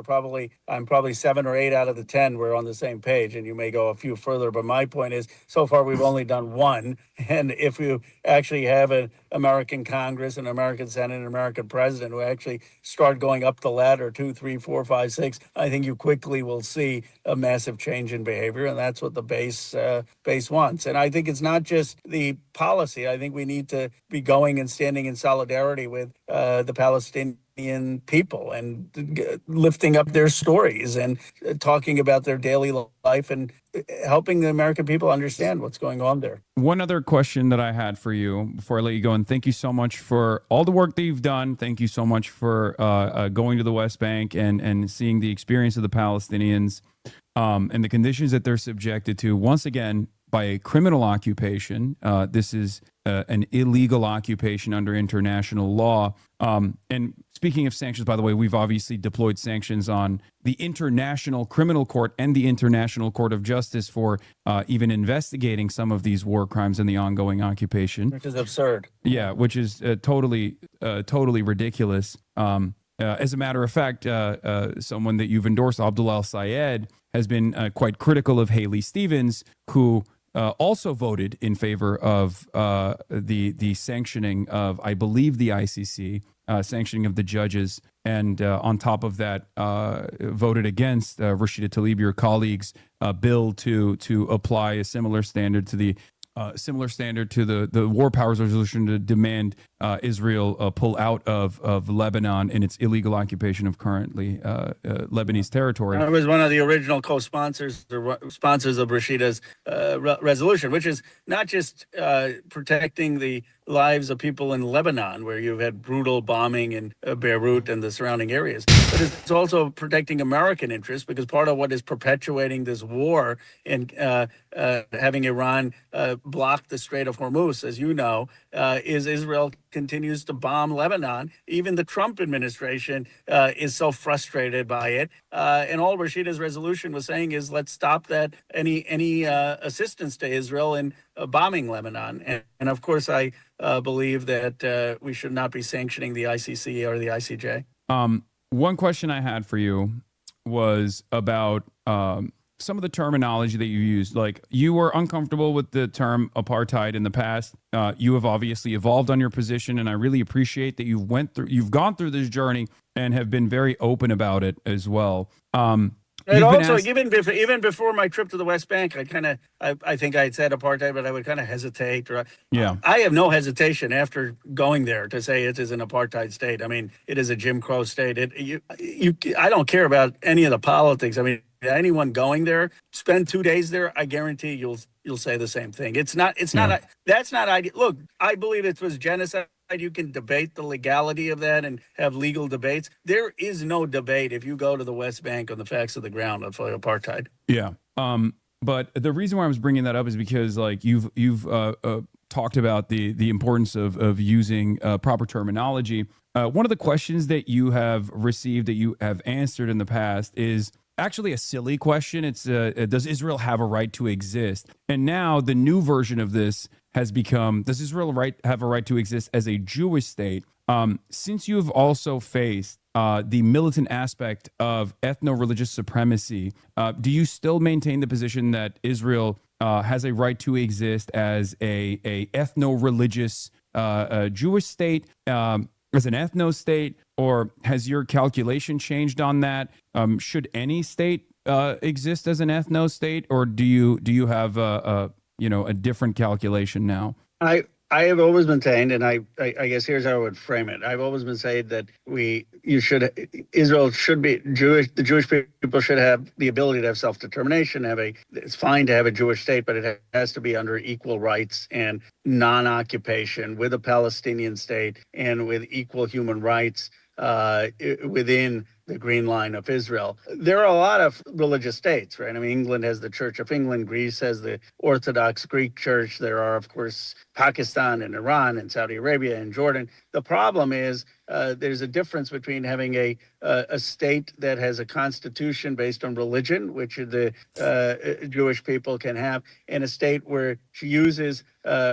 I'm probably 7 or 8 out of the 10 we're on the same page, and you may go a few further. But my point is, so far we've only done one, and if you actually have an American Congress, an American Senate, an American president who actually start going up the ladder 2, 3, 4, 5, 6, I think you quickly will see a massive change in behavior, and that's what the base wants. And I think it's not just the policy. I think we need to be going and standing in solidarity with the Palestinian people and lifting up their stories and talking about their daily life and helping the American people understand what's going on there. One other question that I had for you before I let you go, and thank you so much for all the work that you've done. Thank you so much for going to the West Bank and seeing the experience of the Palestinians and the conditions that they're subjected to. Once again, by a criminal occupation. This is an illegal occupation under international law. And speaking of sanctions, by the way, we've obviously deployed sanctions on the International Criminal Court and the International Court of Justice for even investigating some of these war crimes in the ongoing occupation. Which is absurd. Yeah, which is totally ridiculous. As a matter of fact, someone that you've endorsed, Abdul al-Sayed, has been quite critical of Haley Stevens, who also voted in favor of the sanctioning of, I believe, the ICC, sanctioning of the judges, and on top of that, voted against Rashida Tlaib, your colleague's bill to apply a similar standard to the War Powers Resolution to demand Israel pull out of Lebanon in its illegal occupation of currently Lebanese territory. I was one of the original co-sponsors or sponsors of Rashida's resolution, which is not just protecting the lives of people in Lebanon, where you've had brutal bombing in Beirut and the surrounding areas, but it's also protecting American interests, because part of what is perpetuating this war and having Iran block the Strait of Hormuz, as you know, is Israel continues to bomb Lebanon. Even the Trump administration is so frustrated by it. And all Rashida's resolution was saying is, let's stop that any assistance to Israel in bombing Lebanon. And of course, I believe that we should not be sanctioning the ICC or the ICJ. One question I had for you was about some of the terminology that you used. Like, you were uncomfortable with the term apartheid in the past. You have obviously evolved on your position, and I really appreciate that you've gone through this journey and have been very open about it as well. And also, even before my trip to the West Bank, I think I had said apartheid, but I would kind of hesitate. Yeah, I have no hesitation after going there to say it is an apartheid state. I mean, it is a Jim Crow state. I don't care about any of the politics. I mean, anyone going there, spend 2 days there, I guarantee you'll say the same thing. That's not ideal. Look, I believe it was genocide. You can debate the legality of that and have legal debates. There is no debate if you go to the West Bank on the facts of the ground of apartheid. Yeah. But the reason why I was bringing that up is because, like, you've talked about the importance of using proper terminology. One of the questions that you have received, that you have answered in the past, is actually a silly question. It's does Israel have a right to exist? And now the new version of this has become, does Israel have a right to exist as a Jewish state? Since you have also faced the militant aspect of ethno-religious supremacy, do you still maintain the position that Israel has a right to exist as a ethno-religious Jewish state, as an ethno state, or has your calculation changed on that? Should any state exist as an ethno state, or do you have a different calculation now? I have always maintained, and I guess here's how I would frame it. I've always been saying that Israel should be Jewish. The Jewish people should have the ability to have self-determination. It's fine to have a Jewish state, but it has to be under equal rights and non-occupation with a Palestinian state and with equal human rights within the Green Line of Israel. There are a lot of religious states, right? I mean, England has the Church of England, Greece has the Orthodox Greek Church. There are, of course, Pakistan and Iran and Saudi Arabia and Jordan. The problem is there's a difference between having a state that has a constitution based on religion, which the Jewish people can have, and a state where she uses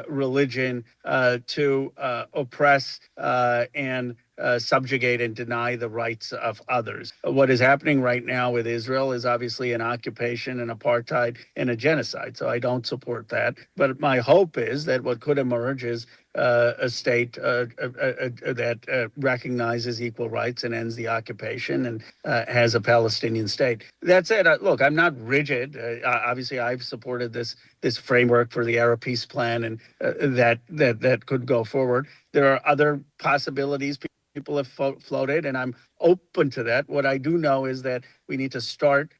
religion to oppress and subjugate and deny the rights of others. What is happening right now with Israel is obviously an occupation, an apartheid, and a genocide. So I don't support that. But my hope is that what could emerge is a state that recognizes equal rights and ends the occupation and has a Palestinian state. That said, look, I'm not rigid. Obviously, I've supported this framework for the Arab peace plan, and that could go forward. There are other possibilities. people have floated, and I'm open to that. What I do know is that we need to start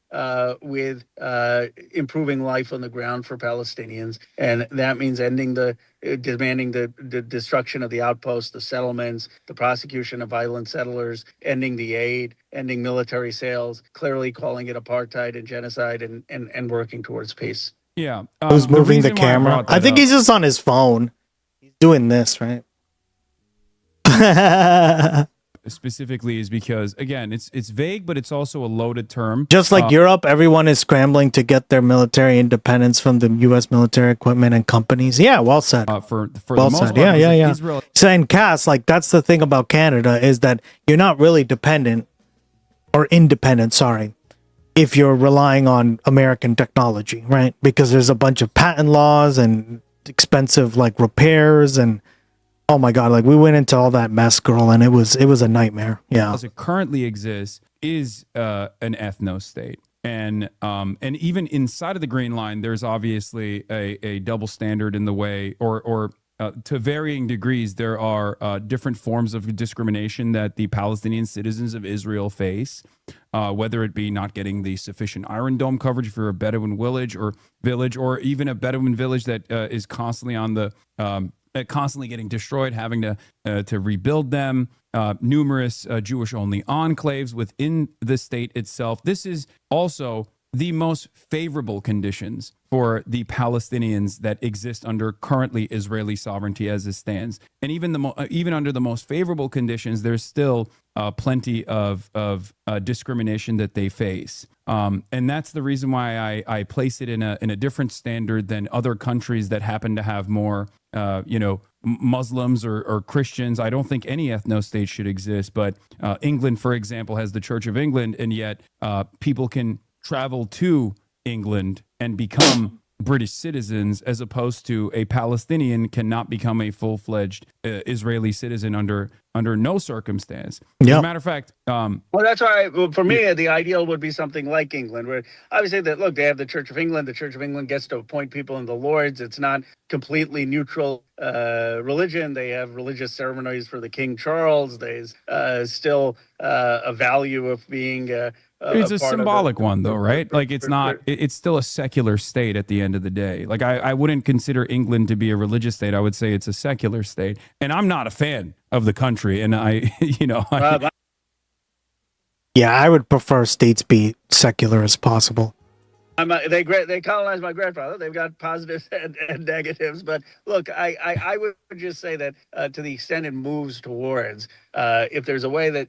with improving life on the ground for Palestinians, and that means ending demanding the destruction of the outposts, the settlements, the prosecution of violent settlers, ending the aid, ending military sales, clearly calling it apartheid and genocide, and working towards peace. Yeah. Who's moving the camera? I think he's just on his phone. He's doing this, right? Specifically is because, again, it's vague, but it's also a loaded term. Just like Europe, everyone is scrambling to get their military independence from the U.S. military equipment and companies. Yeah, well said. For well the most said. part, Yeah. Israel. Saying Cass, like that's the thing about Canada is that you're not really dependent or independent. Sorry, if you're relying on American technology, right? Because there's a bunch of patent laws and expensive like repairs and. Oh my God! Like we went into all that mess, girl, and it was a nightmare. Yeah. As it currently exists, is an ethno state, and even inside of the Green Line, there's obviously a double standard in the way, or to varying degrees, there are different forms of discrimination that the Palestinian citizens of Israel face, whether it be not getting the sufficient Iron Dome coverage for a Bedouin village, or even a Bedouin village that is constantly on the constantly getting destroyed, having to rebuild them, numerous Jewish-only enclaves within the state itself. This is also the most favorable conditions for the Palestinians that exist under currently Israeli sovereignty as it stands. And even under the most favorable conditions, there's still plenty of discrimination that they face. And that's the reason why I place it in a different standard than other countries that happen to have more Muslims or Christians. I don't think any ethno state should exist, but England, for example, has the Church of England, and yet people can travel to England and become British citizens, as opposed to a Palestinian cannot become a full-fledged Israeli citizen under no circumstance. As a matter of fact, well, that's why for me the ideal would be something like England, where obviously they have the Church of England. The Church of England gets to appoint people in the Lords. It's not completely neutral religion. They have religious ceremonies for the King Charles. There's still a value of being it's a symbolic one, though, right? Like it's not. It's still a secular state at the end of the day. Like I wouldn't consider England to be a religious state. I would say it's a secular state, and I'm not a fan of the country. And yeah, I would prefer states be secular as possible. They colonized my grandfather. They've got positives and negatives. But look, I would just say that to the extent it moves towards, if there's a way that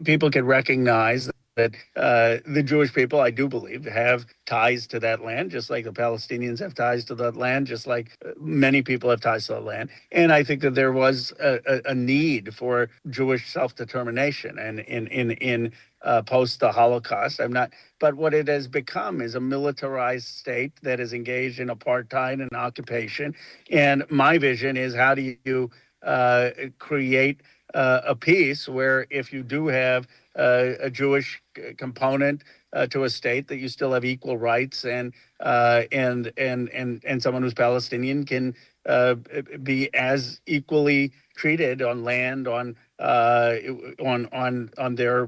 people can recognize that the Jewish people, I do believe, have ties to that land, just like the Palestinians have ties to that land, just like many people have ties to that land. And I think that there was a need for Jewish self-determination and in post the Holocaust. But what it has become is a militarized state that is engaged in apartheid and occupation. And my vision is, how do you create a peace where if you do have a Jewish component to a state, that you still have equal rights, and someone who's Palestinian can be as equally treated on land, on their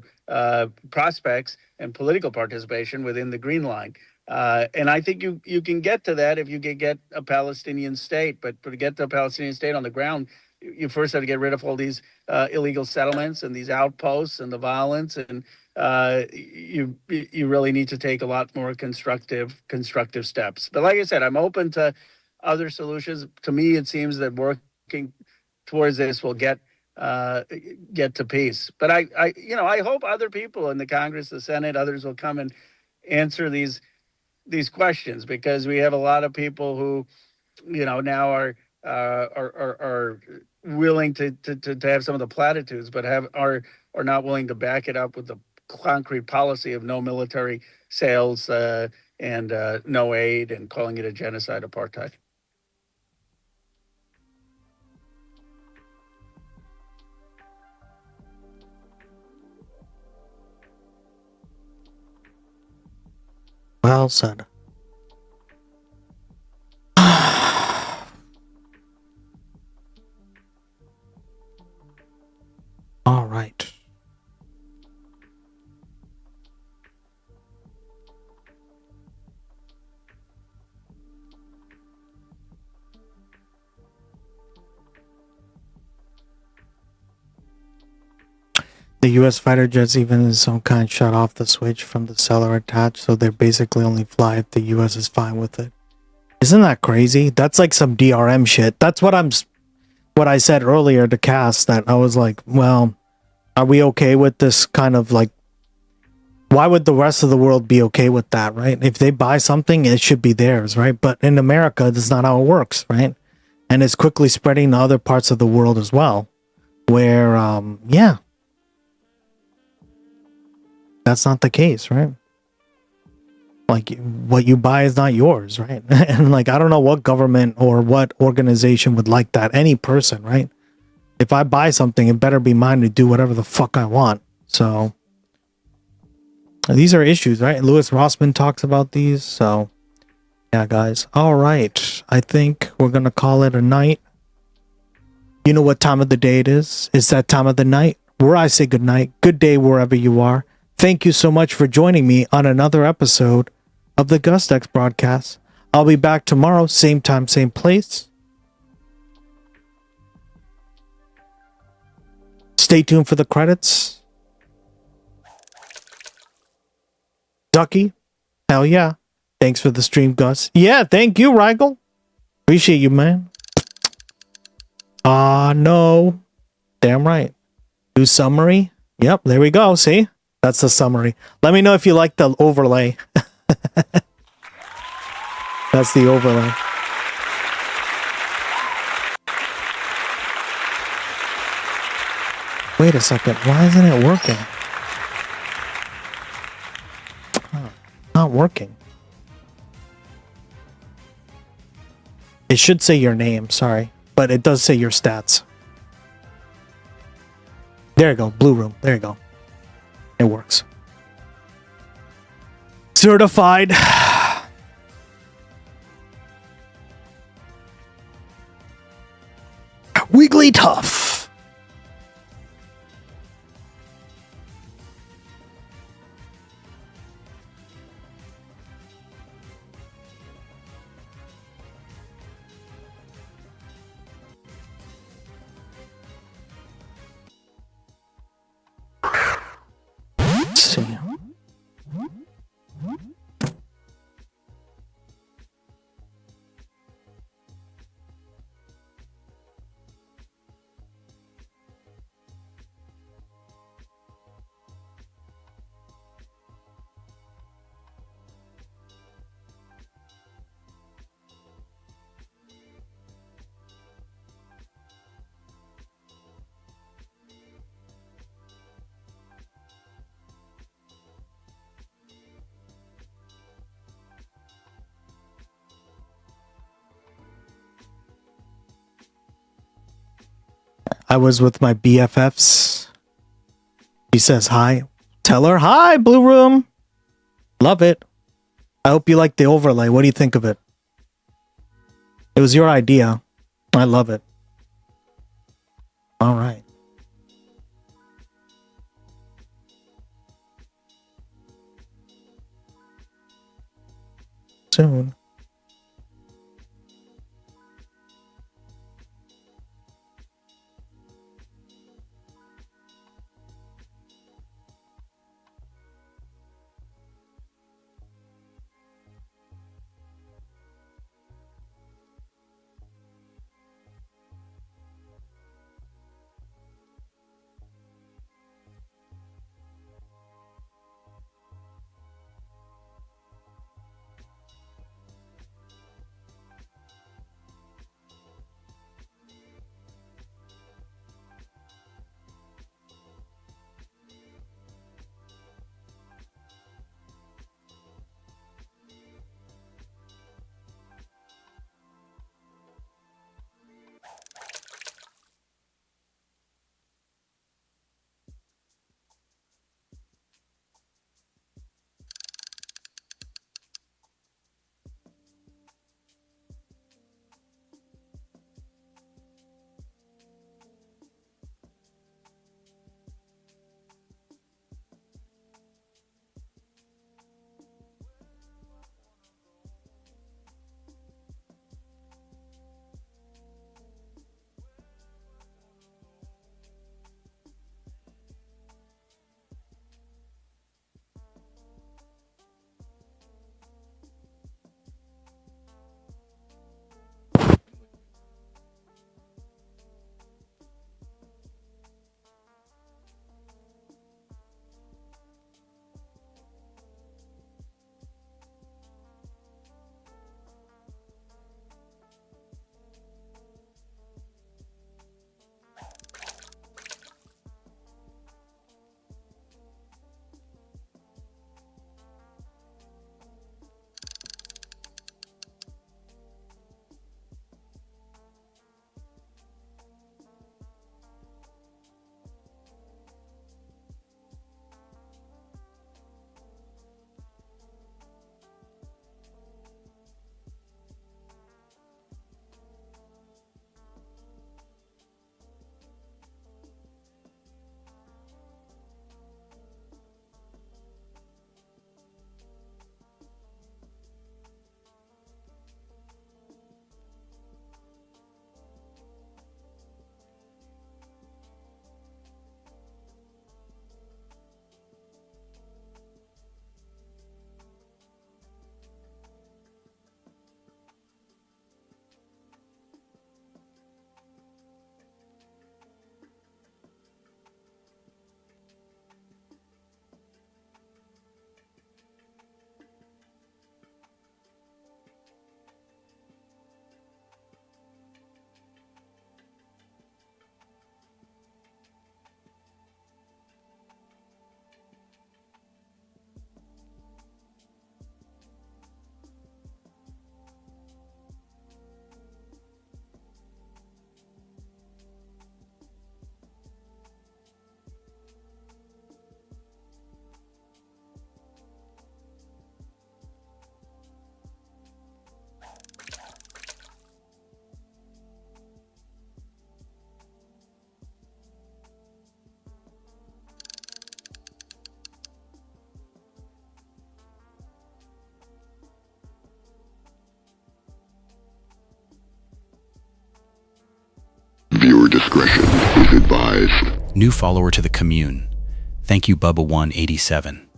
prospects and political participation within the Green Line. And I think you can get to that if you can get a Palestinian state. But to get to a Palestinian state on the ground, you first have to get rid of all these illegal settlements and these outposts and the violence, and you really need to take a lot more constructive steps. But like I said, I'm open to other solutions. To me, it seems that working towards this will get to peace. But I hope other people in the Congress, the Senate, others will come and answer these questions, because we have a lot of people who, now are willing to have some of the platitudes, but are not willing to back it up with the concrete policy of no military sales and no aid, and calling it a genocide, apartheid. Well said. All right. The U.S. fighter jets, even in some kind, shut off the switch from the cellar attached, so they basically only fly if the U.S. is fine with it. Isn't that crazy? That's like some DRM shit. That's what I said earlier to Cass, that I was like, well, are we okay with this kind of like, why would the rest of the world be okay with that, right? If they buy something, it should be theirs, right? But in America, that's not how it works, right? And it's quickly spreading to other parts of the world as well, where, yeah, that's not the case, right? Like, what you buy is not yours, right? And like, I don't know what government or what organization would like that. Any person, right? If I buy something, it better be mine to do whatever the fuck I want. So these are issues, right? Louis Rossman talks about these. So yeah, guys. All right. I think we're going to call it a night. You know what time of the day it is? It's that time of the night where I say good night. Good day wherever you are. Thank you so much for joining me on another episode of the GustX broadcast. I'll be back tomorrow, same time, same place. Stay tuned for the credits. Ducky, hell yeah. Thanks for the stream, Gus. Yeah, thank you, Rigel. Appreciate you, man. No. Damn right. Do summary. Yep, there we go. See? That's the summary. Let me know if you like the overlay. That's the overlay. Wait a second. Why isn't it working? Oh, not working. It should say your name, sorry. But it does say your stats. There you go. Blue room. There you go. It works. Certified. Wiggly tough. Let's see. I was with my BFFs. She says hi. Tell her hi, Blue Room. Love it. I hope you like the overlay. What do you think of it? It was your idea. I love it. All right. Soon. Viewer discretion is advised. New follower to the commune. Thank you, Bubba187.